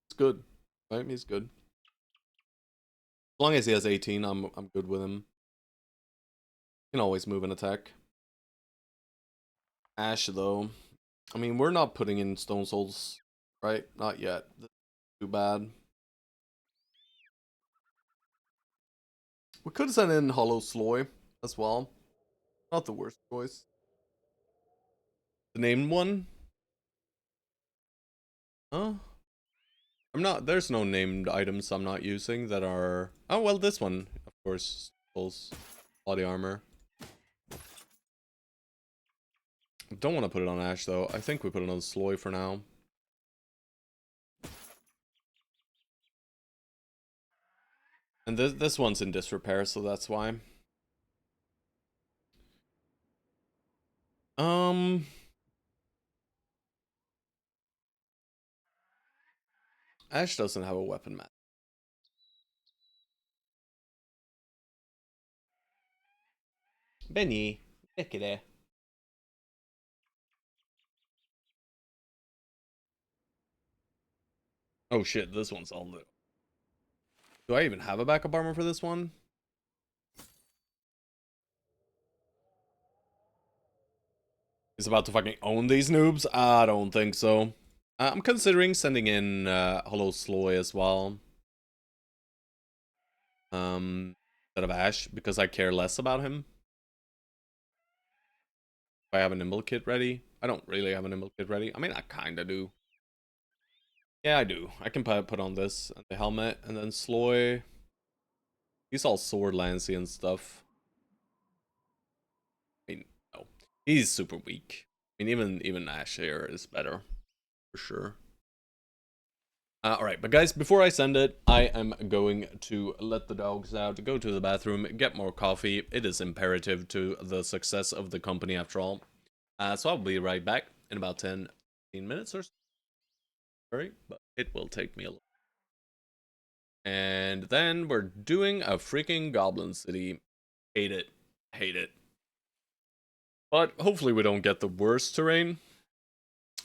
It's good, right? He's good. As long as he has 18, I'm good with him. Can always move and attack. Ash, though. I mean, we're not putting in Stone Souls, right? Not yet. Too bad. We could send in Hollow Sloy as well. Not the worst choice. The named one? Huh? I'm not. There's no named items I'm not using that are. Oh, well, this one, of course. Pulls body armor. Don't want to put it on Ash, though. I think we put it on Sloy for now. And this one's in disrepair, so that's why. Ash doesn't have a weapon mat. Benny, look at it. Oh shit, this one's all new. Do I even have a backup armor for this one? He's about to fucking own these noobs? I don't think so. I'm considering sending in Hollow Sloy as well. Instead of Ash, because I care less about him. If I have a Nimble Kit ready. I don't really have a Nimble Kit ready. I mean, I kinda do. Yeah, I do. I can put on this and the helmet, and then Sloy. He's all sword lancy and stuff. I mean, no, he's super weak. I mean, even Ash here is better for sure. All right, but guys, before I send it, I am going to let the dogs out, go to the bathroom, get more coffee. It is imperative to the success of the company after all. So I'll be right back in about 10, 15 minutes or so. Sorry, but it will take me a little. And then we're doing a freaking Goblin City. Hate it. Hate it. But hopefully we don't get the worst terrain.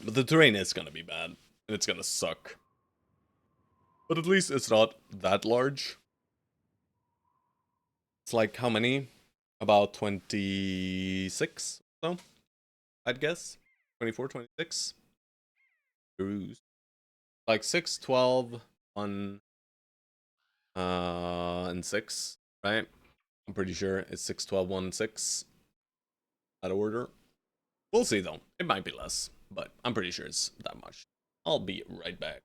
But the terrain is gonna be bad. And it's gonna suck. But at least it's not that large. It's like how many? About 26 so, I'd guess. 24, 26. Cruise. Like 6, 12, 1, and 6, right? I'm pretty sure it's 6, 12, 1, 6. Out of order. We'll see though. It might be less, but I'm pretty sure it's that much. I'll be right back.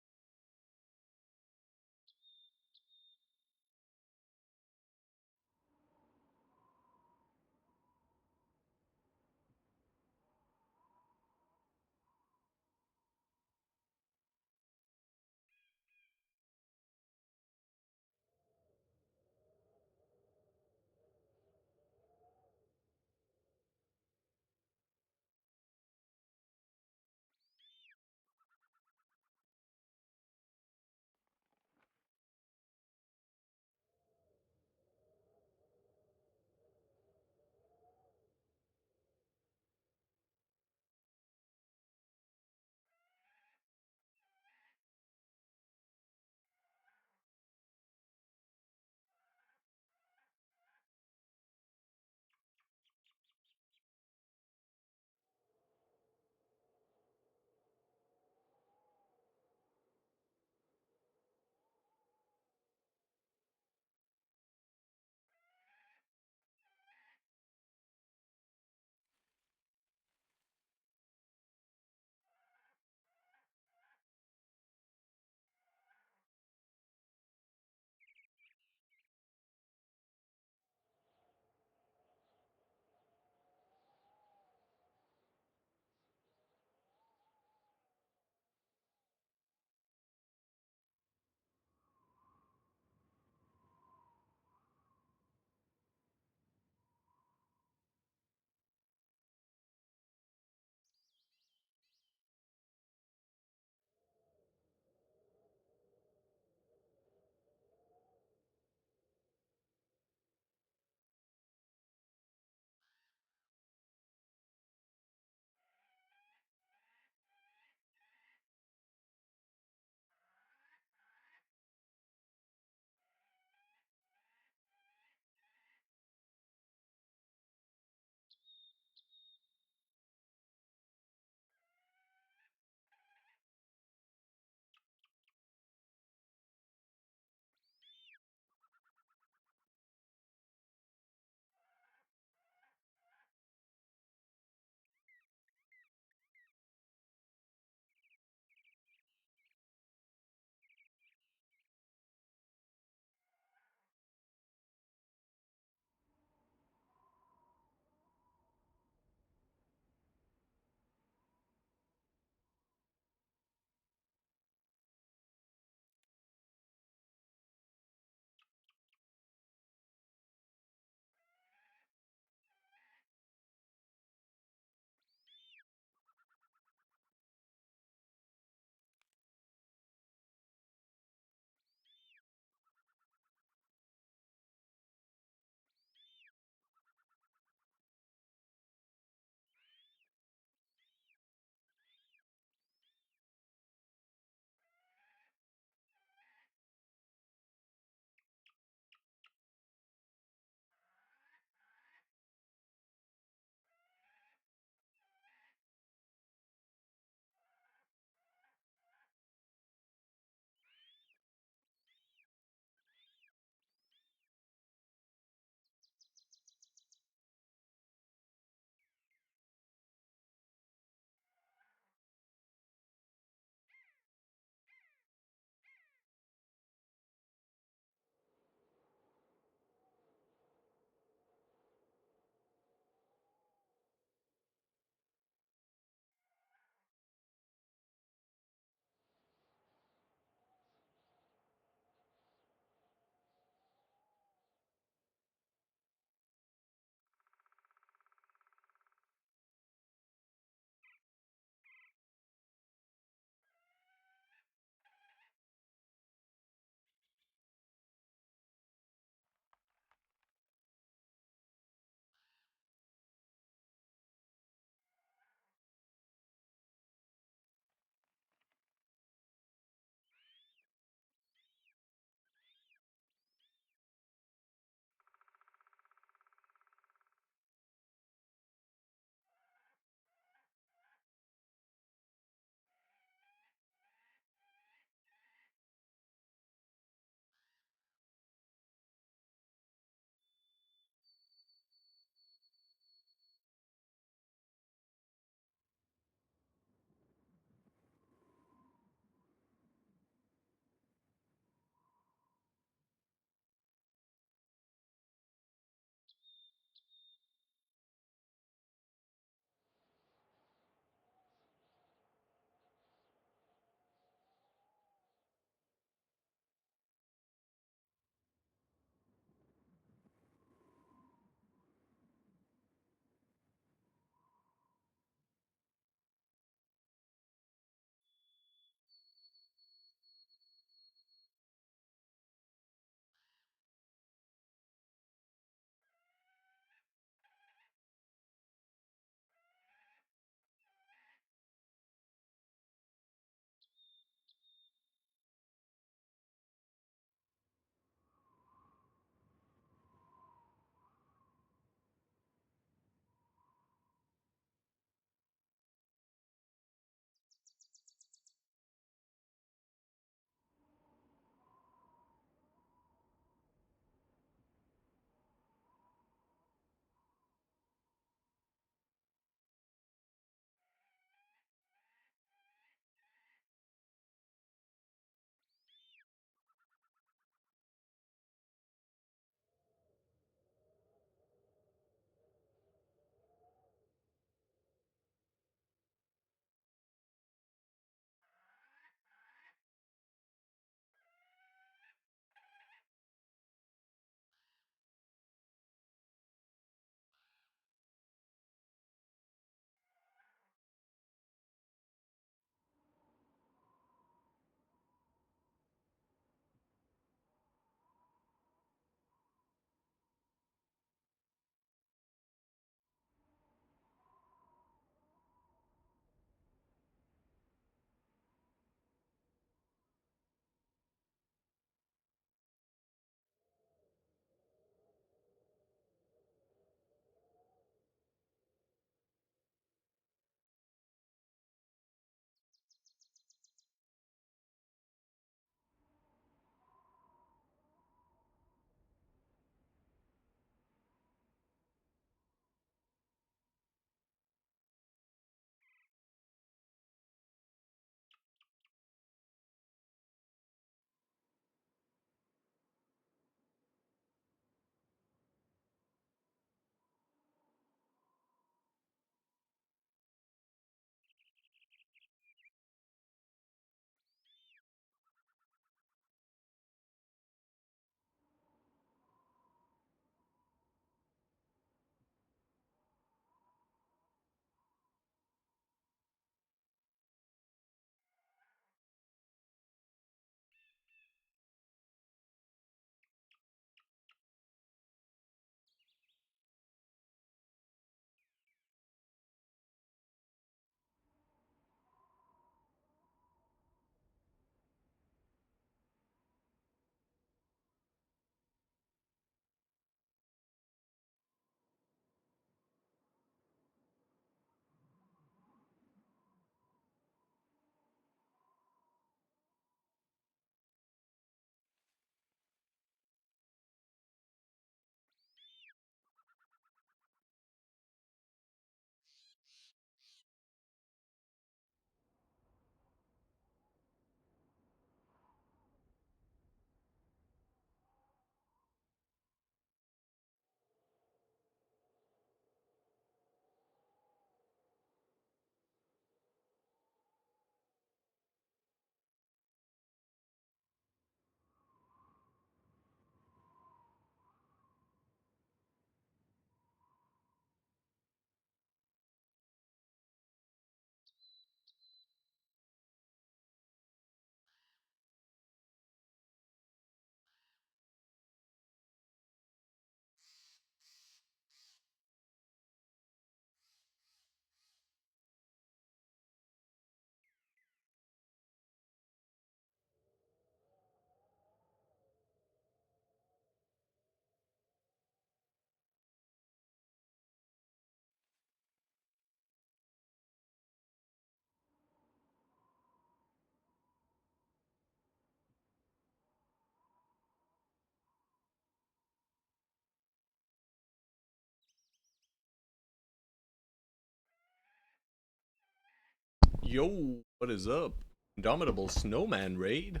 Yo, what is up? Indomitable Snowman raid?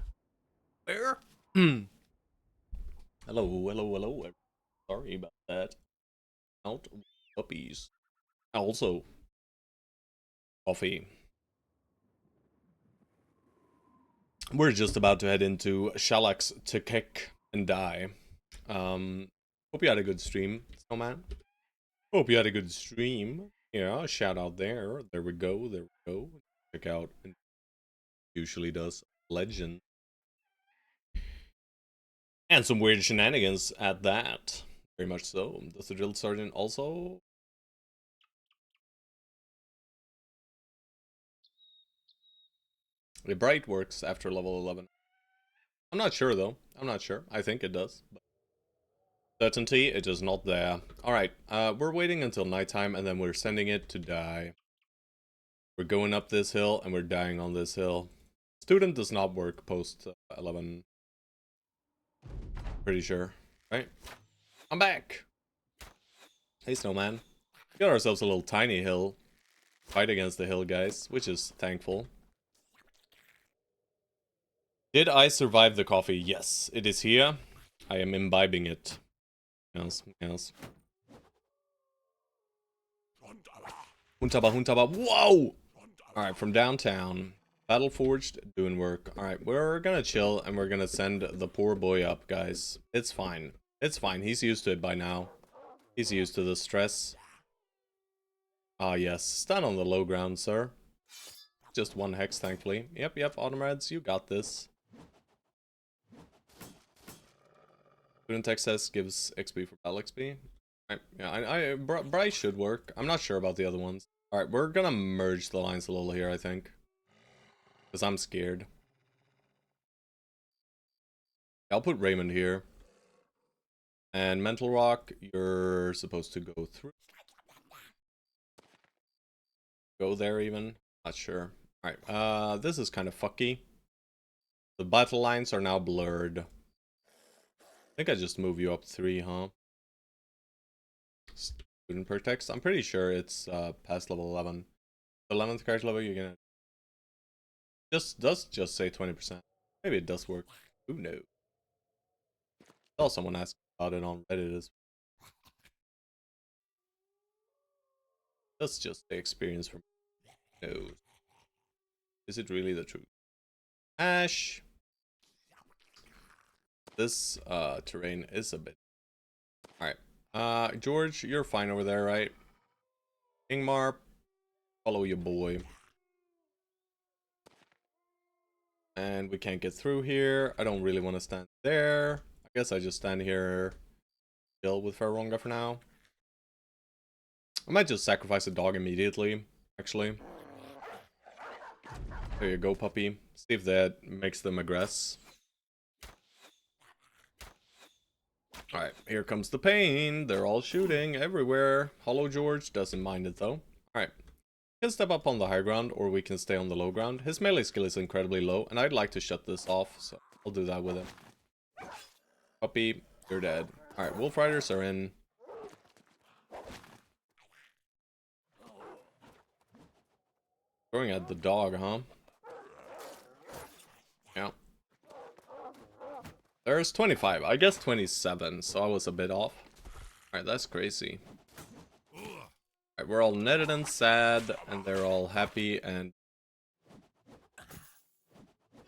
Where? Hello, hello, hello. Sorry about that. Out puppies. Also, coffee. We're just about to head into Shalax to kick and die. Hope you had a good stream, Snowman. Hope you had a good stream. Yeah, shout out there. There we go, there we go. Check out. Usually does. Legend. And some weird shenanigans at that. Very much so. Does the drill sergeant also? The bright works after level 11. I'm not sure though. I'm not sure. I think it does. But certainty, it is not there. Alright, we're waiting until nighttime and then we're sending it to die. We're going up this hill and we're dying on this hill. Student does not work post 11. Pretty sure. Right? I'm back! Hey Snowman. We got ourselves a little tiny hill. Fight against the hill, guys, which is thankful. Did I survive the coffee? Yes, it is here. I am imbibing it. Yes, yes. Huntaba, huntaba. Whoa! Alright, from downtown. Battle Forged, doing work. Alright, we're gonna chill and we're gonna send the poor boy up, guys. It's fine. It's fine. He's used to it by now. He's used to the stress. Ah, yes. Stand on the low ground, sir. Just one hex, thankfully. Yep, yep, Automrads, you got this. Student access gives XP for battle XP. Right, yeah, Bryce should work. I'm not sure about the other ones. Alright, we're gonna merge the lines a little here, I think. Because I'm scared. I'll put Raymond here. And Mental Rock, you're supposed to go through. Go there even. Not sure. Alright, this is kind of fucky. The battle lines are now blurred. I think I just move you up 3, huh? Student per text. I'm pretty sure it's past level 11. 11th character level, you're gonna does just say 20%. Maybe it does work. Who knows? Saw someone ask about it on Reddit as that's just the experience from who knows. Is it really the truth? Ash. This terrain is a bit alright. George, you're fine over there, right? Ingmar, follow your boy. And we can't get through here. I don't really want to stand there. I guess I just stand here, chill with Ferronga for now. I might just sacrifice a dog immediately, actually. There you go, puppy. See if that makes them aggress. Alright, here comes the pain. They're all shooting everywhere. Hollow George doesn't mind it though. Alright. We can step up on the high ground or we can stay on the low ground. His melee skill is incredibly low and I'd like to shut this off, so I'll do that with him. Puppy, you're dead. Alright, Wolf Riders are in. Throwing at the dog, huh? Yeah. There's 25. I guess 27, so I was a bit off. Alright, that's crazy. Alright, we're all netted and sad, and they're all happy, and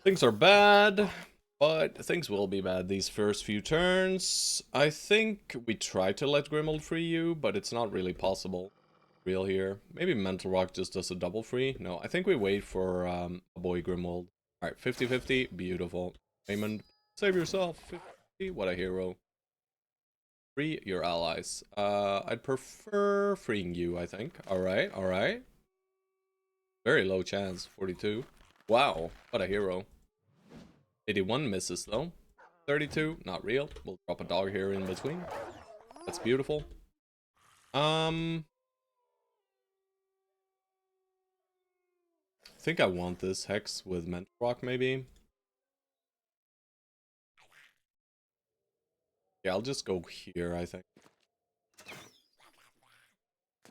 things are bad, but things will be bad these first few turns. I think we try to let Grimold free you, but it's not really possible. Real here. Maybe Mental Rock just does a double free. No, I think we wait for a boy Grimold. Alright, 50-50. Beautiful. Raymond, save yourself. 50. What a hero. Free your allies. I'd prefer freeing you, I think. Alright, alright. Very low chance. 42. Wow, what a hero. 81 misses though. 32, not real. We'll drop a dog here in between. That's beautiful. I think I want this Hex with Mental Rock, maybe. Yeah, I'll just go here, I think.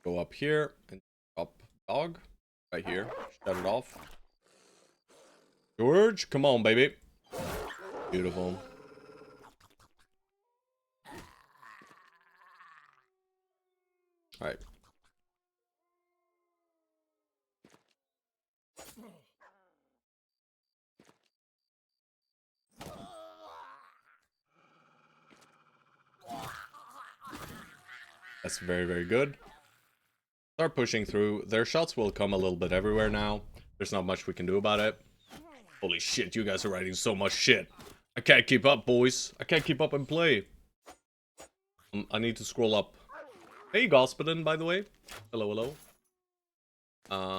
Go up here and drop dog. Right here. Shut it off. George, come on, baby. Beautiful. Alright. That's very, very good. Start pushing through. Their shots will come a little bit everywhere now. There's not much we can do about it. Holy shit, you guys are writing so much shit. I can't keep up, boys. I can't keep up and play. I need to scroll up. Hey, Gospodin, by the way. Hello, hello.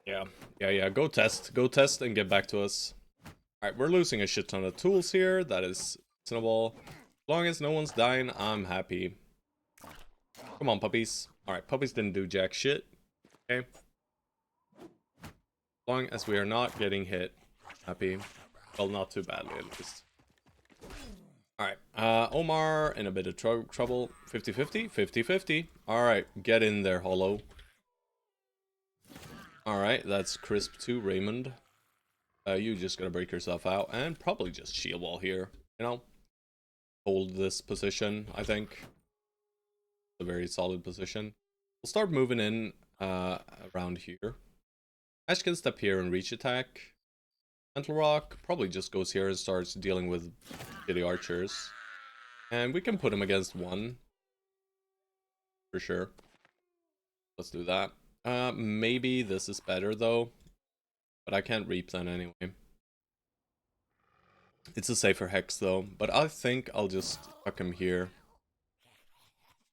Yeah. Go test and get back to us. Alright, we're losing a shit ton of tools here. That is reasonable. As long as no one's dying, I'm happy. Come on, puppies. Alright, puppies didn't do jack shit. Okay. As long as we are not getting hit. Happy. Well, not too badly, at least. Alright, Omar in a bit of trouble. 50-50? 50-50. Alright, get in there, Hollow. Alright, that's crisp too, Raymond. You just gotta break yourself out and probably just shield wall here. You know? Hold this position, I think. A very solid position. We'll start moving in around here. Ash can step here and reach attack. Mental Rock probably just goes here and starts dealing with shitty archers. And we can put him against one. For sure. Let's do that. Maybe this is better though. But I can't reap then anyway. It's a safer hex though. But I think I'll just tuck him here.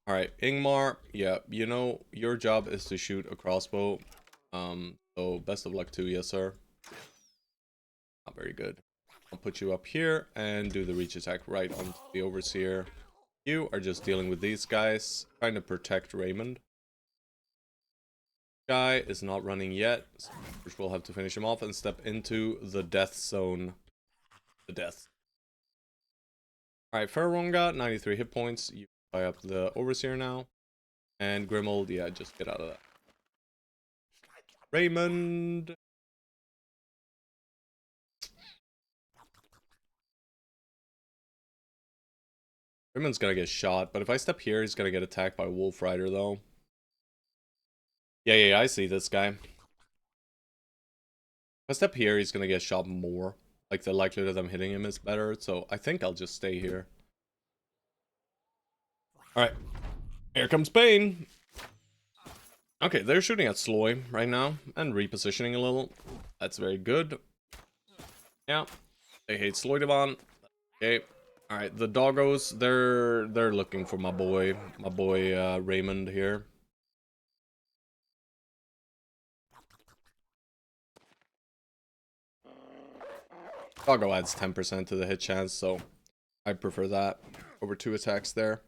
Alright, Ingmar. Yeah, you know, your job is to shoot a crossbow. So best of luck to you, sir. Not very good. I'll put you up here and do the reach attack right onto the Overseer. You are just dealing with these guys, trying to protect Raymond. Guy is not running yet, so we'll have to finish him off and step into the death zone. The death. Alright, Ferronga, 93 hit points. You buy up the Overseer now. And Grimold, yeah, just get out of that. Raymond. Raymond's gonna get shot, but if I step here, he's gonna get attacked by Wolf Rider, though. Yeah, I see this guy. If I step here, he's gonna get shot more. Like, the likelihood of them hitting him is better, so I think I'll just stay here. Alright. Here comes Bane! Okay, they're shooting at Sloy right now, and repositioning a little. That's very good. Yeah. They hate Sloydevon. Okay. Alright, the doggos, they're looking for my boy Raymond here. Doggo adds 10% to the hit chance, so I prefer that over 2 attacks there.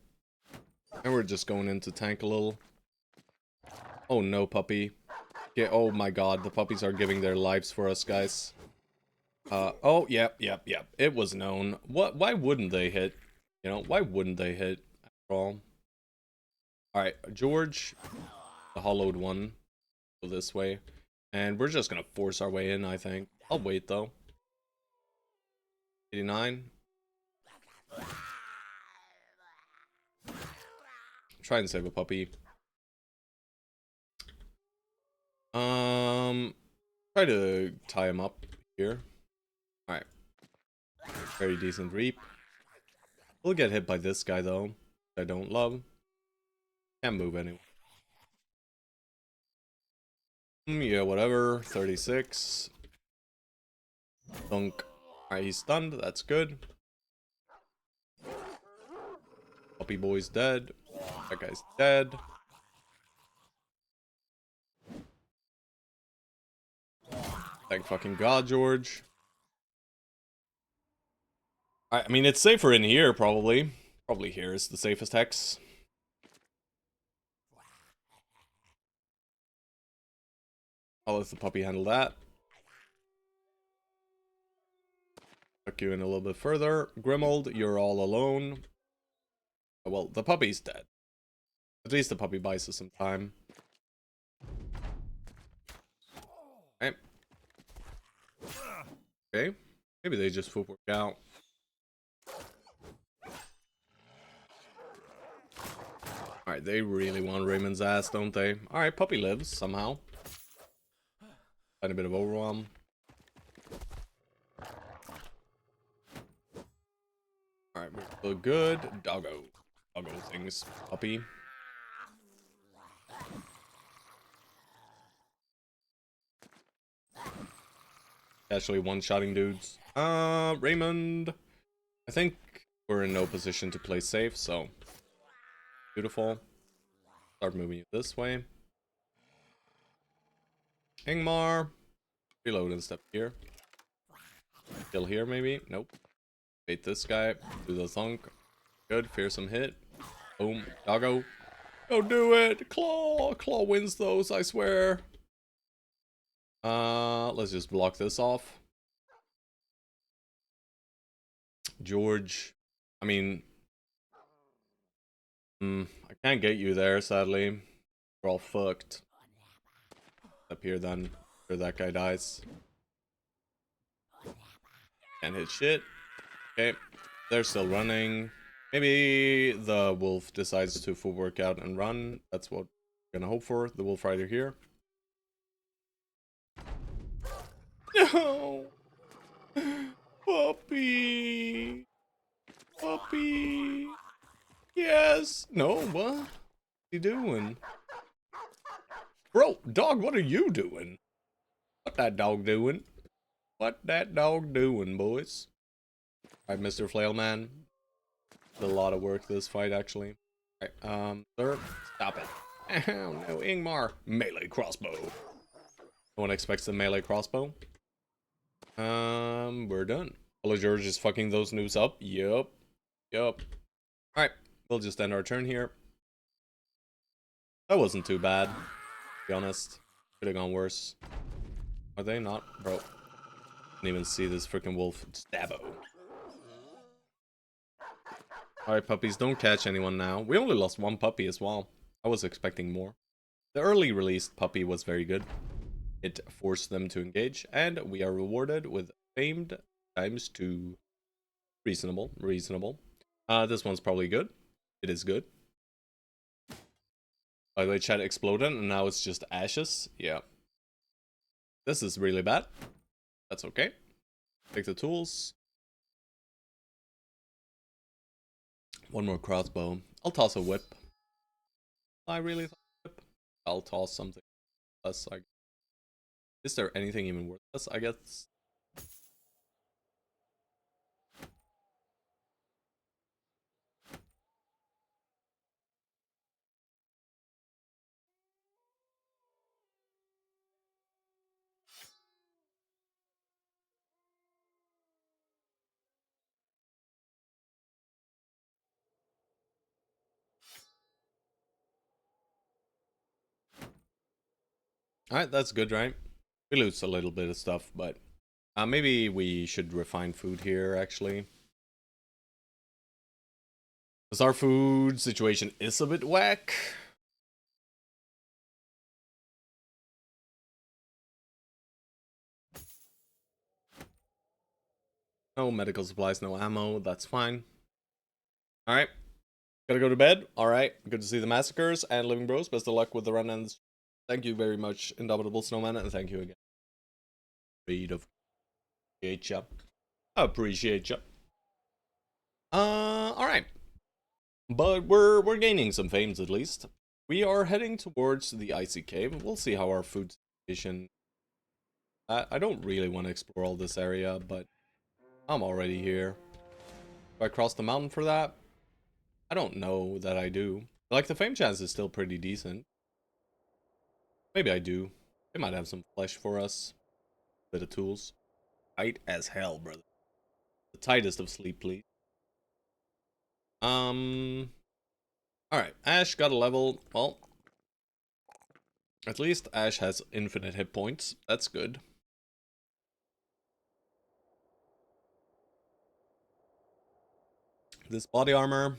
And we're just going into tank a little. Oh no, puppy. Okay, oh my god, the puppies are giving their lives for us, guys. Oh, yep. It was known. Why wouldn't they hit? You know, why wouldn't they hit after all? Alright, George, the hollowed one, go this way. And we're just gonna force our way in, I think. I'll wait, though. 89. Try and save a puppy. Try to tie him up here. Alright. Very decent reap. We'll get hit by this guy, though. I don't love. Can't move anyway. Yeah, whatever. 36. Dunk. Alright, he's stunned. That's good. Puppy boy's dead. That guy's dead. Thank fucking God, George. I mean, it's safer in here, probably. Probably here is the safest hex. I'll let the puppy handle that. Tuck you in a little bit further. Grimold, you're all alone. Well, the puppy's dead. At least the puppy buys us some time. Okay. Okay. Maybe they just footwork out. Alright, they really want Raymond's ass, don't they? Alright, puppy lives somehow. Find a bit of overwhelm. Alright, we're still good. Doggo. Doggo things. Puppy. Actually one-shotting dudes. Raymond. I think we're in no position to play safe, so. Beautiful. Start moving you this way. Ingmar. Reload and step here. Kill here, maybe? Nope. Bait this guy. Do the thunk. Good. Fearsome hit. Boom. Doggo. Go do it! Claw! Claw wins those, I swear. Let's just block this off. George. I mean... I can't get you there, sadly. We're all fucked. Up here, then. After that guy dies. Can't hit shit. Okay. They're still running. Maybe the wolf decides to full work out and run. That's what we're gonna hope for. The wolf rider here. No! Puppy! Puppy! Yes! No, what? You doing? Bro, dog, what are you doing? What that dog doing? What that dog doing, boys? Alright, Mr. Flailman. Did a lot of work this fight, actually. Alright, sir, stop it. Oh no, Ingmar. Melee crossbow. No one expects a melee crossbow. We're done. George is fucking those noobs up. Yup. Yup. Alright, we'll just end our turn here. That wasn't too bad, to be honest. Could have gone worse. Are they not? Bro. Didn't even see this freaking wolf. Stabbo. Alright, puppies, don't catch anyone now. We only lost one puppy as well. I was expecting more. The early released puppy was very good. It forced them to engage, and we are rewarded with famed ×2. Reasonable, reasonable. This one's probably good. It is good. By the way, chat exploded, and now it's just ashes. Yeah. This is really bad. That's okay. Take the tools. One more crossbow. I'll toss a whip. I really toss a whip. I'll toss something less. Is there anything even worthless? I guess. Alright, that's good, right? We lose a little bit of stuff, but maybe we should refine food here, actually. Because our food situation is a bit whack. No medical supplies, no ammo, that's fine. Alright. Gotta go to bed. Alright, good to see the massacres and living bros. Best of luck with the run and thank you very much, Indomitable Snowman, and thank you again. Appreciate ya. Appreciate ya. Alright. But we're gaining some fames at least. We are heading towards the icy cave. We'll see how our food situation. I don't really want to explore all this area, but I'm already here. Do I cross the mountain for that? I don't know that I do. Like, the fame chance is still pretty decent. Maybe I do. They might have some flesh for us. Bit of tools. Tight as hell, brother. The tightest of sleep, please. Alright, Ash got a level. Well, at least Ash has infinite hit points. That's good. This body armor.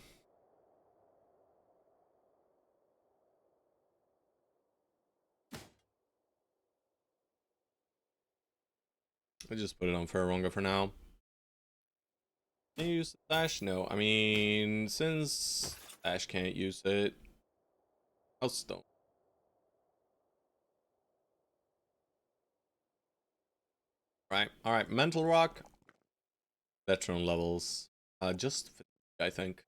I just put it on Ferronga for now. Can you use the dash? No. I mean, since dash can't use it, I'll stone. Right. All right. Mental rock. Veteran levels. Just I think.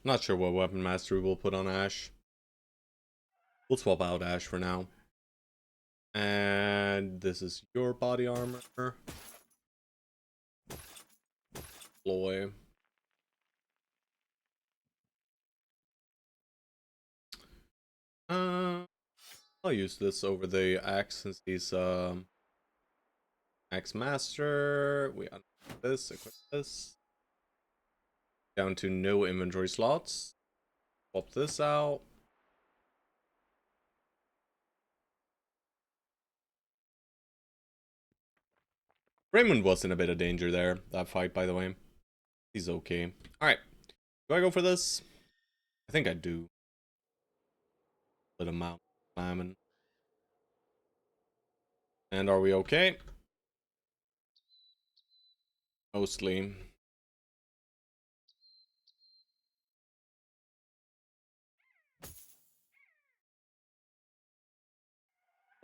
Not sure what weapon mastery we'll put on Ash. We'll swap out Ash for now. And this is your body armor. Ploy. I'll use this over the axe since he's axe master. We unlock this, equip this. Down to no inventory slots. Swap this out. Raymond was in a bit of danger there, that fight, by the way. He's okay. Alright. Do I go for this? I think I do. Little amount of slamming. And are we okay? Mostly.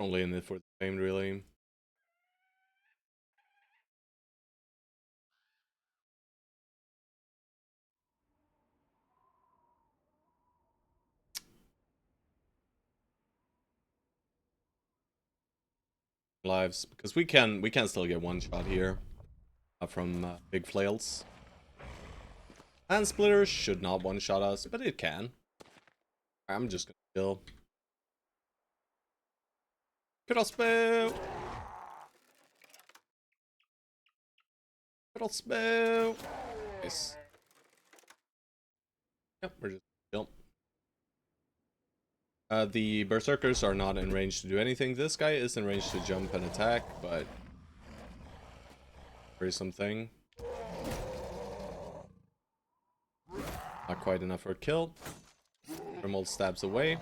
Only in it for the fame, really. Lives, because we can still get one shot here from big flails. Hand splitters should not one shot us, but it can. I'm just gonna kill. Crossbow. Crossbow. Nice. Yep, we're just chill. The berserkers are not in range to do anything. This guy is in range to jump and attack, but there is something. Not quite enough for a kill. Grimald stabs away.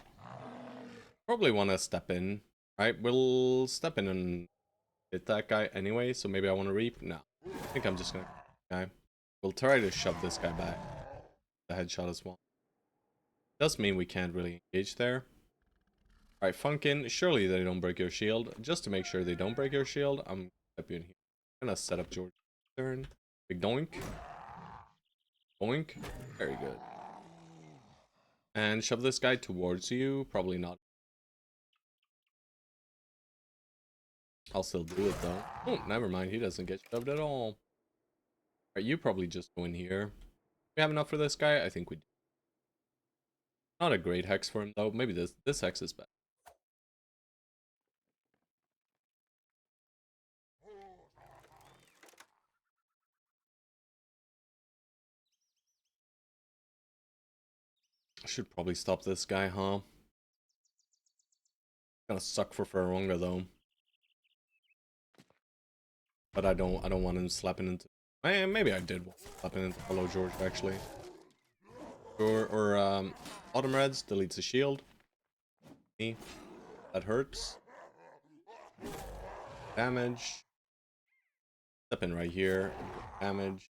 Probably want to step in. Right, we'll step in and hit that guy anyway, so maybe I want to reap. No, I think I'm just gonna. Okay. We'll try to shove this guy back. The headshot as well. Does mean we can't really engage there. Alright, Funkin, surely they don't break your shield. Just to make sure they don't break your shield, I'm step in here. I'm gonna set up George's turn. Big doink. Boink. Very good. And shove this guy towards you. Probably not. I'll still do it though. Oh, never mind. He doesn't get shoved at all. Alright, you probably just go in here. We have enough for this guy? I think we do. Not a great hex for him though. Maybe this hex is better. I should probably stop this guy, huh? Gonna suck for Ferronga though. But I don't want him slapping into. Maybe I did want slapping into Hello George actually. Or Autumn Reds deletes the shield. Me. That hurts. Damage. Step in right here. Damage.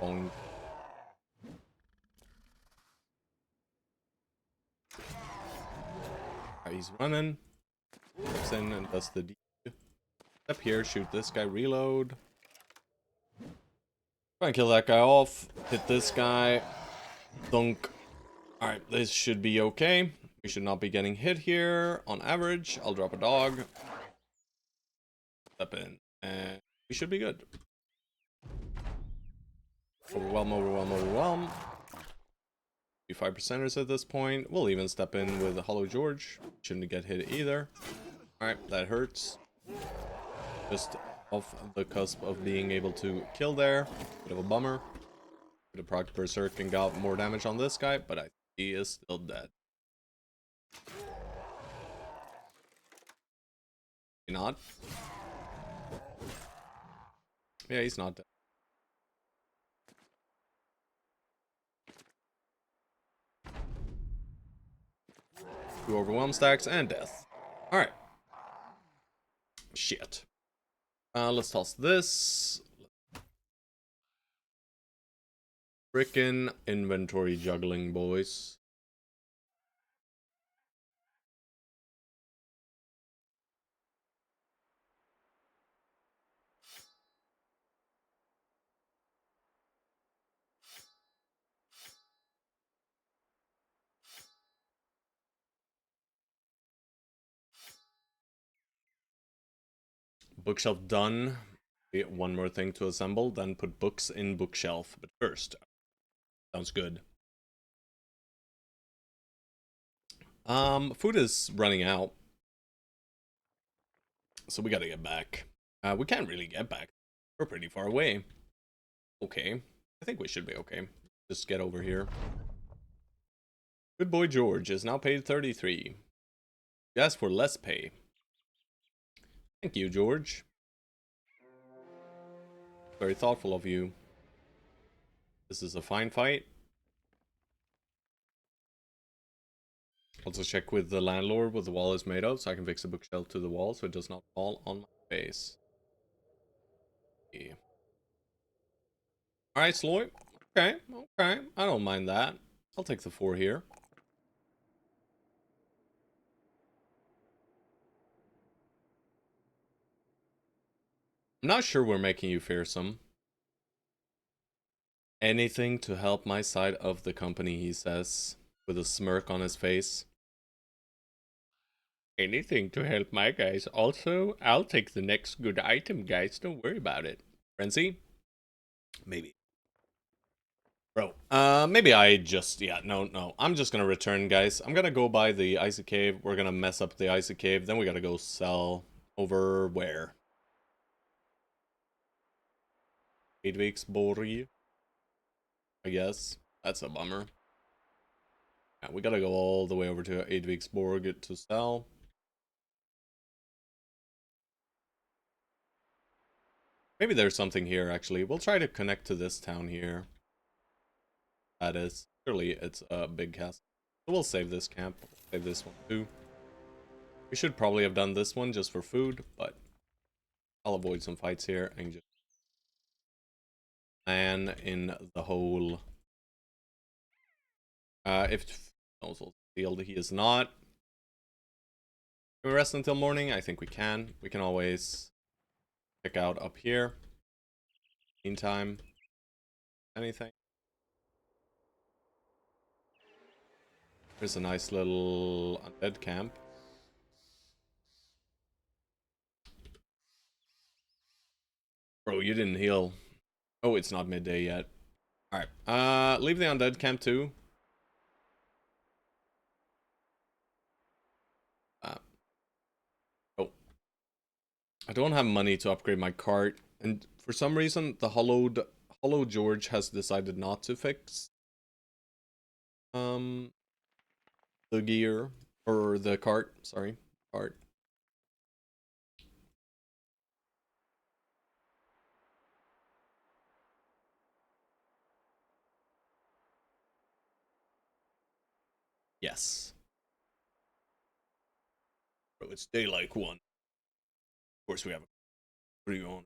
Boing. Alright, he's running. Steps in and does the D. Step here, shoot this guy, reload. Try and kill that guy off. Hit this guy. Thunk. Alright, this should be okay. We should not be getting hit here. On average, I'll drop a dog. Step in. And we should be good. Overwhelm, overwhelm, overwhelm. Be 5%ers at this point. We'll even step in with a Hollow George. Shouldn't get hit either. Alright, that hurts. Just off the cusp of being able to kill there. Bit of a bummer. Could have procced Berserk and got more damage on this guy, but he is still dead. Not. Yeah, he's not dead. 2 overwhelm stacks and death. Alright. Shit. Let's toss this. Frickin' inventory juggling, boys. Bookshelf done. One more thing to assemble, then put books in bookshelf. But first, sounds good. Food is running out. So we gotta get back. We can't really get back. We're pretty far away. Okay. I think we should be okay. Just get over here. Good boy George is now paid 33. You asked for less pay. Thank you, George. Very thoughtful of you. This is a fine fight. Also check with the landlord what the wall is made of, so I can fix the bookshelf to the wall so it does not fall on my face. Yeah. Alright, Sloy. Okay, okay. I don't mind that. I'll take the 4 here. I'm not sure we're making you fearsome. Anything to help my side of the company, he says, with a smirk on his face. Anything to help my guys. Also, I'll take the next good item, guys. Don't worry about it. Frenzy? Maybe. Bro, maybe I just, yeah, no. I'm just gonna return, guys. I'm gonna go by the icy cave. We're gonna mess up the icy cave. Then we gotta go sell over where? 8 weeks, Bori. I guess. That's a bummer. Yeah, we gotta go all the way over to 8 weeks Borg to sell. Maybe there's something here, actually. We'll try to connect to this town here. That is. Surely it's a big castle. So we'll save this camp. Save this one too. We should probably have done this one just for food, but I'll avoid some fights here and just plan in the whole. If also sealed, he is not. Can we rest until morning? I think we can. We can always check out up here. Meantime, anything. There's a nice little undead camp. Bro, you didn't heal. Oh, it's not midday yet. Alright. Leave the undead camp too. Oh. I don't have money to upgrade my cart. And for some reason, the Hollow George has decided not to fix the gear or the cart, sorry, cart. Yes. Bro, it's daylight 1. Of course we have a pretty on.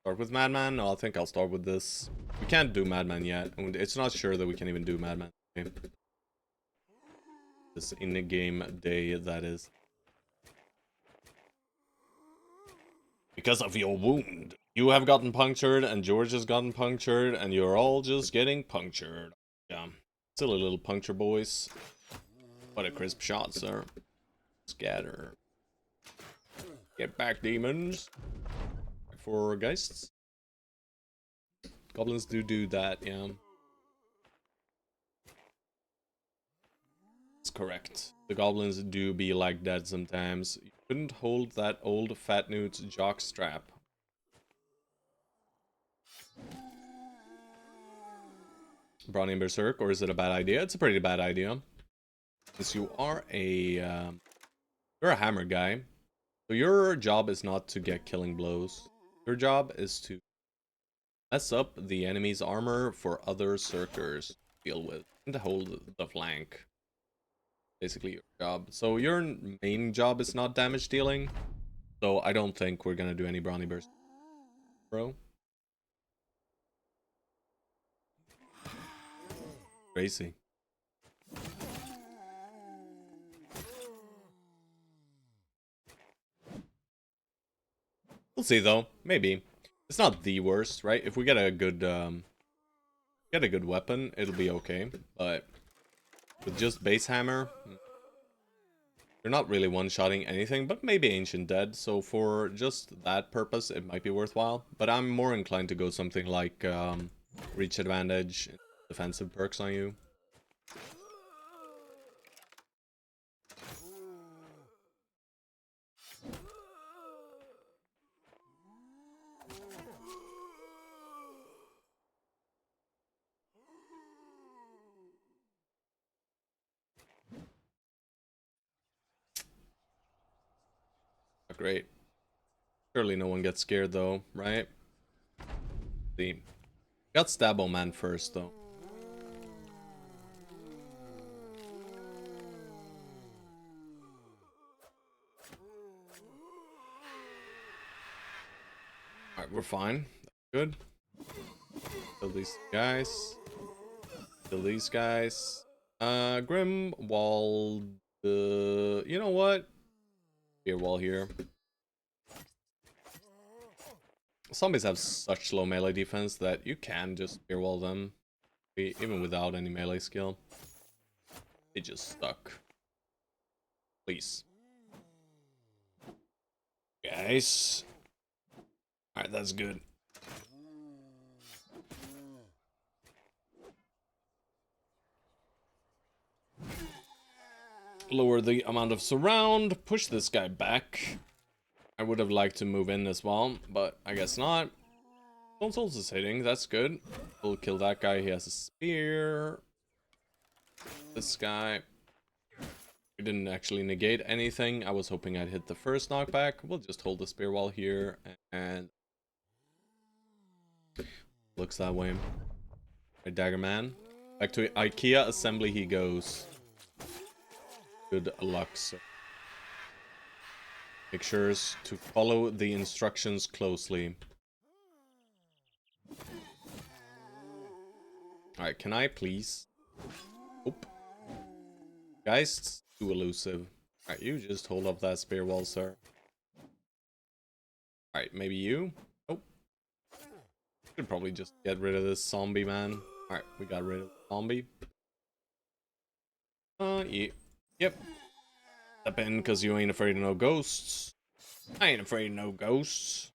Start with Madman? No, I think I'll start with this. We can't do Madman yet. It's not sure that we can even do Madman. Okay. This in-game day, that is. Because of your wound. You have gotten punctured, and George has gotten punctured, and you're all just getting punctured. Yeah. Still a little puncture, boys. What a crisp shot, sir. Scatter. Get back, demons. For geists. Goblins do that, yeah. That's correct. The goblins do be like that sometimes. You couldn't hold that old fat newt's jock strap. Brownie and Berserk, or is it a bad idea? It's a pretty bad idea. Because you are you're a hammer guy. So your job is not to get killing blows. Your job is to mess up the enemy's armor for other Circers to deal with. And to hold the flank. Basically your job. So your main job is not damage dealing. So I don't think we're gonna do any Brownie Burst, bro. Crazy. We'll see though. Maybe. It's not the worst, right? If we get a good weapon, it'll be okay. But with just base hammer, you're not really one-shotting anything, but maybe Ancient Dead. So for just that purpose, it might be worthwhile. But I'm more inclined to go something like reach advantage, defensive perks on you. Not great. Surely no one gets scared though, right? See. Got Stabbo Man first though. Alright, we're fine. Good. Kill these guys. Kill these guys. Grimwald. You know what? Spear wall here. Zombies have such low melee defense that you can just spear wall them, even without any melee skill. They just stuck. Please. Guys. Alright, that's good. Lower the amount of surround. Push this guy back. I would have liked to move in as well, but I guess not. Stone Souls is hitting, that's good. We'll kill that guy, he has a spear. This guy. We didn't actually negate anything. I was hoping I'd hit the first knockback. We'll just hold the spear wall here, and looks that way. A Dagger Man. Back to IKEA assembly he goes. Good luck, sir. Make sure to follow the instructions closely. Alright, can I please? Oop. Guys, it's too elusive. Alright, you just hold up that spear wall, sir. Alright, maybe you? Nope. Should probably just get rid of this zombie, man. Alright, we got rid of the zombie. Yeah. Yep. Step in, because you ain't afraid of no ghosts. I ain't afraid of no ghosts.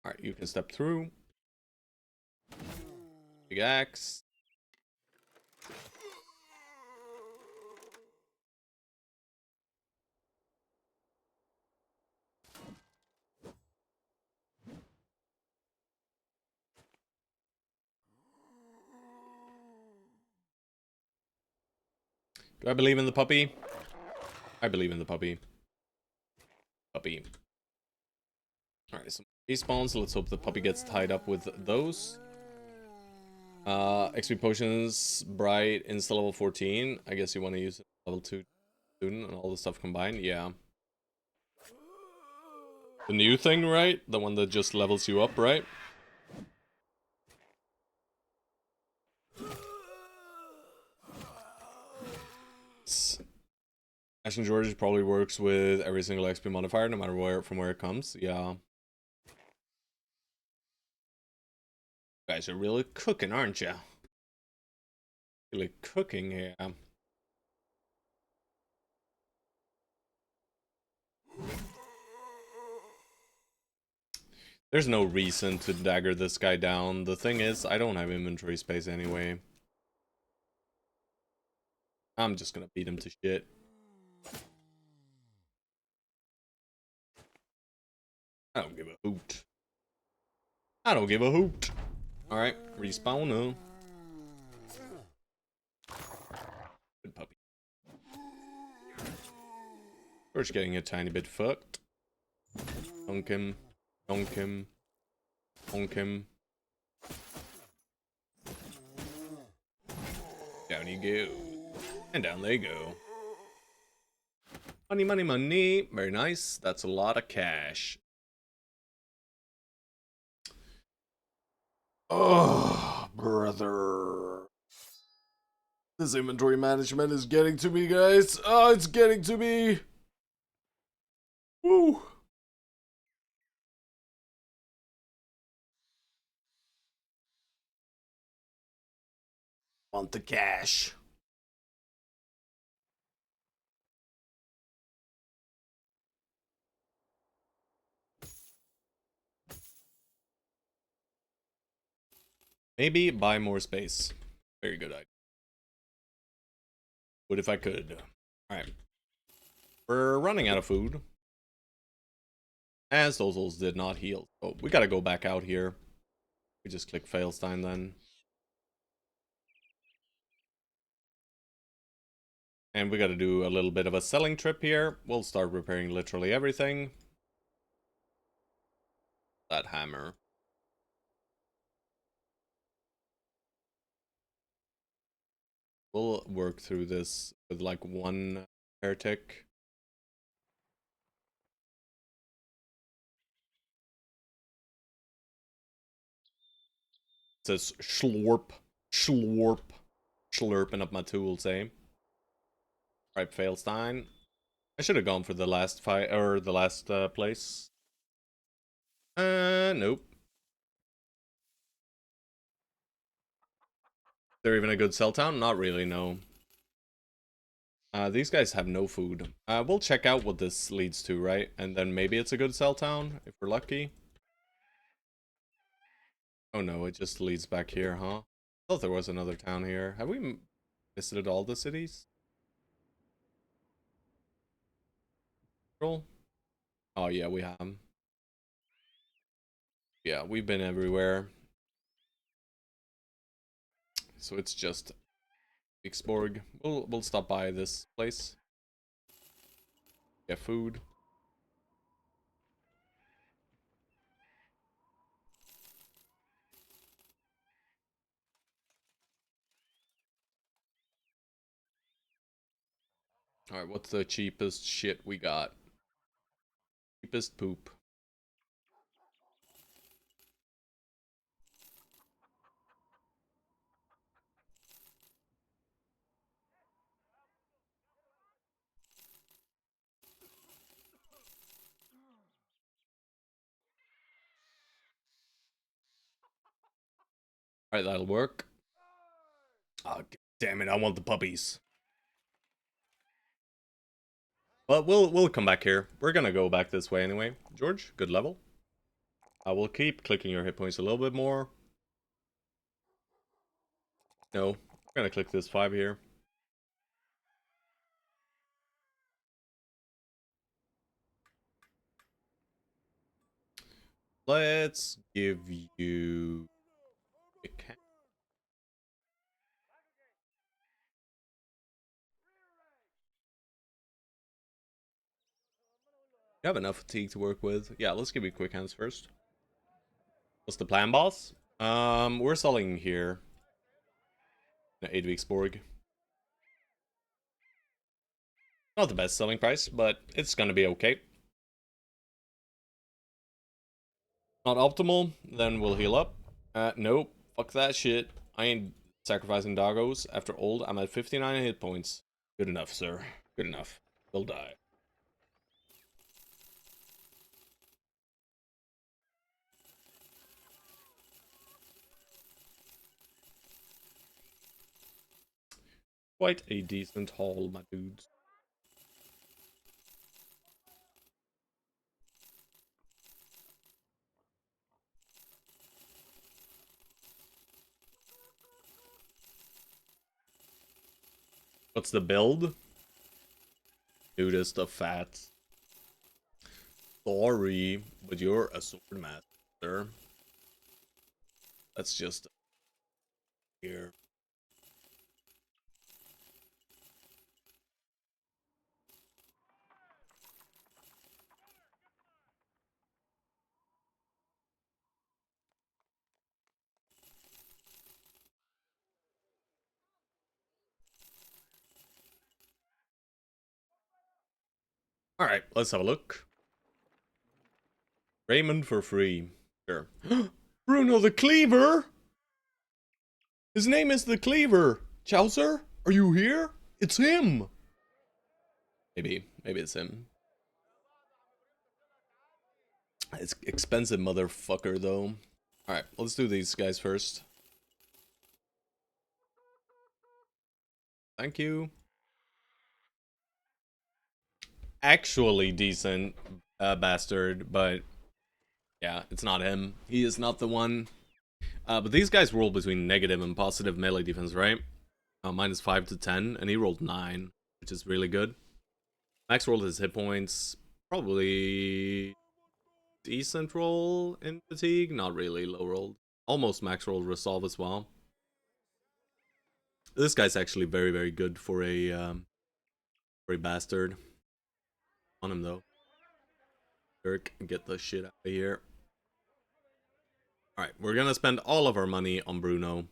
Alright, you can step through. Big axe. Do I believe in the puppy? I believe in the puppy. Puppy. Alright, some respawns. Let's hope the puppy gets tied up with those. XP potions, bright, insta level 14. I guess you want to use level 2 student and all the stuff combined. Yeah. The new thing, right? The one that just levels you up, right? Ashton George probably works with every single XP modifier, no matter where it comes. Yeah. You guys are really cooking, aren't you? Really cooking here. There's no reason to dagger this guy down. The thing is, I don't have inventory space anyway. I'm just gonna beat him to shit. I don't give a hoot. I don't give a hoot. Alright, respawn now. Stoerge getting a tiny bit fucked. Donk him. Donk him. Donk him. Down you go. And down they go. Money, money, money. Very nice. That's a lot of cash. Oh, brother. This inventory management is getting to me, guys. Oh, it's getting to me. Woo. Want the cash. Maybe buy more space. Very good idea. What if I could? Alright. We're running out of food. As those holes did not heal. So we gotta go back out here. We just click Failstein then. And we gotta do a little bit of a selling trip here. We'll start repairing literally everything. That hammer. We'll work through this with like one heretic. It says schlorp, schlorp, slurping up my tools, eh? Right, Failstein. I should have gone for the last fight or the last place. Nope. Is there even a good cell town? Not really, no. These guys have no food. We'll check out what this leads to, right? And then maybe it's a good cell town, if we're lucky. Oh no, it just leads back here, huh? I thought there was another town here. Have we visited all the cities? Cool. Oh yeah, we have. Yeah, we've been everywhere. So it's just Vicksborg. We'll stop by this place. Get food. Alright, what's the cheapest shit we got? Cheapest poop. Alright, that'll work. Oh, damn it, I want the puppies. But we'll come back here. We're gonna go back this way anyway. George, good level. I will keep clicking your hit points a little bit more. No, we're gonna click this 5 here. Let's give you a cat. You have enough fatigue to work with. Yeah, let's give you quick hands first. What's the plan, boss? We're selling here. 8 Vicksborg. Not the best selling price, but it's gonna be okay. Not optimal, then we'll heal up. Nope. Fuck that shit. I ain't sacrificing doggos. After old, I'm at 59 hit points. Good enough, sir. Good enough. They'll die. Quite a decent haul, my dudes. What's the build? Nudist of fats. Sorry, but you're a sword master. That's just here. Alright, let's have a look. Raymond for free. Sure. Bruno the Cleaver! His name is the Cleaver! Chowser, are you here? It's him! Maybe it's him. It's expensive, motherfucker, though. Alright, let's do these guys first. Thank you. Actually decent bastard, but yeah, it's not him. He is not the one. But these guys roll between negative and positive melee defense, right? Minus 5 to 10, and he rolled 9, which is really good. Max rolled his hit points. Probably decent roll in fatigue. Not really low rolled. Almost max rolled resolve as well. This guy's actually very, very good for a bastard. On him though. Dirk, get the shit out of here. Alright, we're gonna spend all of our money on Bruno.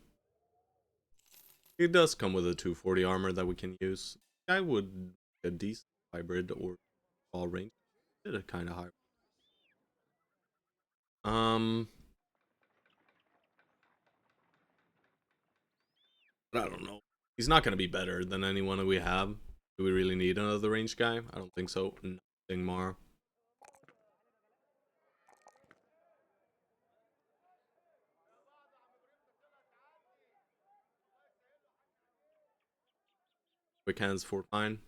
He does come with a 240 armor that we can use. I would a decent hybrid or all range. Did a kind of high. But I don't know. He's not gonna be better than anyone that we have. Do we really need another range guy? I don't think so. Nothing more. Quick hands 4-9.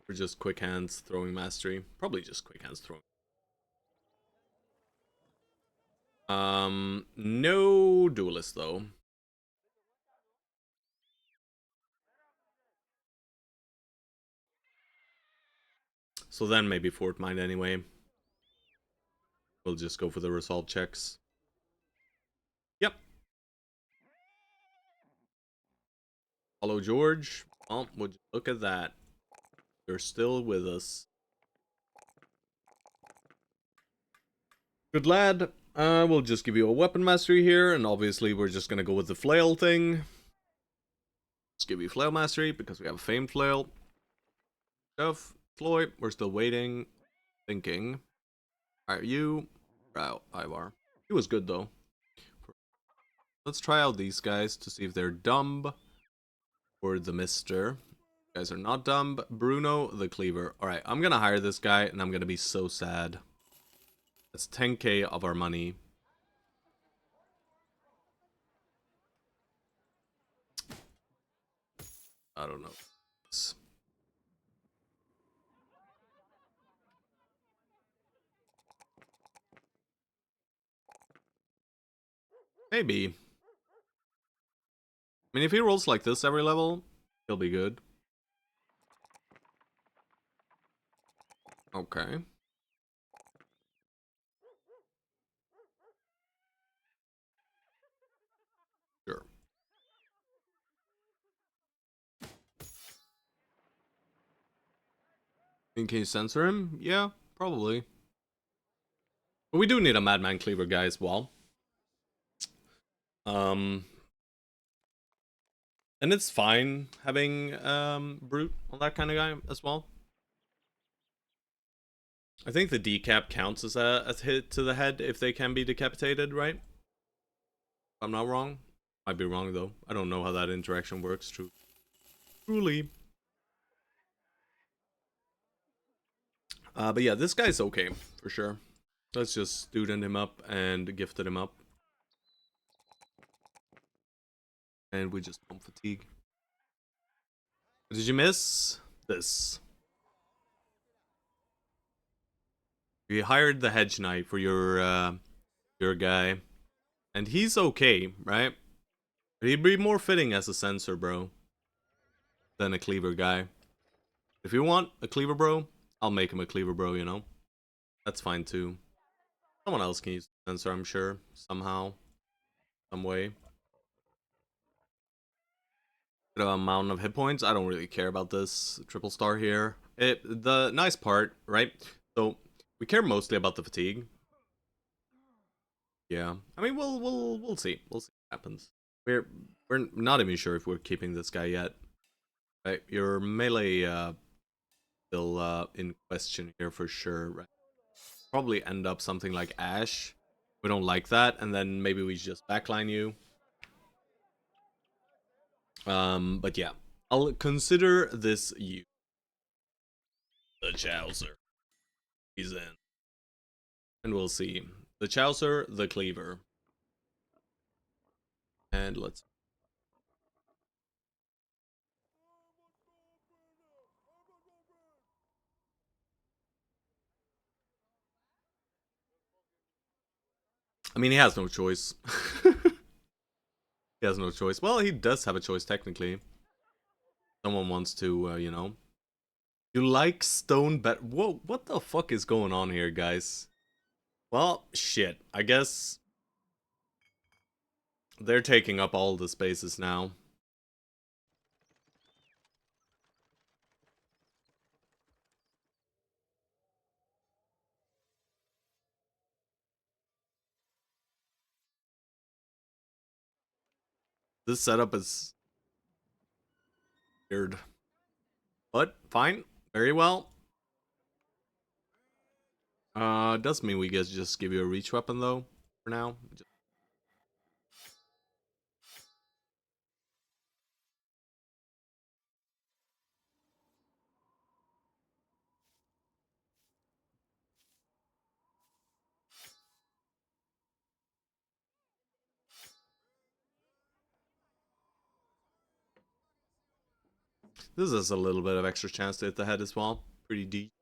Or just quick hands throwing mastery. Probably just quick hands throwing. No duelist though. So then maybe Fort Mind anyway. We'll just go for the resolve checks. Yep. Hello, George. Oh, would you look at that? You're still with us. Good lad. We'll just give you a weapon mastery here, and obviously we're just gonna go with the flail thing. Let's give you flail mastery because we have a famed flail. Stuff. Floyd, we're still waiting. Thinking. Alright, you. Wow, Ivar. He was good though. Let's try out these guys to see if they're dumb. Or the mister. You guys are not dumb. Bruno the Cleaver. Alright, I'm gonna hire this guy and I'm gonna be so sad. That's 10k of our money. I don't know. Maybe. I mean, if he rolls like this every level, he'll be good. Okay. Sure. And can you censor him? Yeah, probably. But we do need a Madman Cleaver guy as well. And it's fine having Brute on that kind of guy as well. I think the decap counts as a hit to the head if they can be decapitated, right? If I'm not wrong. Might be wrong though. I don't know how that interaction works. Truly. But yeah, this guy's okay for sure. Let's just student him up and gifted him up. And we just pump fatigue. Did you miss this? You hired the hedge knight for your guy, and he's okay, right? But he'd be more fitting as a sensor, bro, than a cleaver guy. If you want a cleaver bro, I'll make him a cleaver bro. You know, that's fine too. Someone else can use the sensor, I'm sure, somehow, some way. Amount of hit points. I don't really care about this triple star here. The nice part, right? So we care mostly about the fatigue. Yeah, I mean we'll see. We'll see what happens. We're not even sure if we're keeping this guy yet. Right, your melee still in question here for sure. Right? Probably end up something like Ash. We don't like that, and then maybe we just backline you. But yeah, I'll consider this you. The Chowser. He's in. And we'll see. The Chowser, the Cleaver. And let's... I mean, he has no choice. He has no choice. Well, he does have a choice, technically. Someone wants to, you know... You like stone bet... Whoa, what the fuck is going on here, guys? Well, shit. I guess... They're taking up all the spaces now. This setup is... weird. But, fine. Very well. Does mean we guess just give you a reach weapon, though, for now. This is a little bit of extra chance to hit the head as well. Pretty deep.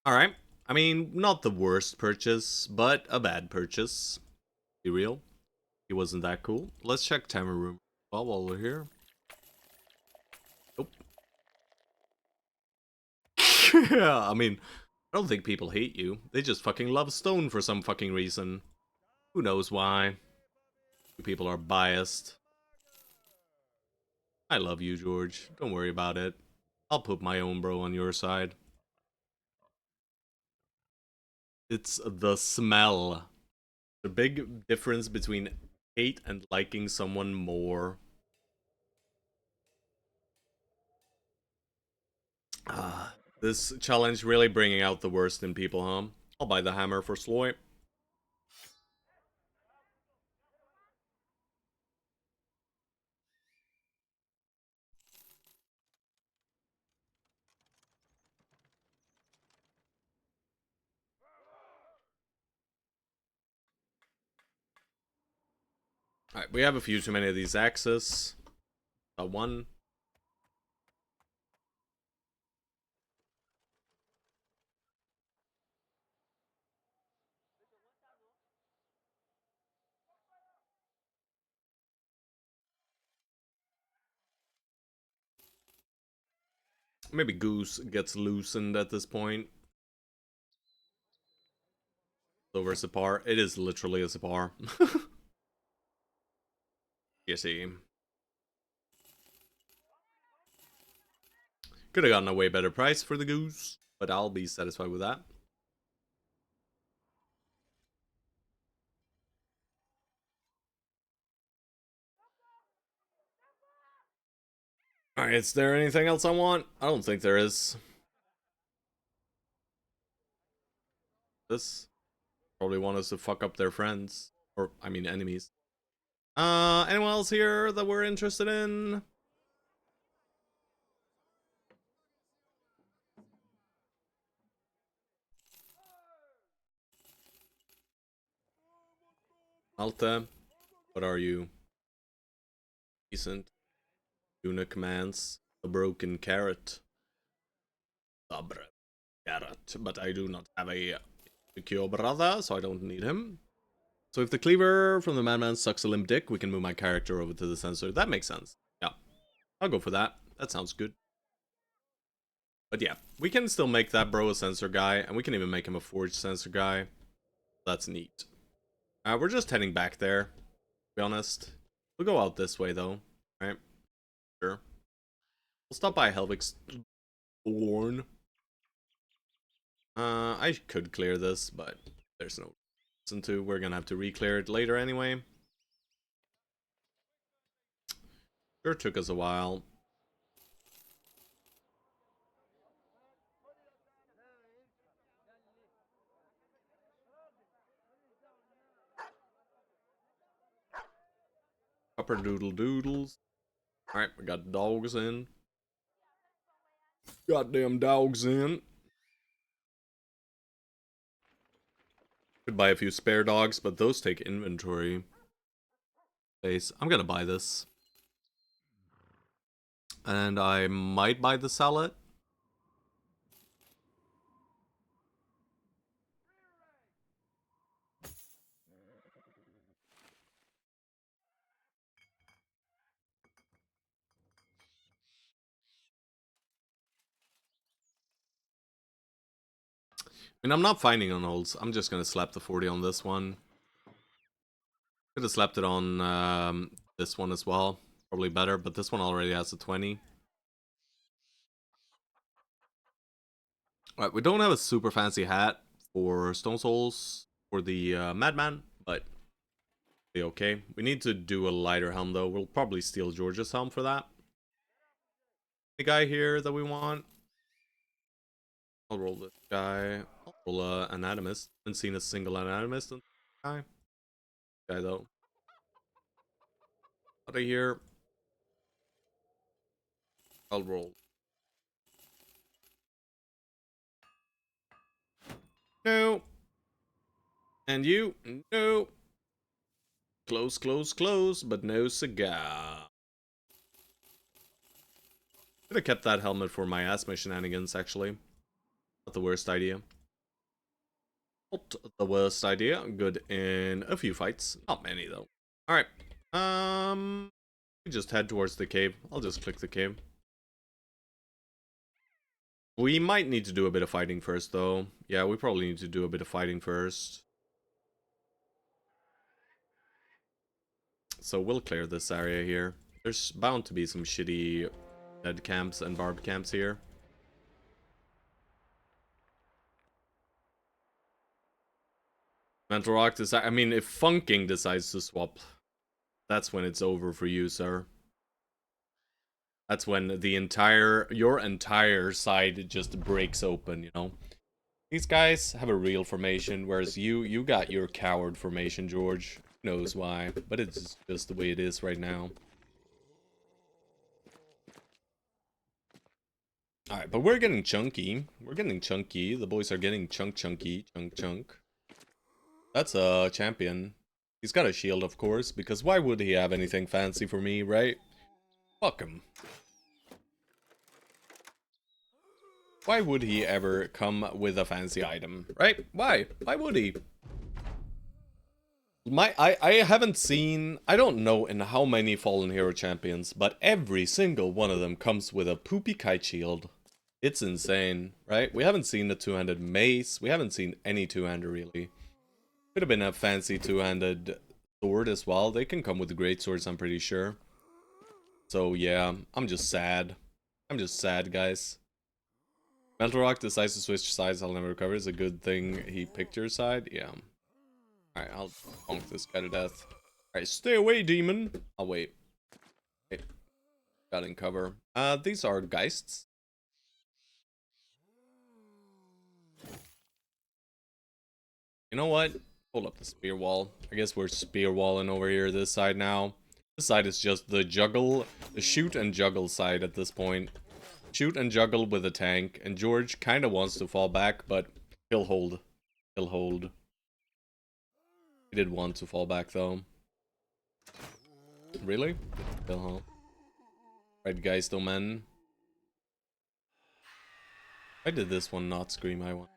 Alright. I mean, not the worst purchase, but a bad purchase. Be real. He wasn't that cool. Let's check timer room while we're here. Nope. Yeah, I mean, I don't think people hate you. They just fucking love stone for some fucking reason. Who knows why? You people are biased. I love you, George. Don't worry about it. I'll put my own bro on your side. It's the smell. The big difference between hate and liking someone more. This challenge really bringing out the worst in people, huh? I'll buy the hammer for Sloy. Alright, we have a few too many of these axes. One. Maybe Goose gets loosened at this point. Over a Sipar. It is literally a Sipar. You see. Could have gotten a way better price for the Goose, but I'll be satisfied with that. Alright, is there anything else I want? I don't think there is. This probably want us to fuck up their friends. Or, I mean, enemies. Anyone else here that we're interested in? Alta, what are you? Decent. Tuna commands. A broken carrot. Sabre. Carrot. But I do not have a secure brother, so I don't need him. So if the cleaver from the madman sucks a limp dick, we can move my character over to the sensor. That makes sense. Yeah. I'll go for that. That sounds good. But yeah, we can still make that bro a sensor guy, and we can even make him a forged sensor guy. That's neat. We're just heading back there, to be honest. We'll go out this way, though. Alright. Sure. We'll stop by Helvig's Born. I could clear this, but there's no reason to. We're gonna have to re-clear it later anyway. Sure took us a while. Upper doodle doodles. Alright, we got dogs in. Goddamn dogs in. Could buy a few spare dogs, but those take inventory space. I'm gonna buy this. And I might buy the salad. I mean, I'm not finding on holds. I'm just gonna slap the 40 on this one. Could have slapped it on this one as well. Probably better, but this one already has a 20. Alright, we don't have a super fancy hat for Stone Souls for the Madman, but be okay. We need to do a lighter helm though. We'll probably steal George's helm for that. The guy here that we want. I'll roll this guy. I'll roll Anatomist. Haven't seen a single Anatomist in this guy though. Out of here. I'll roll. No. And you? No. Close, close, close, but no cigar. Could have kept that helmet for my asthma shenanigans, actually. Not the worst idea. Not the worst idea. Good in a few fights. Not many, though. Alright. We just head towards the cave. I'll just click the cave. We might need to do a bit of fighting first, though. Yeah, we probably need to do a bit of fighting first. So we'll clear this area here. There's bound to be some shitty dead camps and barbed camps here. Mental Rock I mean, if Funking decides to swap, that's when it's over for you, sir. That's when your entire side just breaks open, you know? These guys have a real formation, whereas you got your coward formation, George. Who knows why, but it's just the way it is right now. Alright, but we're getting chunky. We're getting chunky. The boys are getting chunky. Chunk. That's a champion. He's got a shield, of course, because why would he have anything fancy for me, right? Fuck him. Why would he ever come with a fancy item, right? Why? Why would he? I haven't seen, I don't know in how many Fallen Hero champions, but every single one of them comes with a poopy kite shield. It's insane, right? We haven't seen the two-handed mace. We haven't seen any two-hander really. Could have been a fancy two-handed sword as well. They can come with great swords, I'm pretty sure. So yeah, I'm just sad. I'm just sad, guys. Mental Rock decides to switch sides. I'll never recover. It's a good thing he picked your side. Yeah. Alright, I'll bonk this guy to death. Alright, stay away, demon. I'll wait. Okay. Got in cover. These are Geists. You know what? Hold up the spear wall. I guess we're spear walling over here this side now. This side is just the juggle, the shoot and juggle side at this point. Shoot and juggle with a tank, and George kind of wants to fall back, but he'll hold. He'll hold. He did want to fall back though. Really? He'll hold. Right, guys, though, man. Why did this one not scream? I want.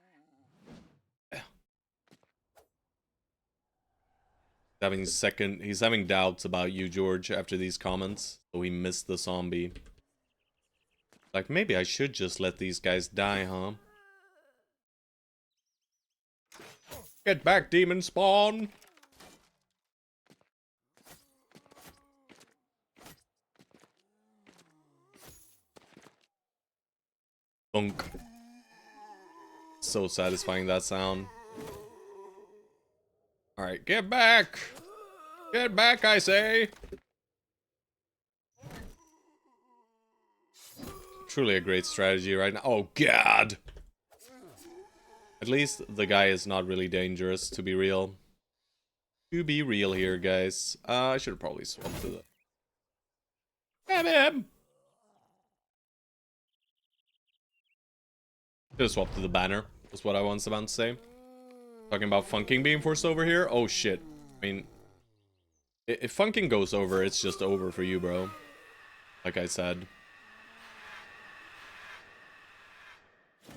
He's having doubts about you, George, after these comments. So he missed the zombie. Like, maybe I should just let these guys die, huh? Get back, demon spawn! Funk. So satisfying, that sound. Alright, get back! Get back, I say! Truly a great strategy right now. Oh, God! At least the guy is not really dangerous, to be real. To be real here, guys. I should have probably swapped to the... Damn him! Should have swapped to the banner, was what I was about to say. Talking about funking being forced over here? Oh, shit. I mean... If funking goes over, it's just over for you, bro. Like I said.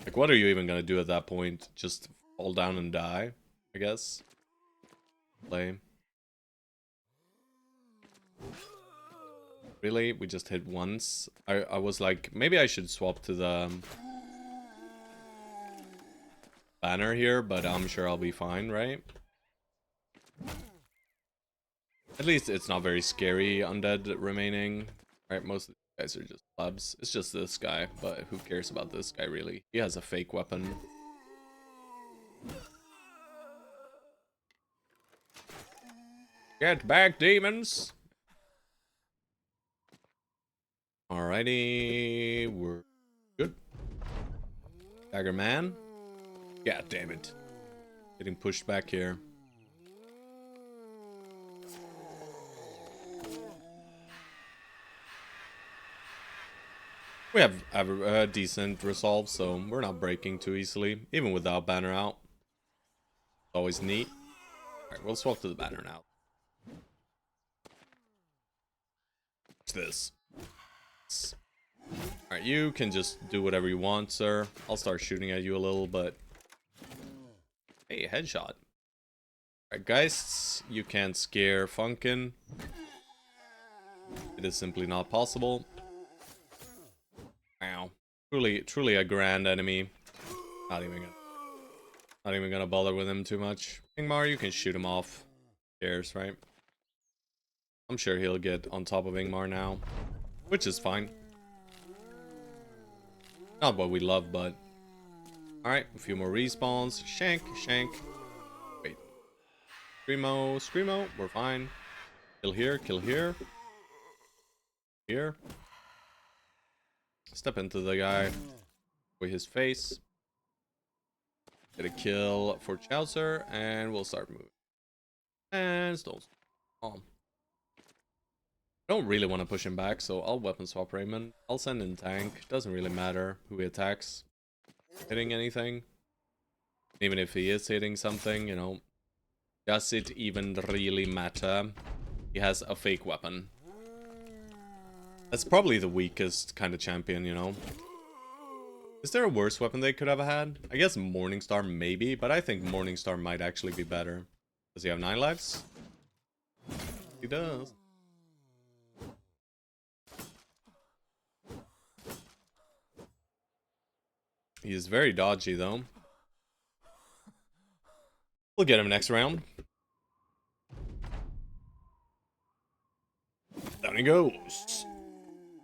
Like, what are you even gonna do at that point? Just fall down and die, I guess. Play. Really? We just hit once? I was like, maybe I should swap to the banner here, but I'm sure I'll be fine, right? At least it's not very scary undead remaining. Right, most of the guys are just plebs. It's just this guy, but who cares about this guy, really? He has a fake weapon. Get back, demons! Alrighty, we're good. Dagger man. God damn it. Getting pushed back here. We have a decent resolve, so we're not breaking too easily, even without banner out. Always neat. Alright, we'll swap to the banner now. What's this? Alright, you can just do whatever you want, sir. I'll start shooting at you a little, but... Hey, headshot. Alright, Geists, you can't scare Funkin. It is simply not possible. Wow. Truly a grand enemy. Not even gonna bother with him too much. Ingmar, you can shoot him off. Who cares, right? I'm sure he'll get on top of Ingmar now. Which is fine. Not what we love, but... Alright, a few more respawns. Shank. Wait. Screamo, we're fine. Kill here. Here. Step into the guy. With his face. Get a kill for Chaucer, and we'll start moving. And Stones. I don't really want to push him back, so I'll weapon swap Raymond. I'll send in tank. Doesn't really matter who he attacks. Hitting anything. Even if he is hitting something, you know. Does it even really matter? He has a fake weapon. That's probably the weakest kind of champion, you know. Is there a worse weapon they could have had? I guess Morningstar maybe, but I think Morningstar might actually be better. Does he have 9 lives? He does. He is very dodgy though. We'll get him next round. Down he goes.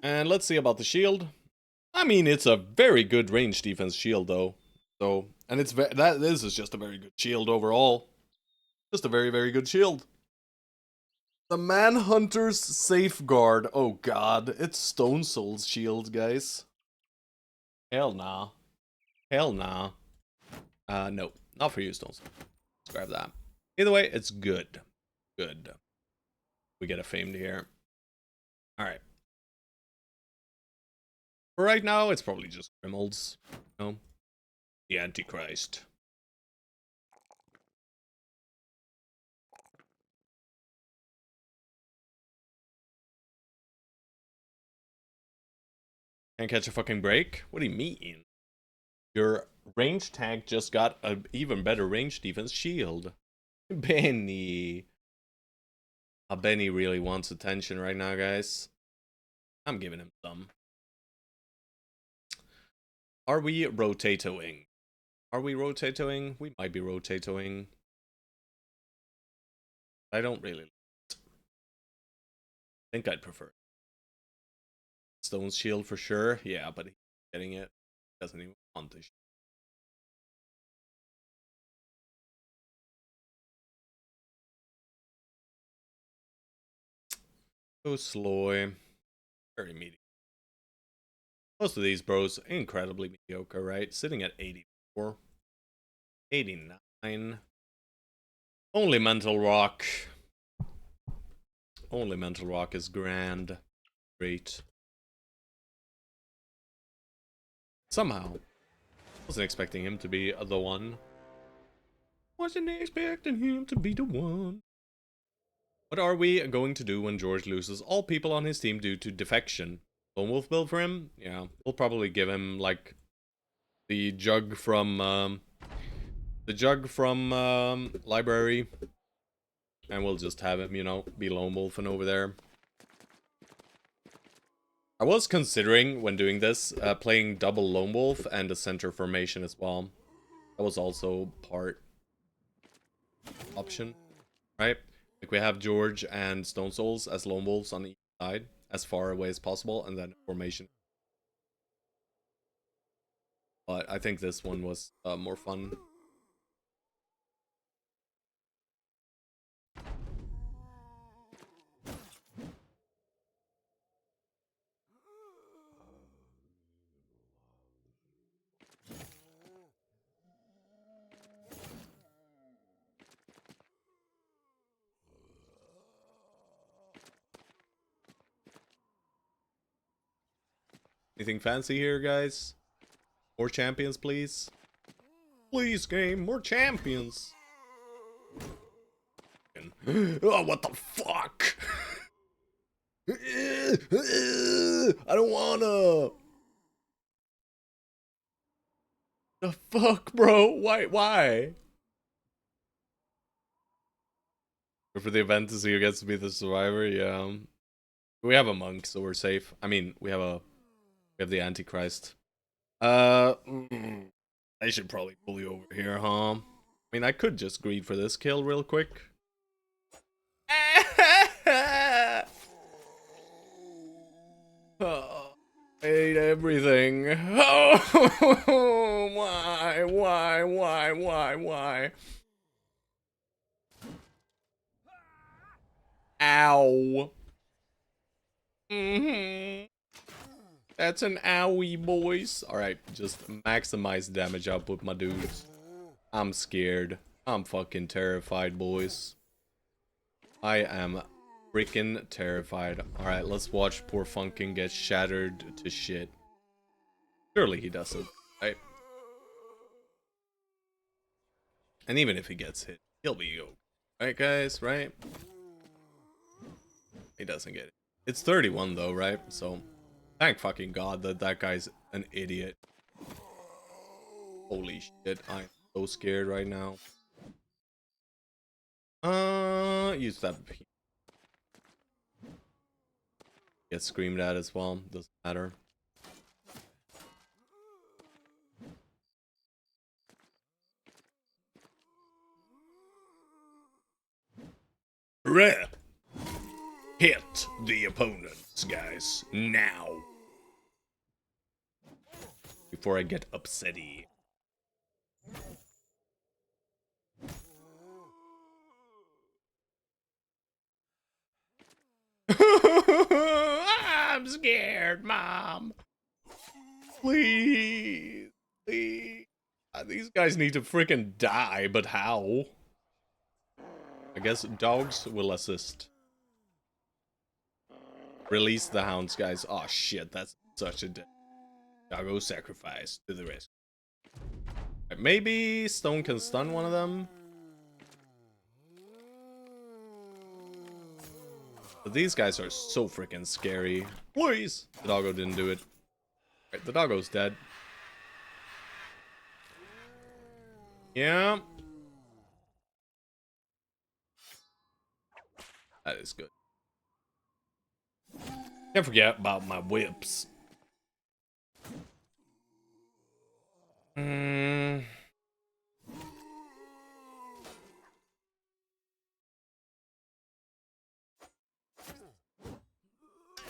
And let's see about the shield. I mean, it's a very good range defense shield though. So, and this is just a very good shield overall. Just a very, very good shield. The Manhunter's Safeguard. Oh god, it's Stone Soul's shield, guys. Hell nah. Hell nah. No, not for you, Stone Soul. Let's grab that. Either way, it's good. Good. We get a famed here. Alright. For right now, it's probably just Grimmel's. You know? The Antichrist. Can't catch a fucking break? What do you mean? Your range tank just got an even better range defense shield. Benny. Benny really wants attention right now, guys. I'm giving him some. Are we rotatoing? Are we rotatoing? We might be rotatoing. I don't really think I'd prefer Stone's shield for sure. Yeah, but he's getting it. Doesn't even want this. So slow. Very mediocre. Most of these bros, incredibly mediocre, right? Sitting at 84. 89. Only Mental Rock. Only Mental Rock is grand. Great. Somehow. Wasn't expecting him to be the one. Wasn't expecting him to be the one. What are we going to do when George loses all people on his team due to defection? Lone Wolf build for him? Yeah, we'll probably give him, like, the jug from library. And we'll just have him, you know, be Lone Wolfing over there. I was considering, when doing this, playing double Lone Wolf and a center formation as well. That was also part option, right? Like, we have George and Stone Souls as Lone Wolves on each side, as far away as possible, and then formation. But I think this one was more fun. Anything fancy here, guys? More champions, please? Please, game, more champions! Oh, what the fuck? I don't wanna! The fuck, bro? Why? Why? For the event to see who gets to be the survivor, yeah. We have a monk, so we're safe. I mean, we have the Antichrist. I should probably pull you over here, huh? I mean, I could just greed for this kill real quick. Oh, I hate everything. Oh, why? Ow. That's an owie, boys. Alright, just maximize damage output, my dudes. I'm scared. I'm fucking terrified, boys. I am freaking terrified. Alright, let's watch poor Funkin get shattered to shit. Surely he doesn't, right? And even if he gets hit, he'll be okay. Right, guys? Right? He doesn't get it. It's 31, though, right? So, thank fucking God that that guy's an idiot. Holy shit, I'm so scared right now. Use that. Get screamed at as well. Doesn't matter. Rep. Hit the opponents, guys. Now. Before I get upsetty. I'm scared, Mom. Please. Please. These guys need to freaking die, but how? I guess dogs will assist. Release the hounds, guys. Oh shit, that's such a doggo sacrifice to the risk. Maybe Stone can stun one of them. But these guys are so freaking scary. Please! The doggo didn't do it. Right, the doggo's dead. Yeah. That is good. Can't forget about my whips.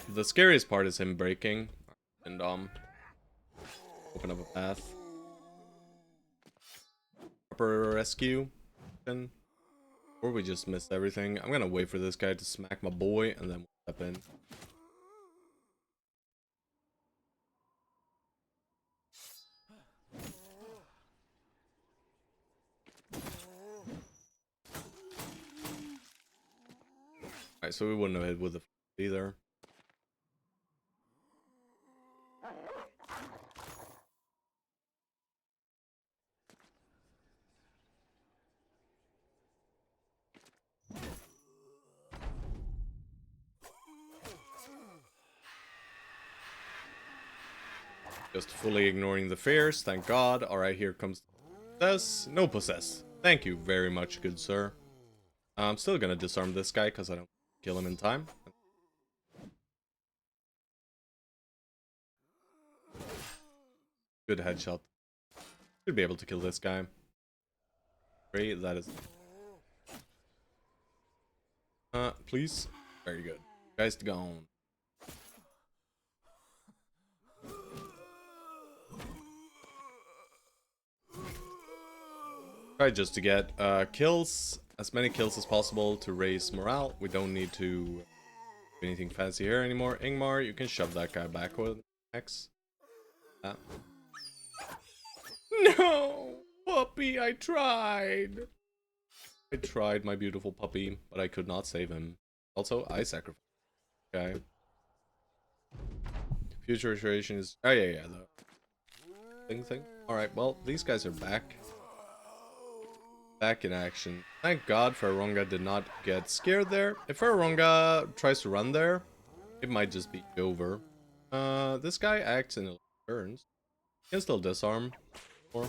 The scariest part is him breaking. And, Open up a path. Proper rescue. Or we just missed everything. I'm gonna wait for this guy to smack my boy and then we'll step in. Alright, so we wouldn't have hit with the either. Just fully ignoring the fears, thank God. Alright, here comes possess. No possess. Thank you very much, good sir. I'm still gonna disarm this guy because I don't kill him in time. Good headshot. Should be able to kill this guy. Great, that is... please? Very good. Guys gone. Try just to get kills, as many kills as possible to raise morale. We don't need to do anything fancy here anymore. Ingmar, you can shove that guy back with X. No! Puppy, I tried! I tried, my beautiful puppy, but I could not save him. Also, I sacrificed. Okay. Future restoration is... Oh, yeah, the thing. Alright, well, these guys are back. Back in action. Thank God Faronga did not get scared there. If Faronga tries to run there, it might just be over. This guy acts in turns. Can still disarm. Or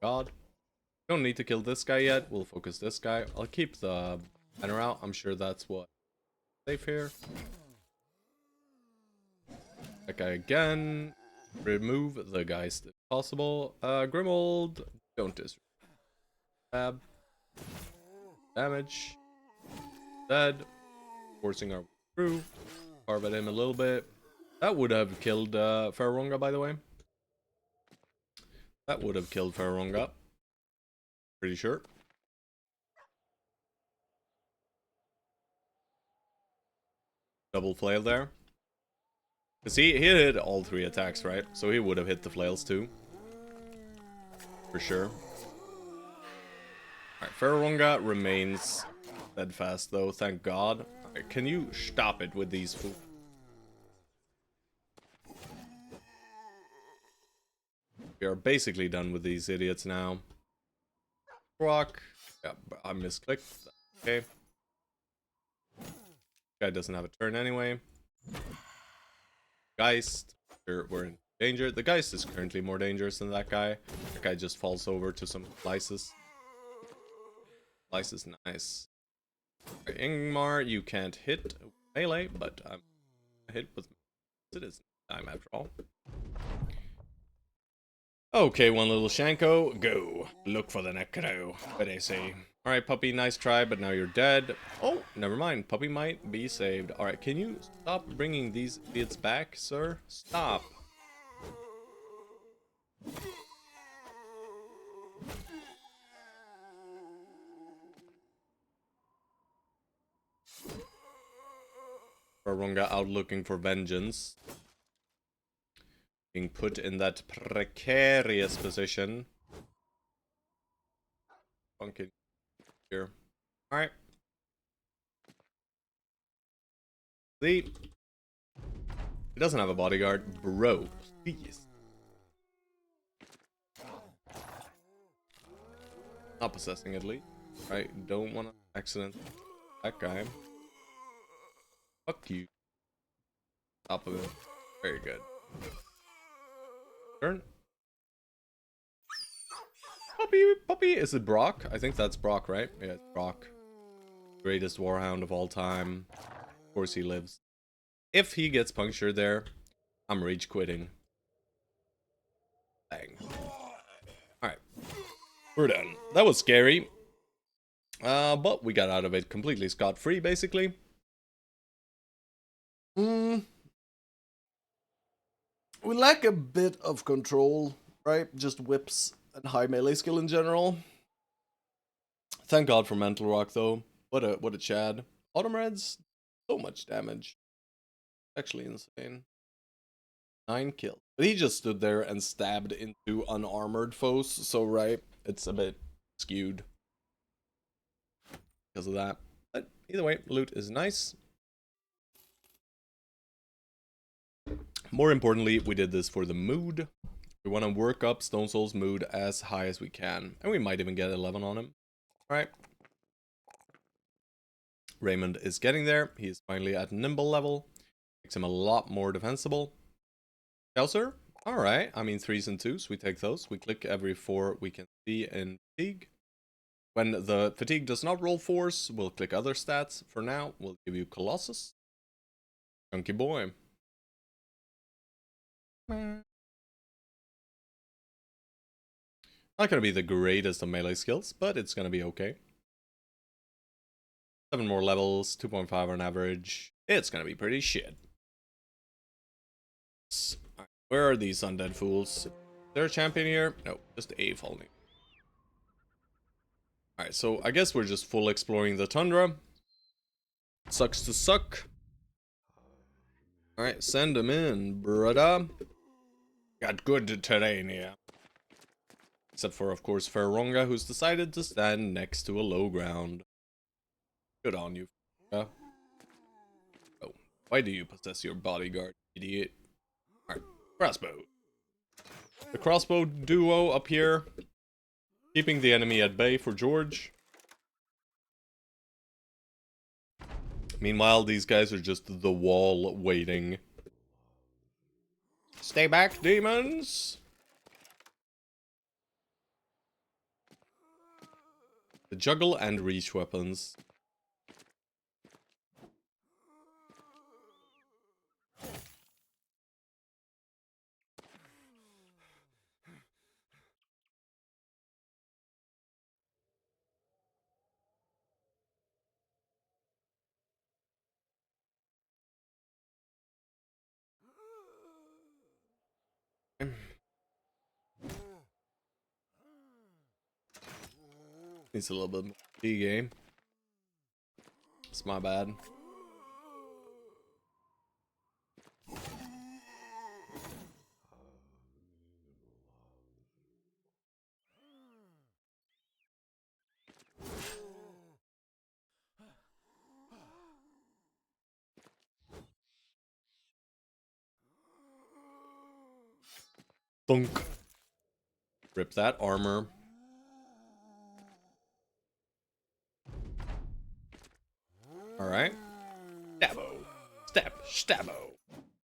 God. Don't need to kill this guy yet. We'll focus this guy. I'll keep the banner out. I'm sure that's what safe here. That guy again. Remove the Geist if possible. Grimold, don't disregard. Stab. Damage. Dead. Forcing our way through. Carve at him a little bit. That would have killed Faronga, by the way. That would have killed Faronga. Pretty sure. Double flail there. Because he hit all 3 attacks, right? So he would have hit the flails too. For sure. Alright, Faronga remains steadfast though, thank God. Right, can you stop it with these fools? We are basically done with these idiots now. Rock. Yeah, I misclicked. Okay. Guy doesn't have a turn anyway. Geist. We're in danger. The Geist is currently more dangerous than that guy. That guy just falls over to some slices. Slice is nice. Right, Ingmar, you can't hit melee, but I'm hit with it is time after all. Okay, one little Shanko, go. Look for the Necro, what they say. Alright, puppy, nice try, but now you're dead. Oh, never mind, puppy might be saved. Alright, can you stop bringing these idiots back, sir? Stop. Faronga out looking for vengeance. Being put in that precarious position. Funky here. Alright. See? He doesn't have a bodyguard. Bro, please. Not possessing at least. Right, don't want to accident that guy. Fuck you. Top of it. Very good. Turn. Puppy, is it Brock? I think that's Brock, right? Yeah, it's Brock. Greatest warhound of all time. Of course he lives. If he gets punctured there, I'm rage quitting. Bang. Alright. We're done. That was scary. But we got out of it completely scot-free, basically. We lack a bit of control, right? Just whips and high melee skill in general. Thank God for Mental Rock though. What a Chad. Autumn Reds, so much damage. Actually insane. 9 kills. But he just stood there and stabbed into unarmored foes, so right, it's a bit skewed because of that. But either way, loot is nice. More importantly, we did this for the mood. We want to work up Stone Soul's mood as high as we can. And we might even get 11 on him. Alright. Raymond is getting there. He is finally at Nimble level. Makes him a lot more defensible. Chaucer? Alright. I mean 3s and 2s. We take those. We click every 4 we can see in Fatigue. When the Fatigue does not roll 4s, we'll click other stats. For now, we'll give you Colossus. Chunky boy. Not gonna be the greatest of melee skills, but it's gonna be okay. 7 more levels, 2.5 on average. It's gonna be pretty shit. Right, where are these undead fools? Is there a champion here? No, just a falling. Alright, so I guess we're just full exploring the tundra. Sucks to suck. Alright, send them in, brother. Got good terrain here. Except for, of course, Ferronga, who's decided to stand next to a low ground. Good on you, Ferronga. Oh, why do you possess your bodyguard, idiot? Alright, crossbow. The crossbow duo up here, keeping the enemy at bay for George. Meanwhile, these guys are just the wall waiting. Stay back, demons! The juggle and reach weapons. Needs a little bit more game. It's my bad. Thunk. Rip that armor. Alright. Stabbo. Stabbo.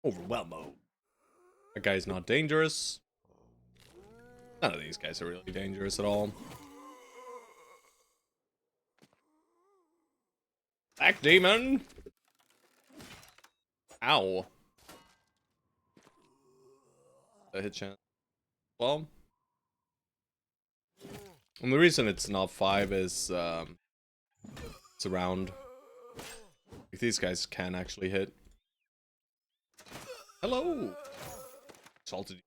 Overwhelmo. That guy's not dangerous. None of these guys are really dangerous at all. Back, demon! Ow. A hit chance. Well. And the reason it's not 5 is, it's around. Like, these guys can actually hit. Hello! Salted.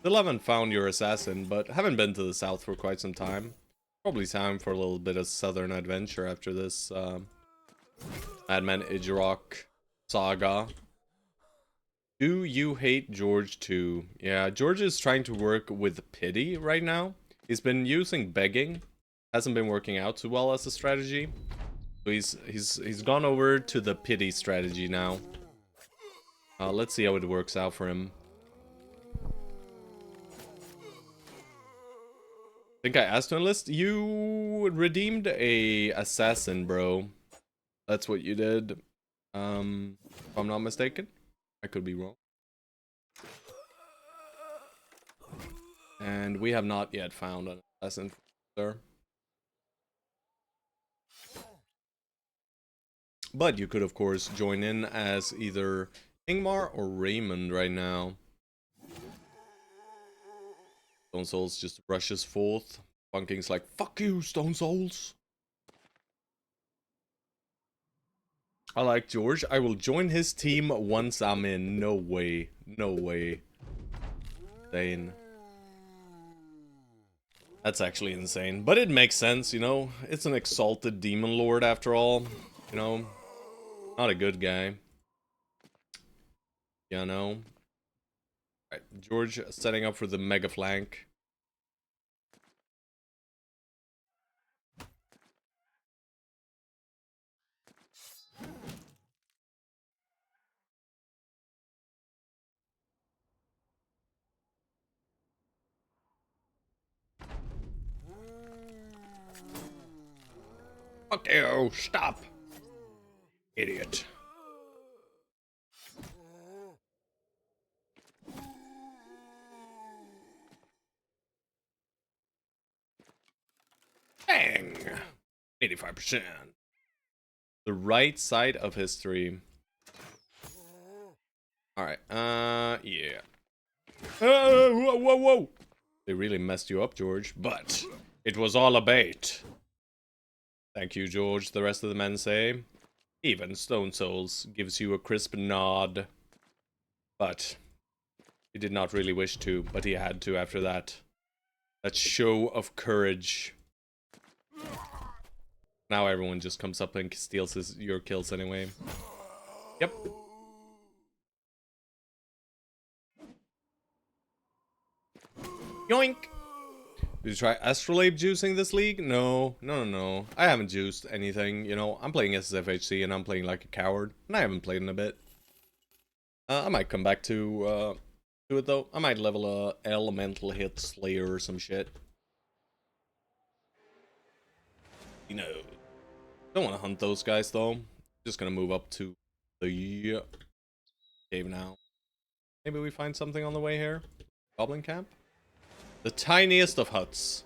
Still haven't found your assassin, but haven't been to the south for quite some time. Probably time for a little bit of southern adventure after this, Madman Idrock saga. Do you hate George too? Yeah, George is trying to work with pity right now. He's been using begging. Hasn't been working out too well as a strategy. So he's gone over to the pity strategy now. Let's see how it works out for him. I think I asked to enlist. You redeemed a assassin, bro. That's what you did. If I'm not mistaken. I could be wrong. And we have not yet found an assassin, sir. But you could, of course, join in as either Ingmar or Raymond right now. Stone Souls just rushes forth. Funking's like, fuck you, Stone Souls. I like George. I will join his team once I'm in. No way. No way. Insane. That's actually insane. But it makes sense, you know? It's an exalted demon lord after all. You know? Not a good guy. You know? Alright, George setting up for the mega flank. Okay, oh, stop. Idiot. Bang! 85%. The right side of history. Alright, yeah. Whoa, whoa, whoa! They really messed you up, George, but it was all a bait. Thank you, George, the rest of the men say. Even Stone Souls gives you a crisp nod. But he did not really wish to, but he had to after that. That show of courage. Now everyone just comes up and steals your kills anyway. Yep. Yoink! Did you try Astrolabe juicing this league? No. I haven't juiced anything, you know. I'm playing SSFHC and I'm playing like a coward. And I haven't played in a bit. I might come back to it though. I might level a elemental hit slayer or some shit. You know. Don't want to hunt those guys though. Just gonna move up to the cave now. Maybe we find something on the way here. Goblin camp? The tiniest of huts.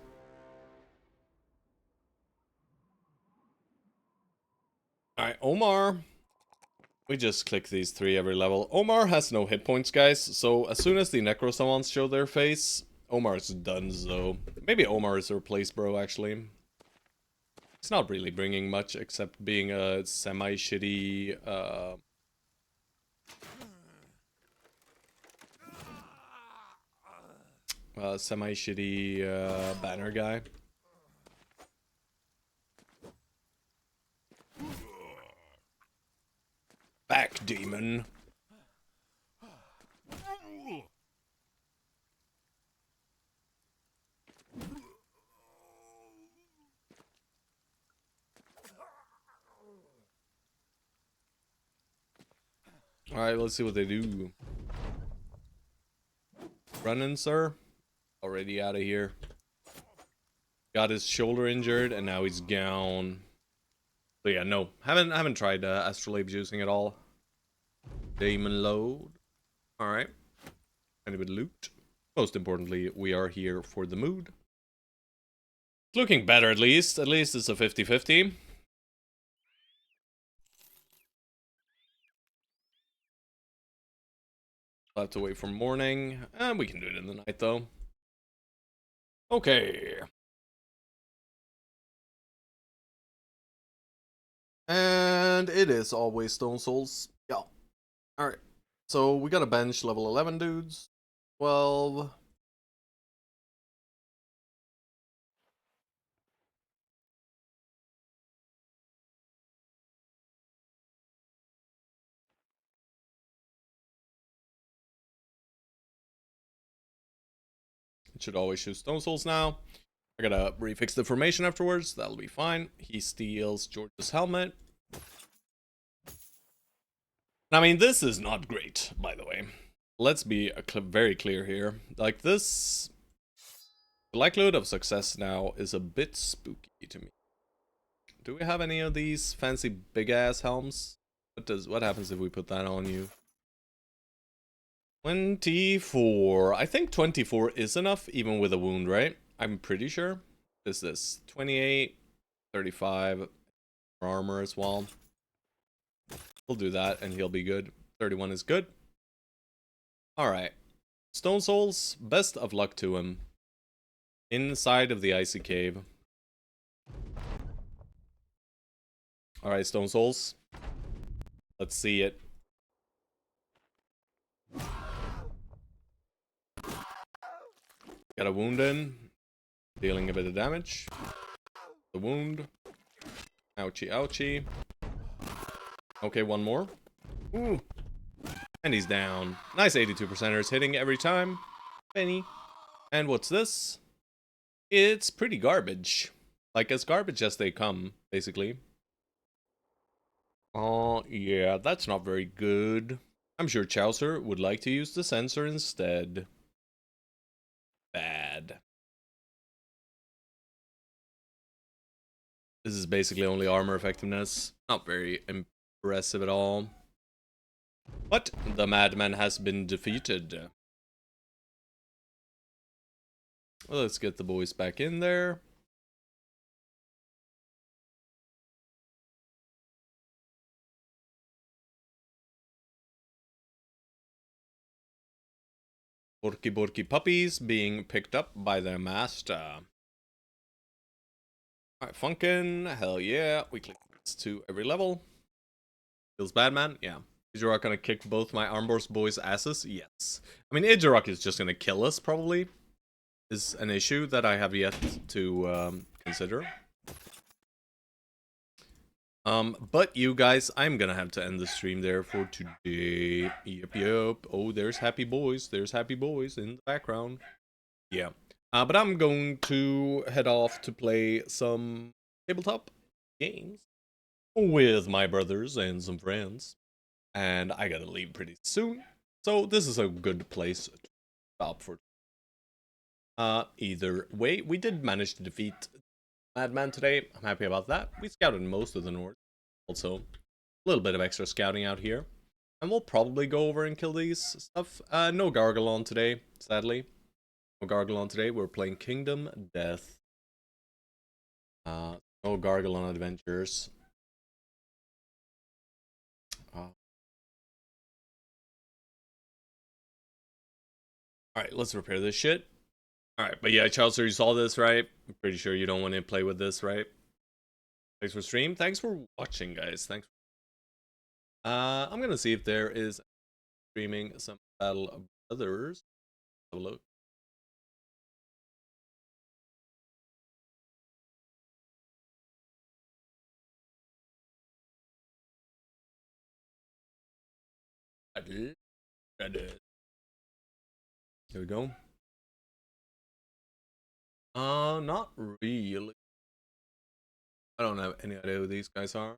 Alright, Omar. We just click these 3 every level. Omar has no hit points, guys. So as soon as the Necrosamons show their face, Omar's done, though. Maybe Omar is a replace bro, actually. It's not really bringing much, except being a semi-shitty, banner guy. Back, demon. Alright, let's see what they do. Running, sir. Already out of here. Got his shoulder injured, and now he's gone. So yeah, no. Haven't tried Astrolabe juicing at all. Demon load. Alright. Any bit of loot. Most importantly, we are here for the mood. It's looking better at least. At least it's a 50-50. I'll have to wait for morning. And we can do it in the night though. Okay. And it is always Stone Souls. Yeah. Alright. So we got a bench level 11 dudes. 12. It should always shoot Stone Souls now. I gotta refix the formation afterwards. That'll be fine. He steals George's helmet. I mean, this is not great, by the way. Let's be very clear here. Like, this... The likelihood of success now is a bit spooky to me. Do we have any of these fancy big-ass helms? What happens if we put that on you? 24. I think 24 is enough, even with a wound, right? I'm pretty sure. Is this 28, 35 armor as well? We'll do that, and he'll be good. 31 is good. Alright. Stone Souls, best of luck to him. Inside of the icy cave. Alright, Stone Souls. Let's see it. Got a wound in. Dealing a bit of damage. The wound. Ouchie, ouchie. Okay, one more. Ooh. And he's down. Nice 82%ers hitting every time. Penny. And what's this? It's pretty garbage. Like, as garbage as they come, basically. Oh, yeah, that's not very good. I'm sure Chaucer would like to use the sensor instead. Bad. This is basically only armor effectiveness. Not very impressive at all. But the madman has been defeated. Well, let's get the boys back in there. Porky Porky puppies being picked up by their master. Alright, Funkin', hell yeah. We click this to every level. Feels bad, man? Yeah. Is Idjarok gonna kick both my Armbor's boys' asses? Yes. I mean, Idjarok is just gonna kill us, probably. Is an issue that I have yet to consider. But you guys, I'm gonna have to end the stream there for today. Yep. Oh, there's happy boys. There's happy boys in the background. Yeah. But I'm going to head off to play some tabletop games with my brothers and some friends. And I gotta leave pretty soon. So this is a good place to stop for. Either way, we did manage to defeat Madman today. I'm happy about that. We scouted most of the north. Also, a little bit of extra scouting out here. And we'll probably go over and kill these stuff. No Gargalon today, sadly. No Gargalon today. We're playing Kingdom Death. No Gargalon adventures. Alright, let's repair this shit. Alright, but yeah, Chelsea, you saw this, right? I'm pretty sure you don't want to play with this, right? Thanks for stream. Thanks for watching, guys. Thanks. I'm gonna see if there is streaming some Battle Brothers. Have a look. Here we go. Not really. I don't have any idea who these guys are.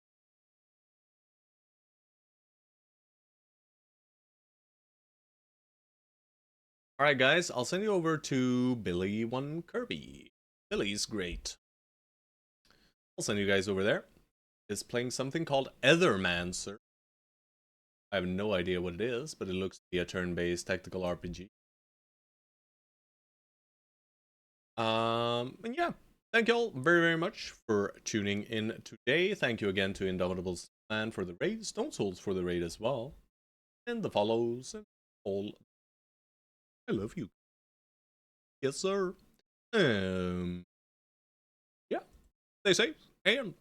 Alright, guys, I'll send you over to Billy One Kirby. Billy's great. I'll send you guys over there. It's playing something called Ethermancer. I have no idea what it is, but it looks to be a turn-based tactical RPG. And yeah, thank you all very, very much for tuning in today. Thank you again to Indomitable's Man for the raid, Stone Souls for the raid as well, and the follows and all. I love you. Yes, sir. Yeah. Stay safe and